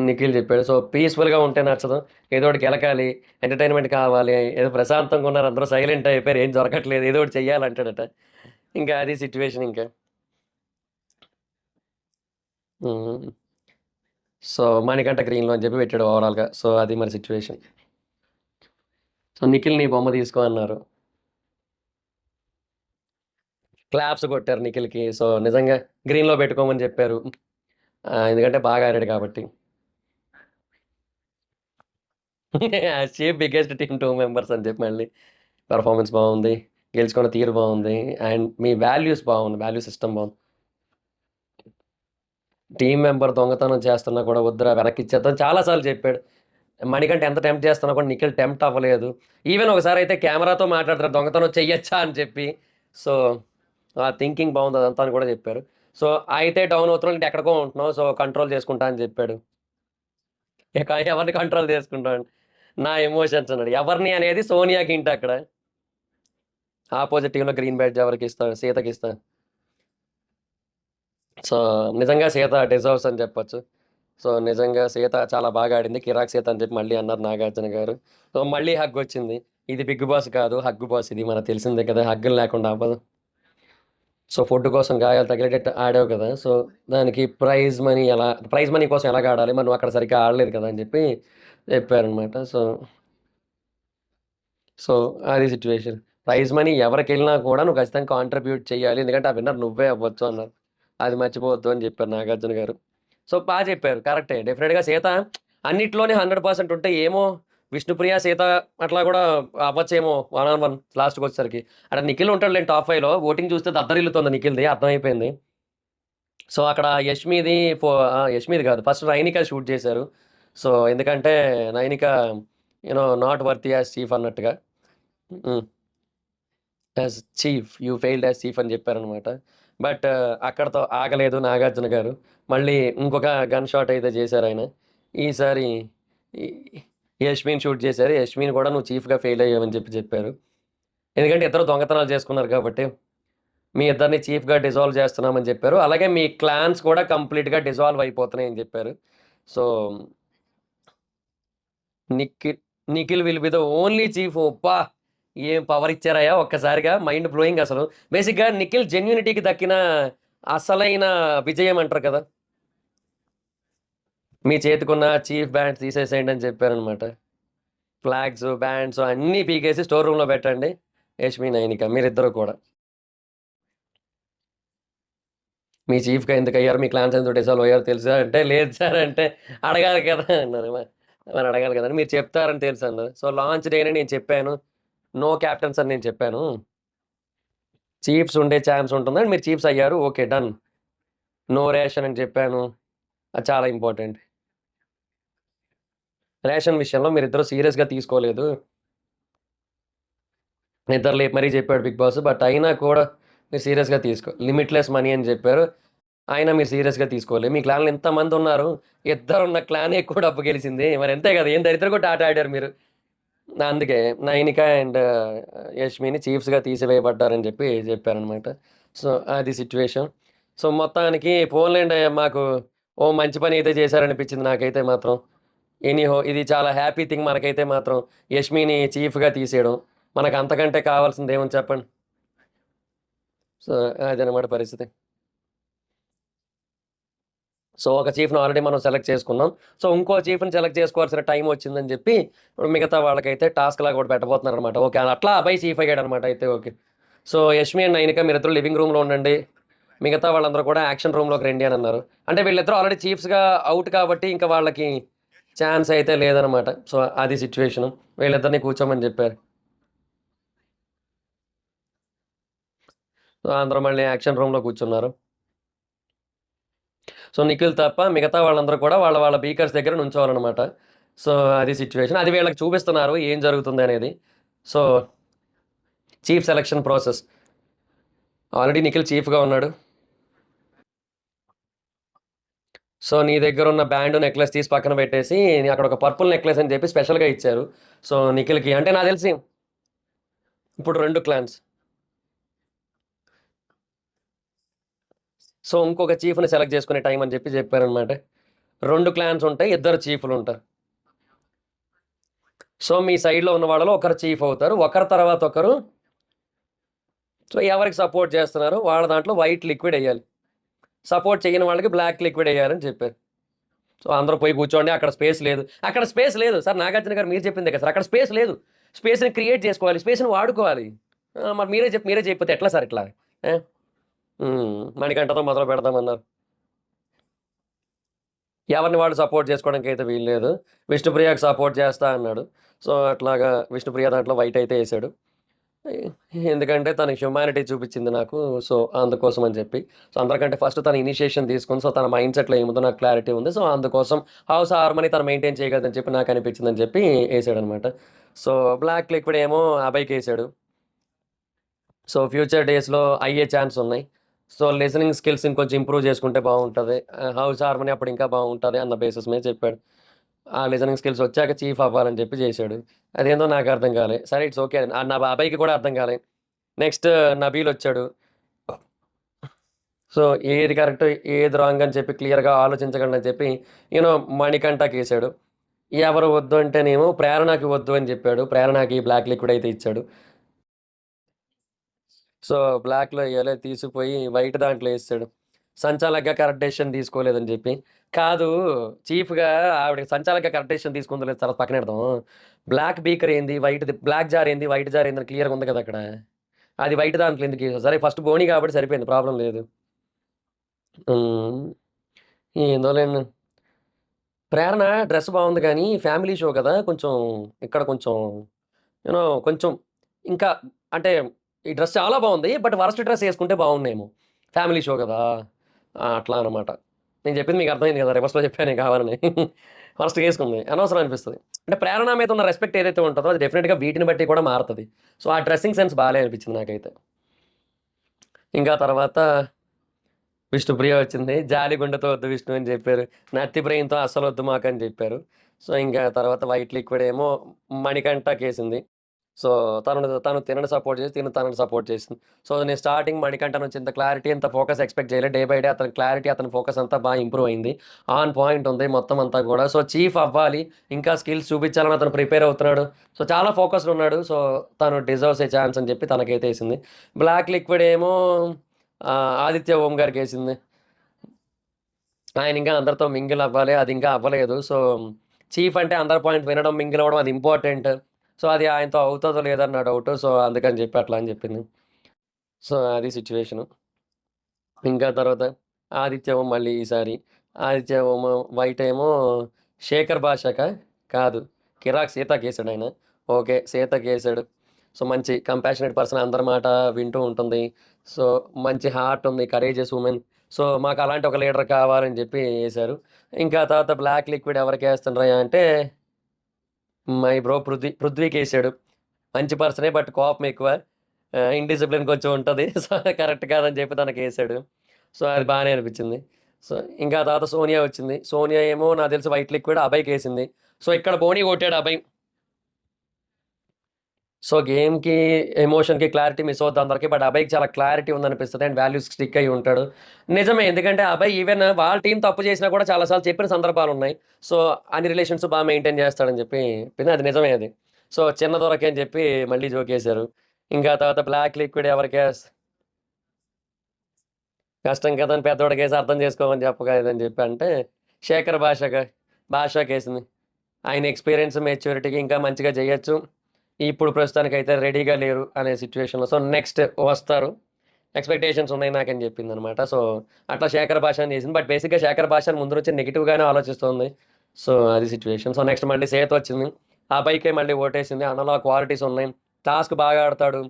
నిఖిల్ చెప్పాడు. సో, పీస్‌ఫుల్‌గా ఉంటే నచ్చదు. ఏదో ఒకటి గెలకాలి, ఎంటర్‌టైన్‌మెంట్ కావాలి. ఏదో ప్రశాంతంగా ఉన్నారు, అందరూ సైలెంట్ అయిపోయారు. ఏం దొరకట్లేదు. ఏదో ఒకటి చెయ్యాలంటాడట. ఇంకా అది సిట్యుయేషన్ ఇంకా. హ్మ్. సో, మణికంఠ గ్రీన్‌లో అని చెప్పి పెట్టాడు ఓవరాల్‌గా. సో, అది మరి సిట్యుయేషన్. సో, నిఖిల్ నీ బొమ్మ తీసుకో అన్నారు. క్లాప్స్ కొట్టారు నిఖిల్‌కి. సో, నిజంగా గ్రీన్‌లో పెట్టుకోమని చెప్పారు. ఎందుకంటే బాగా ఆడాడు కాబట్టి. చీఫ్ బిగ్గెస్ట్ టీమ్ 2 మెంబర్స్ అని చెప్పి మళ్ళీ పెర్ఫార్మన్స్ బావుంది. గెలుచుకున్న తీరు బావుంది. అండ్ మీ వాల్యూస్ బావుంది. వాల్యూ సిస్టమ్ బావుంది. టీమ్ మెంబర్ దొంగతనం చేస్తున్నా కూడా వద్దురా వెనక్కిచ్చేద్దాం చాలా సార్లు చెప్పాడు. మణికంఠ ఎంత టెంప్ట్ చేస్తున్నా కూడా నిఖిల్ టెంప్ట్ అవ్వలేదు. ఈవెన్ ఒకసారయితే కెమెరాతో మాట్లాడతారు దొంగతనం చెయ్యొచ్చా అని చెప్పి. సో, ఆ థింకింగ్ బావుంది అదంతా అని కూడా చెప్పారు. సో, అయితే డౌన్ అవుతున్నావు అంటే ఎక్కడికో ఉంటున్నావు. సో, కంట్రోల్ చేసుకుంటా అని చెప్పాడు. ఇక ఎవరిని కంట్రోల్ చేసుకుంటావు? నా ఎమోషన్స్ అన్నాడు. ఎవరిని అనేది సోనియాకి హింట్ అక్కడ. ఆపోజిట్ టీంలో గ్రీన్ బ్యాడ్జ్ ఎవరికి ఇస్తా, సీతకి ఇస్తా. సో నిజంగా సీత డిజర్వ్స్ అని చెప్పొచ్చు. సో నిజంగా సీత చాలా బాగా ఆడింది, కిరాక్ సీత అని చెప్పి మళ్ళీ అన్నారు నాగార్జున గారు. సో మళ్ళీ హగ్ వచ్చింది. ఇది బిగ్ బాస్ కాదు, హగ్ బాస్ ఇది, మనకు తెలిసిందే కదా, హగ్గులు లేకుండా అవ్వదు. సో ఫుడ్ కోసం గాయాలు తగిలేటట్టు ఆడావు కదా, సో దానికి ప్రైజ్ మనీ కోసం ఎలాగ ఆడాలి, మరి నువ్వు అక్కడ సరిగ్గా ఆడలేదు కదా అని చెప్పి చెప్పారనమాట. సో అది సిచ్యువేషన్. ప్రైజ్ మనీ ఎవరికి వెళ్ళినా కూడా నువ్వు ఖచ్చితంగా కాంట్రిబ్యూట్ చేయాలి, ఎందుకంటే ఆ విన్నర్ నువ్వే అవ్వచ్చు అన్నారు. అది మర్చిపోవద్దు అని చెప్పారు నాగార్జున గారు. సో బాగా చెప్పారు, కరెక్టే. డెఫినెట్గా సీత అన్నిట్లోనే 100% ఉంటే ఏమో విష్ణుప్రియ సీత అట్లా కూడా అవ్వచ్చేమో 1-on-1 లాస్ట్కి వచ్చేసరికి. అక్కడ నిఖిల్ ఉంటాడు టాప్ 5లో. ఓటింగ్ చూస్తే దద్దరిల్లుతుంది నిఖిల్ది, అర్థమైపోయింది. సో అక్కడ యష్మిది కాదు, ఫస్ట్ నైనిక షూట్ చేశారు. సో ఎందుకంటే Nainika not worthy as chief అన్నట్టుగా, as chief you failed as chief అని చెప్పారనమాట. బట్ అక్కడతో ఆగలేదు నాగార్జున గారు, మళ్ళీ ఇంకొక గన్ షాట్ అయితే చేశారు ఆయన. ఈసారి యష్మిన్ షూట్ చేశారు. యష్మిన్ కూడా నువ్వు చీఫ్గా ఫెయిల్ అయ్యావని చెప్పారు. ఎందుకంటే ఇద్దరు దొంగతనాలు చేసుకున్నారు కాబట్టి మీ ఇద్దరిని చీఫ్గా డిజాల్వ్ చేస్తున్నామని చెప్పారు. అలాగే మీ క్లాన్స్ కూడా కంప్లీట్గా డిజాల్వ్ అయిపోతున్నాయి అని చెప్పారు. So Nikhil will be the only chief. ఒప్పా ఏం పవర్ ఇచ్చారయ్యా ఒక్కసారిగా, మైండ్ బ్లోయింగ్ అసలు. బేసిక్గా నిఖిల్ జెన్యూనిటీకి దక్కిన అసలైన విజయం అంటారు కదా, మీ చేతికున్న చీఫ్ బ్యాండ్స్ తీసేసేయండి అని చెప్పారనమాట. ఫ్లాగ్స్ బ్యాండ్స్ అన్నీ పీకేసి స్టోర్ రూమ్లో పెట్టండి యష్మి నైనిక మీరిద్దరు కూడా. మీ చీఫ్గా ఎందుకు అయ్యారు, మీ క్లాన్స్ ఎందుకు డిసాల్వ్ అయ్యారు తెలుసా అంటే, లేదు సార్ అంటే, అడగాలి కదా అన్నారు. మరి అడగాలి కదండి, మీరు చెప్తారని తెలుసు అన్నారు. సో లాంచ్ డేనే నేను చెప్పాను, నో క్యాప్టెన్స్ అని నేను చెప్పాను, చీఫ్స్ ఉండే ఛాన్స్ ఉంటుందని, మీరు చీఫ్స్ అయ్యారు, ఓకే డన్. నో రేషన్ అని చెప్పాను, అది చాలా ఇంపార్టెంట్. రేషన్ విషయంలో మీరు ఇద్దరు సీరియస్గా తీసుకోలేదు, నిద్ర లేపు మరీ చెప్పాడు బిగ్ బాస్. బట్ అయినా కూడా మీరు సీరియస్గా లిమిట్లెస్ మనీ అని చెప్పారు, అయినా మీరు సీరియస్గా తీసుకోలేదు. మీ క్లాన్లో ఎంతమంది ఉన్నారు, ఇద్దరున్న క్లానే ఎక్కువ డబ్బు గెలిచింది, మరి అంతే కదా, ఏం దరిద్ర కూడా ఆట ఆడారు మీరు. అందుకే నైనిక అండ్ యష్మిని చీఫ్స్గా తీసివేయబడ్డారని చెప్పి చెప్పారనమాట. సో అది సిచ్యువేషన్. సో మొత్తానికి పోన్లేండి, మాకు ఓ మంచి పని అయితే చేశారనిపించింది నాకైతే మాత్రం. ఎనీహో ఇది చాలా హ్యాపీ థింగ్ మనకైతే మాత్రం, యష్మిని చీఫ్గా తీసేయడం. మనకు అంతకంటే కావాల్సింది ఏమని చెప్పండి. సో అదనమాట పరిస్థితి. సో ఒక చీఫ్ని ఆల్రెడీ మనం సెలెక్ట్ చేసుకున్నాం. సో ఇంకో చీఫ్ని సెలెక్ట్ చేసుకోవాల్సిన టైం వచ్చిందని చెప్పి మిగతా వాళ్ళకైతే టాస్క్ లాగా కూడా పెట్టబోతున్నారు అనమాట. ఓకే అట్లా అబ్బాయి చీఫ్ అయ్యాడు అనమాట. అయితే okay. So Yashmi and Nainika మీరిద్దరు లివింగ్ రూమ్లో ఉండండి, మిగతా వాళ్ళందరూ కూడా యాక్షన్ రూమ్లోకి రండి అని అన్నారు. అంటే వీళ్ళిద్దరూ ఆల్రెడీ చీఫ్స్గా అవుట్ కాబట్టి ఇంకా వాళ్ళకి ఛాన్స్ అయితే లేదనమాట. సో అది సిచ్యువేషను, వీళ్ళిద్దరిని కూర్చోమని చెప్పారు. సో అందరూ మళ్ళీ యాక్షన్ రూమ్లో కూర్చున్నారు. సో నిఖిల్ తప్ప మిగతా వాళ్ళందరూ కూడా వాళ్ళ వాళ్ళ బీకర్స్ దగ్గర నుంచోవాలన్నమాట. సో అది సిచ్యువేషన్, అది వీళ్ళకి చూపిస్తున్నారు ఏం జరుగుతుంది అనేది. So chief selection process, already Nikhil చీఫ్గా ఉన్నాడు. సో నీ దగ్గర ఉన్న బ్యాండ్ నెక్లెస్ తీసి పక్కన పెట్టేసి అక్కడ ఒక పర్పుల్ నెక్లెస్ అని చెప్పి స్పెషల్గా ఇచ్చారు. సో నిఖిల్కి అంటే నాకు తెలిసి ఇప్పుడు 2 క్లాన్స్. సో ఇంకొక చీఫ్ని సెలెక్ట్ చేసుకునే టైం అని చెప్పి చెప్పారనమాట. 2 క్లాన్స్ ఉంటాయి, 2 చీఫ్లు ఉంటారు. సో మీ సైడ్లో ఉన్న వాళ్ళలో ఒకరు చీఫ్ అవుతారు, ఒకరి తర్వాత ఒకరు. సో ఎవరికి సపోర్ట్ చేస్తున్నారు వాళ్ళ దాంట్లో వైట్ లిక్విడ్ వేయాలి, సపోర్ట్ చేయని వాళ్ళకి బ్లాక్ లిక్విడ్ వేయాలని చెప్పారు. సో అందరూ పోయి కూర్చోండి, అక్కడ స్పేస్ లేదు సార్. నాగార్జున గారు మీరు చెప్పిందే కదా సార్, అక్కడ స్పేస్ లేదు, స్పేస్ని క్రియేట్ చేసుకోవాలి, స్పేస్ని వాడుకోవాలి. మరి మీరే చెప్పితే ఎట్లా సార్ ఇట్లా. మణికంఠతో మొదలు పెడదామన్నారు, ఎవరిని వాళ్ళు సపోర్ట్ చేసుకోవడానికి అయితే వీల్లేదు. విష్ణుప్రియకి సపోర్ట్ చేస్తా అన్నాడు. సో అట్లాగా విష్ణుప్రియ దాంట్లో వైట్ అయితే వేసాడు, ఎందుకంటే తన హ్యూమానిటీ చూపించింది నాకు. సో అందుకోసం అని చెప్పి, సో అందరికంటే ఫస్ట్ తన ఇనిషియేషన్ తీసుకుని, సో తన మైండ్ సెట్లో ఏముందో నాకు క్లారిటీ ఉంది. సో అందుకోసం హౌస్ హార్మనీ తను మెయింటైన్ చేయగలదని చెప్పి నాకు అనిపించిందని చెప్పి వేసాడు అనమాట. సో బ్లాక్ లిక్విడ్ ఏమో అబ్బాయికి వేసాడు. సో ఫ్యూచర్ డేస్లో అయ్యే ఛాన్స్ ఉన్నాయి. సో లిసనింగ్ స్కిల్స్ ఇంకొంచెం ఇంప్రూవ్ చేసుకుంటే బాగుంటుంది, హౌస్ హార్మనీ అప్పుడు ఇంకా బాగుంటుంది అన్న బేసిస్ మీద చెప్పాడు. ఆ లిసనింగ్ స్కిల్స్ వచ్చాక చీఫ్ అవ్వాలని చెప్పి చేశాడు. అదేందో నాకు అర్థం కాలే. సరే ఇట్స్ ఓకే, నా అబ్బాయికి కూడా అర్థం కాలే. నెక్స్ట్ నబీల్ వచ్చాడు. సో ఏది కరెక్ట్ ఏది రాంగ్ అని చెప్పి క్లియర్గా ఆలోచించకండి అని చెప్పి మణికంఠకి వేసాడు. ఎవరు వద్దు అంటేనేమో ప్రేరణకి వద్దు అని చెప్పాడు. ప్రేరణకి బ్లాక్ లిక్విడ్ అయితే ఇచ్చాడు. సో బ్లాక్లో వేయాలి తీసుకుపోయి వైట్ దాంట్లో వేసాడు. సంచాలకగా కరెక్ట్ డెసిషన్ తీసుకోలేదని చెప్పి. కాదు చీఫ్గా ఆవిడ సంచాలకగా కరెక్ట్ డెసిషన్ తీసుకుందో లేదు తర్వాత పక్కన పెడదాం. బ్లాక్ బీకర్ ఏంది వైట్ బ్లాక్ జార్ ఏంది వైట్ జార్ ఏంది అని క్లియర్గా ఉంది కదా అక్కడ. అది వైట్ దాంట్లో ఎందుకు వేసావు? సరే ఫస్ట్ బోని కాబట్టి సరిపోయింది, ప్రాబ్లం లేదు. ఏందోలేండి. ప్రేరణ డ్రెస్ బాగుంది కానీ ఫ్యామిలీ షో కదా, కొంచెం ఇక్కడ కొంచెం కొంచెం ఇంకా అంటే ఈ డ్రెస్ చాలా బాగుంది బట్ వరస్ట్ డ్రెస్ వేసుకుంటే బాగుండేమో. ఫ్యామిలీ షో కదా, అట్లా అనమాట. నేను చెప్పింది మీకు అర్థమైంది కదా, రివర్స్లో చెప్పాను కావాలని. ఫస్ట్ వేసుకుంది అనవసరం అనిపిస్తుంది. అంటే ప్రేరణ మీద ఉన్న రెస్పెక్ట్ ఏదైతే ఉంటుందో అది డెఫినెట్గా వీటిని బట్టి కూడా మారుతుంది. సో ఆ డ్రెస్సింగ్ సెన్స్ బాగాలే అనిపించింది నాకైతే. ఇంకా తర్వాత విష్ణుప్రియ వచ్చింది. జాలి గుండెతో వద్దు విష్ణు అని చెప్పారు. నత్తి బ్రెయిన్తో అస్సలు వద్దు మాకు అని చెప్పారు. సో ఇంకా తర్వాత వైట్ లిక్విడ్ ఏమో మణికంఠకేసింది. సో తను తినని సపోర్ట్ చేసి తనని సపోర్ట్ చేసింది. సో నేను స్టార్టింగ్ మణికంఠ నుంచి ఇంత క్లారిటీ ఇంత ఫోకస్ ఎక్స్పెక్ట్ చేయలేదు. డే బై డే అతని క్లారిటీ అతని ఫోకస్ అంతా బాగా ఇంప్రూవ్ అయింది. ఆన్ పాయింట్ ఉంది మొత్తం అంతా కూడా. సో చీఫ్ అవ్వాలి, ఇంకా స్కిల్స్ చూపించాలని అతను ప్రిపేర్ అవుతున్నాడు. సో చాలా ఫోకస్డ్ ఉన్నాడు. సో తను డిజర్వ్స్ ఏ ఛాన్స్ అని చెప్పి తనకైతే వేసింది. బ్లాక్ లిక్విడ్ ఏమో ఆదిత్య ఓం గారికి వేసింది. ఆయన ఇంకా అందరితో మింగిల్ అవ్వాలి, అది ఇంకా అవ్వలేదు. సో చీఫ్ అంటే అందరి పాయింట్ వినడం మింగిల్ అవ్వడం అది ఇంపార్టెంట్. సో అది ఆయనతో అవుతుందో లేదని నా డౌట్. సో అందుకని చెప్పి అట్లా అని చెప్పింది. సో అది సిచ్యువేషను. ఇంకా తర్వాత ఆదిత్య ఓం మళ్ళీ ఈసారి ఆదిత్య ఓం వైట్ ఏమో శేఖర్ భాషక కాదు కిరాక్ సీతకి వేసాడు ఆయన. ఓకే సీతకి వేసాడు. సో మంచి కంపాషనేట్ పర్సన్, అందరి మాట వింటూ ఉంటుంది. సో మంచి హార్ట్ ఉంది, కరేజియస్ ఉమెన్. సో మాకు అలాంటి ఒక లీడర్ కావాలని చెప్పి వేశారు. ఇంకా తర్వాత బ్లాక్ లిక్విడ్ ఎవరికి వేస్తుండ్రా అంటే మై బ్రో పృథ్వీకి వేసాడు. మంచి పర్సనే బట్ కోపం ఎక్కువ, ఇండిసిప్లిన్ కొంచెం ఉంటుంది. సో కరెక్ట్ కాదని చెప్పి తనకి వేసాడు. సో అది బాగానే అనిపించింది. సో ఇంకా తర్వాత సోనియా వచ్చింది. సోనియా ఏమో నాకు తెలిసి వైట్ లిక్విడ్ అభయ్కి వేసింది. సో ఇక్కడ బోని కొట్టాడు అభయ్. సో గేమ్కి ఎమోషన్కి క్లారిటీ మిస్ అవుతుంది అందరికీ, బట్ అభయ్కి చాలా క్లారిటీ ఉందనిపిస్తుంది అండ్ వాల్యూస్ స్టిక్ అయ్యి ఉంటాడు. నిజమే, ఎందుకంటే అభయ్ ఈవెన్ వాళ్ళ టీం తప్పు చేసినా కూడా చాలాసార్లు చెప్పిన సందర్భాలు ఉన్నాయి. సో అన్ని రిలేషన్స్ బాగా మెయింటైన్ చేస్తాడని చెప్పి అది నిజమే అది. సో చిన్న దొరకే అని చెప్పి మళ్ళీ జోకేశారు. ఇంకా తర్వాత బ్లాక్ లిక్విడ్ ఎవరికే కష్టం కదా అని పెద్దోడికేసి అర్థం చేసుకోమని చెప్పగలదని చెప్పి అంటే శేఖర్ భాషకేసింది. ఆయన ఎక్స్పీరియన్స్ మెచ్యూరిటీకి ఇంకా మంచిగా చేయొచ్చు, ఇప్పుడు ప్రస్తుతానికి అయితే రెడీగా లేరు అనే సిచ్యువేషన్లో. సో నెక్స్ట్ వస్తారు, ఎక్స్పెక్టేషన్స్ ఉన్నాయి నాకని చెప్పింది అనమాట. సో అట్లా శేఖర్ భాషని చేసింది. బట్ బేసిక్గా శేఖర్ భాషని ముందు నుంచి నెగిటివ్గానే ఆలోచిస్తుంది. సో అది సిచ్యువేషన్. సో నెక్స్ట్ మళ్ళీ సేత్ వచ్చింది. ఆ బైకే మళ్ళీ ఓటేసింది. అన్నలో క్వాలిటీస్ ఉన్నాయి, టాస్క్ బాగా ఆడతాడు,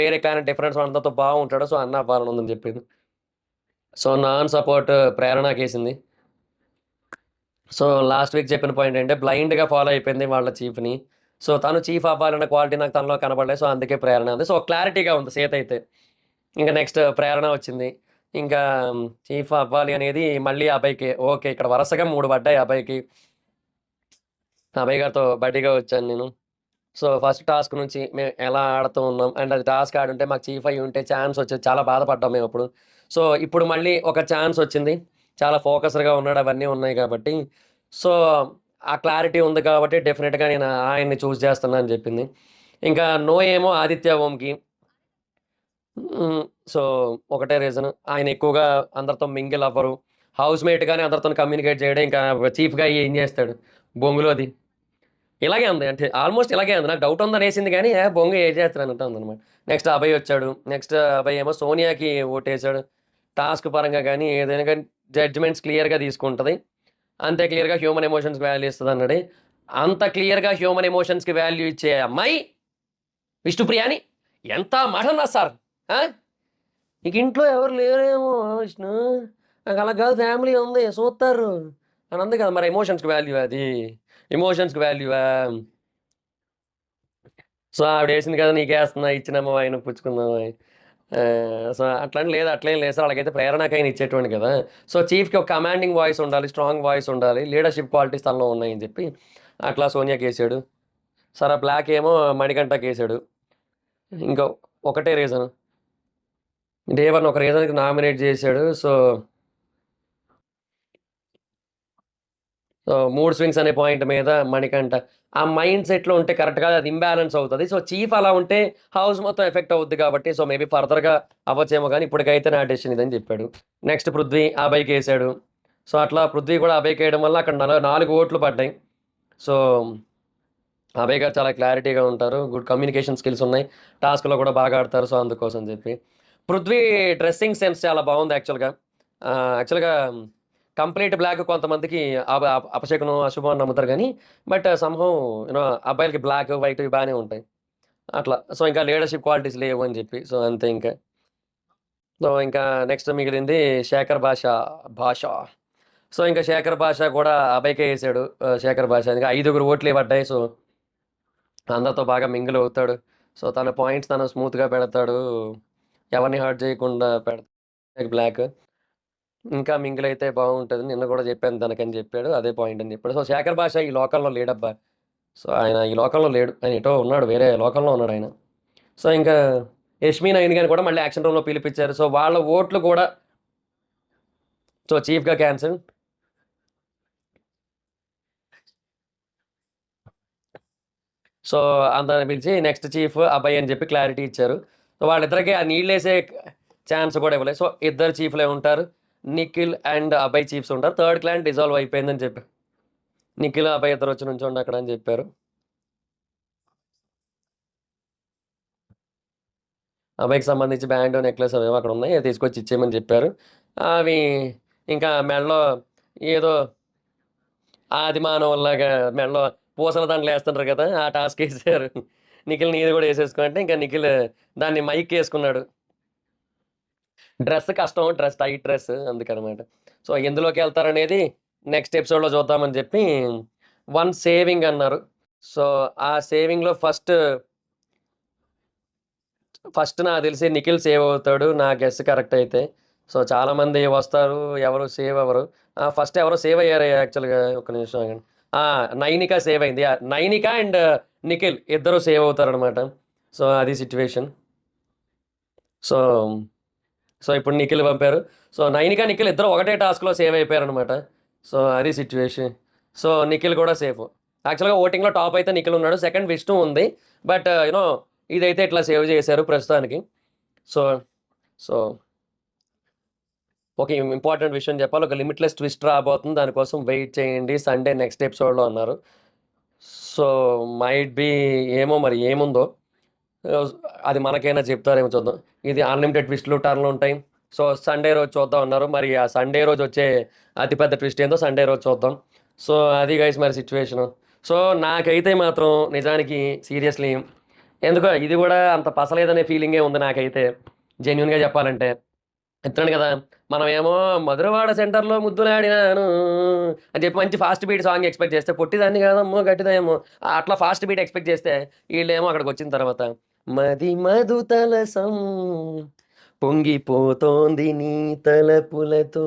వేరే కానీ డిఫరెన్స్ అందరితో బాగుంటాడు. సో అన్న అవ్వాలని ఉందని చెప్పింది. సో నాన్ సపోర్ట్ ప్రేరణకేసింది. సో లాస్ట్ వీక్ చెప్పిన పాయింట్ ఏంటంటే బ్లైండ్గా ఫాలో అయిపోయింది వాళ్ళ చీఫ్ని. సో తను చీఫ్ అవ్వాలన్న క్వాలిటీ నాకు తనలో కనబడలేదు. సో అందుకే ప్రేరణ ఉంది. సో క్లారిటీగా ఉంది సేత్ అయితే. ఇంకా నెక్స్ట్ ప్రేరణ వచ్చింది. ఇంకా చీఫ్ అవ్వాలి అనేది మళ్ళీ అబ్బాయికి ఓకే. ఇక్కడ వరుసగా 3 పడ్డాయి అబ్బాయికి. అబ్బాయి గారితో బడ్డీగా వచ్చాను నేను. సో ఫస్ట్ టాస్క్ నుంచి మేము ఎలా ఆడుతూ ఉన్నాం అండ్ అది టాస్క్ ఆడుంటే మాకు చీఫ్ అయ్యి ఉంటే ఛాన్స్ వచ్చేది, చాలా బాధపడ్డాం మేము అప్పుడు. సో ఇప్పుడు మళ్ళీ ఒక ఛాన్స్ వచ్చింది, చాలా ఫోకస్డ్గా ఉన్నాడు, అవన్నీ ఉన్నాయి కాబట్టి. సో ఆ క్లారిటీ ఉంది కాబట్టి డెఫినెట్గా నేను ఆయన్ని చూస్ చేస్తున్నా అని చెప్పింది. ఇంకా నో ఏమో ఆదిత్య ఓంకి. సో ఒకటే రీజన్, ఆయన ఎక్కువగా అందరితో మింగిల్ అవ్వరు, హౌస్ మేట్గానే అందరితో కమ్యూనికేట్ చేయడం, ఇంకా చీఫ్గా ఏం చేస్తాడు బొంగులోది. ఇలాగే ఉంది, అంటే ఆల్మోస్ట్ ఇలాగే ఉంది. నాకు డౌట్ ఉందని వేసింది కానీ బొంగు ఏ చేస్తాను అంటే ఉందన్నమాట. నెక్స్ట్ అభయ్ వచ్చాడు. నెక్స్ట్ అభయ్ ఏమో సోనియాకి ఓటేసాడు. టాస్క్ పరంగా కానీ ఏదైనా కానీ జడ్జిమెంట్స్ క్లియర్గా తీసుకుంటుంది, అంతే క్లియర్గా హ్యూమన్ ఎమోషన్స్కి వాల్యూ ఇస్తుంది అన్నాడు. అంత క్లియర్గా హ్యూమన్ ఎమోషన్స్కి వాల్యూ ఇచ్చే అమ్మాయి విష్ణుప్రియాని ఎంత మాట సార్. నీకు ఇంట్లో ఎవరు లేరేమో విష్ణు, నాకు అలా కాదు, ఫ్యామిలీ ఉంది చూస్తారు అని అంది కదా. మరి ఎమోషన్స్కి వాల్యూ అది, ఎమోషన్స్కి వాల్యూవా? సో ఆవిడ వేసింది కదా నీకేస్తున్నా, ఇచ్చినామో ఆయన పుచ్చుకుందామా. సో అట్లని లేదు, అట్లేం లేదు సార్. అలాగైతే ప్రేరణకైనా ఇచ్చేటువంటి కదా. సో చీఫ్కి ఒక కమాండింగ్ వాయిస్ ఉండాలి, స్ట్రాంగ్ వాయిస్ ఉండాలి, లీడర్షిప్ క్వాలిటీస్ తనలో ఉన్నాయని చెప్పి అట్లా సోనియాకి వేసాడు. సరే బ్లాక్ ఏమో మణికంఠకి వేసాడు. ఇంకా ఒకటే రీజన్. డే 1 ఒక రీజన్‌కి నామినేట్ చేశాడు. సో, మూడ్ స్వింగ్స్ అనే పాయింట్ మీద మణికంఠ. ఆ మైండ్ సెట్‌లో ఉంటే కరెక్ట్‌గా అది ఇంబాలెన్స్ అవుతది. సో, చీఫ్ అలా ఉంటే హౌస్ మొత్తం ఎఫెక్ట్ అవుద్ది కాబట్టి, సో, మేబీ ఫర్దర్‌గా అవ్వచ్చేమో గానీ ఇప్పటికైతే నా డెసిషన్ ఇదని చెప్పాడు. నెక్స్ట్ పృథ్వీ అభయ్‌కేసాడు. సో, అట్లా పృథ్వీ కూడా అభయ్‌కేయడం వల్ల అక్కడ 4 ఓట్లు పడ్డాయి. సో, అభయ్ గారు చాలా క్లారిటీగా ఉంటారు. గుడ్ కమ్యూనికేషన్ స్కిల్స్ ఉన్నాయి. టాస్క్‌లో కూడా బాగా ఆడతారు. సో, అందుకోసం చెప్పి. పృథ్వీ డ్రెస్సింగ్ సెన్స్ చాలా బావుంది యాక్చువల్‌గా. యాక్చువల్‌గా కంప్లీట్ బ్లాక్ కొంతమందికి అపశకునం, అశుభం అని నమ్ముతారు గానీ, బట్ సమ్‌హౌ అబ్బాయిలకి బ్లాక్, వైట్ ఇవి బానే ఉంటాయి. అట్లా. సో, ఇంకా లీడర్‌షిప్ క్వాలిటీస్ లేవు అని చెప్పి. సో, అంతే ఇంకా. సో, ఇంకా నెక్స్ట్ మిగిలింది శేఖర్ భాష. సో, ఇంకా శేఖర్ భాష కూడా అభయ్‌కే ఏసాడు. శేఖర్ భాష. ఇంకా 5 ఓట్లే పడ్డాయి. సో, అందరితో బాగా మింగిల్ అవుతాడు. సో, తన పాయింట్స్ తను స్మూత్‌గా పెడతాడు. ఎవరిని హర్ట్ చేయకుండా పెడతాడు బ్లాక్. ఇంకా మింగిల్ అయితే బాగుంటది. నిన్న కూడా చెప్పాను తనకని చెప్పాడు. అదే పాయింట్ అని చెప్పాడు. సో, శేఖర్ భాష ఈ లోకల్‌లో లేడబ్బా! సో, ఆయన ఈ లోకంలో లేడు. ఆయన ఎటో ఉన్నాడు. వేరే లోకంలో ఉన్నాడాయన. సో, ఇంకా యష్మి, నయని గారిని కూడా మళ్ళీ యాక్షన్ రూమ్‌లో పిలిపిచ్చారు. సో, వాళ్ళ ఓట్లు కూడా సో, చీఫ్‌గా క్యాన్సిల్. సో, అందరిని పిలిచి నెక్స్ట్ చీఫ్ అభయ్ అని చెప్పి క్లారిటీ ఇచ్చారు. సో, వాళ్ళిద్దరికీ ఆ నీళ్ళేసే ఛాన్స్ కూడా ఇవ్వలేదు. సో, ఇద్దరు చీఫ్‌లే ఉంటారు. నిఖిల్ అండ్ అభయ్ చీఫ్స్ ఉంటారు. థర్డ్ క్లాన్ డిసాల్వ్ అయిపోయిందని చెప్పారు. నిఖిల్, అభయ్ ఇద్దరొచ్చి నుంచోండి అక్కడ అని చెప్పారు. అభయ్‌కి సంబంధించి బ్యాండ్, నెక్లెస్ అవేవో అక్కడ ఉన్నాయి. అవి తీసుకొచ్చి ఇచ్చేయమని చెప్పారు. అవి ఇంకా మెడలో ఏదో ఆదిమానవుల్లాగా మెడలో పూసల దండలేస్తుంటారు కదా! ఆ టాస్క్ ఏసారు. నిఖిల్ నీది కూడా ఏసేసుకో అంటే, ఇంకా నిఖిల్ దాన్ని మైక్కేసుకున్నాడు. డ్రెస్ కష్టం. టైట్ డ్రెస్ అందుకనమాట. సో, ఎందులోకెళ్తారనేది నెక్స్ట్ ఎపిసోడ్‌లో చూద్దామని చెప్పి, వన్ సేవింగ్ అన్నారు. సో, ఆ సేవింగ్‌లో ఫస్ట్ నాకు తెలిసి నిఖిల్ సేవ్ అవుతాడు. నా గెస్ కరెక్ట్ అయితే. సో, చాలామంది వస్తారు. ఎవరు సేవ్ అవ్వరు. ఫస్ట్ ఎవరో సేవ్ అయ్యారు యాక్చువల్‌గా. ఒక్క నిమిషం ఆగండి. ఆ! నైనిక సేవ్ అయింది. నైనిక అండ్ నిఖిల్ ఇద్దరు సేవ్ అవుతారనమాట. సో, అది సిట్యుయేషన్. సో, ఇప్పుడు నిఖిల్ పంపారు. సో, నైనిక, నిఖిల్ ఇద్దరు ఒకటే టాస్క్‌లో సేవ్ అయిపోయారనమాట. సో, అది సిట్యుయేషన్. సో, నిఖిల్ కూడా సేఫ్. యాక్చువల్‌గా ఓటింగ్‌లో టాప్ అయితే నిఖిల్ ఉన్నాడు. సెకండ్ విష్ణు ఉంది. బట్ ఇదైతే ఇట్లా సేవ్ చేశారు ప్రస్తుతానికి. సో సో, ఒక ఇంపార్టెంట్ విషయం చెప్పాలి. ఒక లిమిట్‌లెస్ ట్విస్ట్ రాబోతుంది. దానికోసం వెయిట్ చేయండి. సండే నెక్స్ట్ ఎపిసోడ్‌లో అన్నారు. సో, మైట్ బీ ఏమో మరి ఏముందో. ఆహ్, అది మనకైనా చెప్తారేమో చూద్దాం. ఇది అన్‌లిమిటెడ్ ట్విస్ట్‌లు, టర్న్‌లుంటాయి. సో, సండే రోజు చూద్దాం అన్నారు. మరి ఆ సండే రోజొచ్చే అతి పెద్ద ట్విస్ట్ ఏందో సండే రోజు చూద్దాం. సో, అది గైస్ మరి సిట్యుయేషను. సో, నాకైతే మాత్రం నిజానికి సీరియస్‌లీ ఎందుకో ఇది గూడా అంత పసలేదనే ఫీలింగే ఉంది నాకైతే. జెన్యూన్‌గా చెప్పాలంటే. చెప్తున్నాను గదా! మనమేమో 'మధురవాడ సెంటర్‌లో ముద్దులాడినాను' అని చెప్పి మంచి ఫాస్ట్ బీట్ సాంగ్ ఎక్స్‌పెక్ట్ చేస్తే, పొట్టిదాన్ని కాదమ్మో గట్టిదేమో అట్లా ఫాస్ట్ బీట్ ఎక్స్‌పెక్ట్ చేస్తే, ఈళ్ళేమో అక్కడికొచ్చిన తర్వాత మది మధుతలసం పొంగిపోతోంది నీ తలపులతో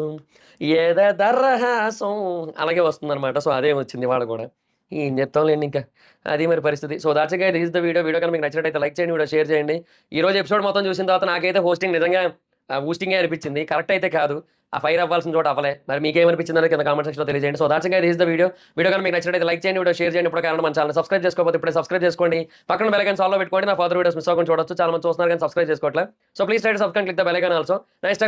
ఎద దరహాసం అలాగే వస్తుందనమాట. సో, అదే వచ్చింది ఇవాళ గూడా. ఏం చెప్తాంలెండి ఇంకా. అది మరి పరిస్థితి. So, that's it guys. This is the video. Video కనుక మీకు నచ్చినట్టయితే లైక్ చేయండి. వీడియో షేర్ చేయండి. ఈరోజు ఎపిసోడ్ మొత్తం చూసిన తర్వాత నాకైతే హోస్టింగ్ నిజంగా బూస్టింగే అనిపించింది. కరెక్ట్ అయితే కాదు. ఆ ఫైర్ అవ్వాల్సిన చోట అవ్వలే. మరి మీకేమనిపించిందనేది కింద కామెంట్ సెక్షన్‌లో తెలియజేయండి. So, that's it guys. This is the video. Video కనుక మీకు నచ్చినట్టయితే లైక్ చేయండి. వీడియో షేర్ చేయండి. ఇప్పుడు కారణం మన ఛానెల్‌ని సబ్స్క్రైబ్ చేసుకోకపోతే ఇప్పుడే సబ్స్క్రైబ్ చేసుకోండి. పక్కన బెల్ ఐకాన్ ఆల్‌లో పెట్టుకోండి. నా ఫర్దర్ వీడియోస్ మిస్ అవ్వకుండా చూడొచ్చు. చాలా మంది చూస్తున్నారు కానీ సబ్స్క్రైబ్ చేసుకోవట్లే. So, please try to subscribe, click the bell icon also. నా ఇన్‌స్టాగ్రామ్